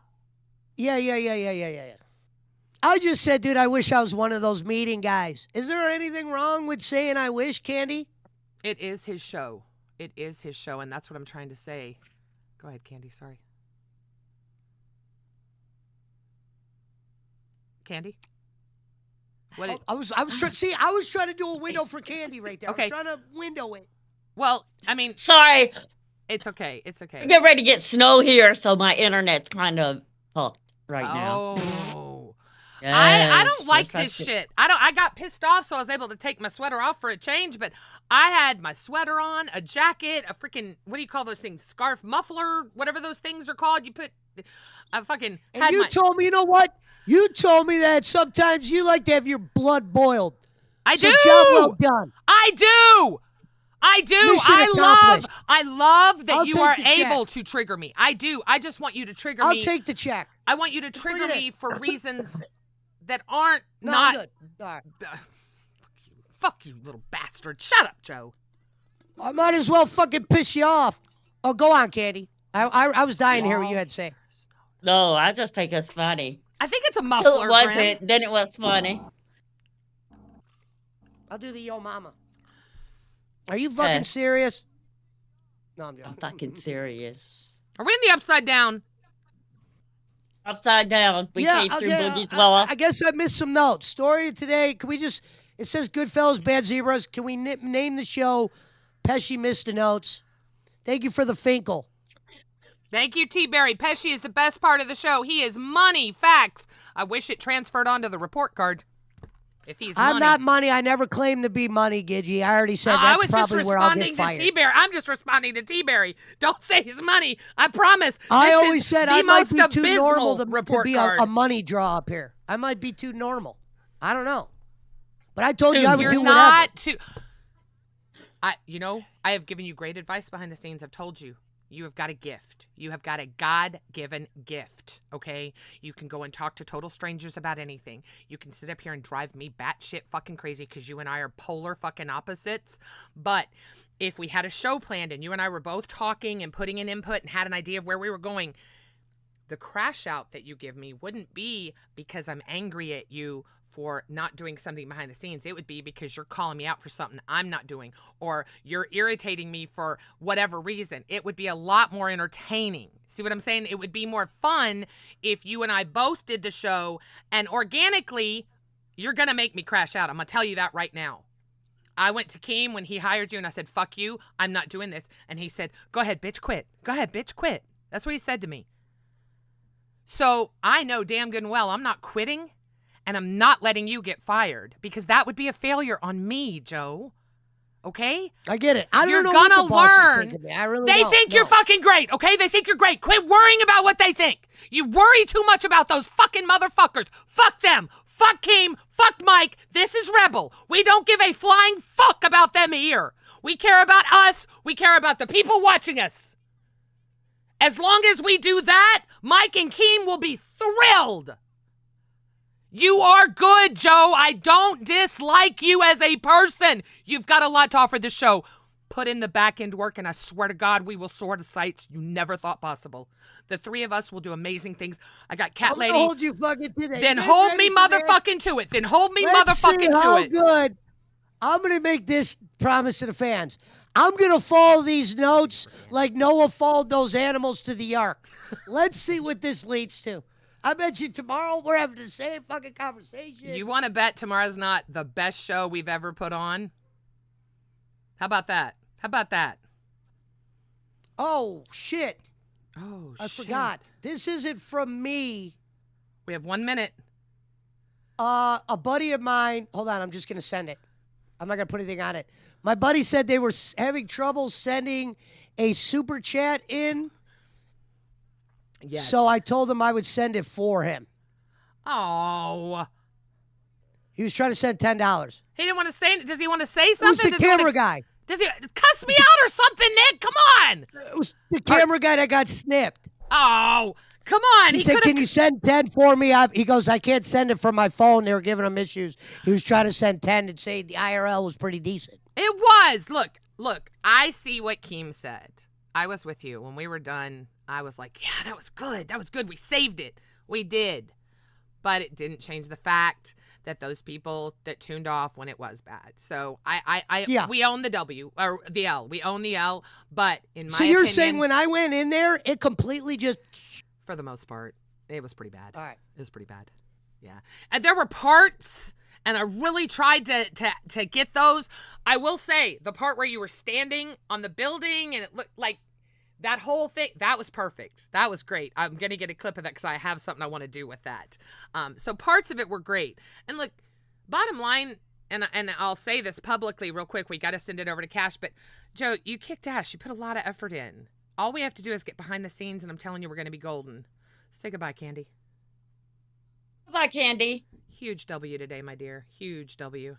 I just said, dude, I wish I was one of those meeting guys. Is there anything wrong with saying I wish, Candy? It is his show. It is his show, and that's what I'm trying to say. Go ahead, Candy. Sorry. Candy? What? I was trying to do a window for Candy right there. Okay. I was trying to window it. Well, I mean, Sorry, it's okay. It's okay. we're getting ready to get snow here, so my internet's kind of fucked right now. Oh. I don't Yes, like yes, this that's- shit. I got pissed off, so I was able to take my sweater off for a change, but I had my sweater on, a jacket, a freaking, what do you call those things? Scarf, muffler, whatever those things are called. You put, I fucking And had you my, told me, you know what? You told me that sometimes you like to have your blood boiled. I So do. job well done. I do. Mission I accomplished. love that I'll you take are the check. able to trigger me. I do. I just want you to trigger I'll me. take the check. I want you to bring trigger it in. me for reasons that aren't No, not. I'm good. All right. Fuck you, little bastard. Shut up, Joe. I might as well fucking piss you off. Oh, go on, Candy. I was dying to hear what you had to say. No, I just think it's funny. I think it's a Till muffler. it wasn't, Grim. then it was funny. I'll do the yo mama. Are you fucking Yes. serious? No, I'm I'm joking. fucking serious. Are we in the upside down? Upside down. We came through Boogie's Law. I guess I missed some notes. Story of today. Can we just? It says Goodfellas, Bad Zebras. Can we name the show? Pesci missed the notes. Thank you for the Finkel. Thank you, T. Berry. Pesci is the best part of the show. He is money, facts. I wish it transferred onto the report card. If he's I'm money. not money. I never claimed to be money, Gidgy. I already said No, that's I was just probably where I'll responding get to fired. T. Berry. I'm just responding to T. Berry. Don't say his money. I promise. I This always is said the I might most be too abysmal normal to report be card. a money draw up here. I might be too normal. I don't know. But I told you I would You're do whatever. not too. I have given you great advice behind the scenes. I've told you. You have got a gift. You have got a God-given gift, okay? You can go and talk to total strangers about anything. You can sit up here and drive me batshit fucking crazy because you and I are polar fucking opposites. But if we had a show planned and you and I were both talking and putting in input and had an idea of where we were going, the crash out that you give me wouldn't be because I'm angry at you for not doing something behind the scenes. It would be because you're calling me out for something I'm not doing, or you're irritating me for whatever reason. It would be a lot more entertaining. See what I'm saying? It would be more fun if you and I both did the show, and organically, you're going to make me crash out. I'm going to tell you that right now. I went to Keem when he hired you, and I said, fuck you, I'm not doing this. And he said, go ahead, bitch, quit. Go ahead, bitch, quit. That's what he said to me. So I know damn good and well I'm not quitting, and I'm not letting you get fired because that would be a failure on me, Joe. Okay? I get it. I don't You're know gonna what the boss is learn. thinking of me. I really They don't. think you're No. fucking great, okay? They think you're great. Quit worrying about what they think. You worry too much about those fucking motherfuckers. Fuck them. Fuck Keem. Fuck Mike. This is Rebel. We don't give a flying fuck about them here. We care about us. We care about the people watching us. As long as we do that, Mike and Keem will be thrilled. You are good, Joe. I don't dislike you as a person. You've got a lot to offer this show. Put in the back end work, and I swear to God, we will soar to sights you never thought possible. The three of us will do amazing things. I got Cat I'm Lady. gonna hold you fucking to that. Then You hold ready me for this? motherfucking to it. Then hold me Let's see motherfucking how to it. good. I'm gonna make this promise to the fans. I'm gonna follow these notes like Noah followed those animals to the ark. Let's see what this leads to. I bet you tomorrow we're having the same fucking conversation. You want to bet tomorrow's not the best show we've ever put on? How about that? How about that? Oh shit! Oh, I shit. forgot. This isn't from me. We have 1 minute. A buddy of mine. Hold on, I'm just gonna send it. I'm not gonna put anything on it. My buddy said they were having trouble sending a super chat in. Yes. So I told him I would send it for him. Oh. He was trying to send $10. He didn't want to say. Does he want to say It was something? the Does he wanna- camera guy. Does he cuss me out or something, Nick? Come on. It was the camera guy that got snipped. Oh, come on. He said, coulda- "Can you send 10 for me?" He goes, "I can't send it from my phone." They were giving him issues. He was trying to send 10 and say the IRL was pretty decent. It was. Look. I see what Keem said. I was with you when we were done. I was like, yeah, that was good. That was good. We saved it. We did. But it didn't change the fact that those people that tuned off when it was bad. So we own the W or the L. We own the L. But in my So you're opinion, saying when I went in there, it completely just. for the most part, it was pretty bad. All right. It was pretty bad. Yeah. And there were parts, and I really tried to get those. I will say, the part where you were standing on the building and it looked like that whole thing, that was perfect. That was great. I'm going to get a clip of that because I have something I want to do with that. So parts of it were great. And look, bottom line, and I'll say this publicly real quick, we got to send it over to Cash, but Joe, you kicked ass. You put a lot of effort in. All we have to do is get behind the scenes, and I'm telling you, we're going to be golden. Say goodbye, Candy. Bye, Candy. Huge W today, my dear. Huge W.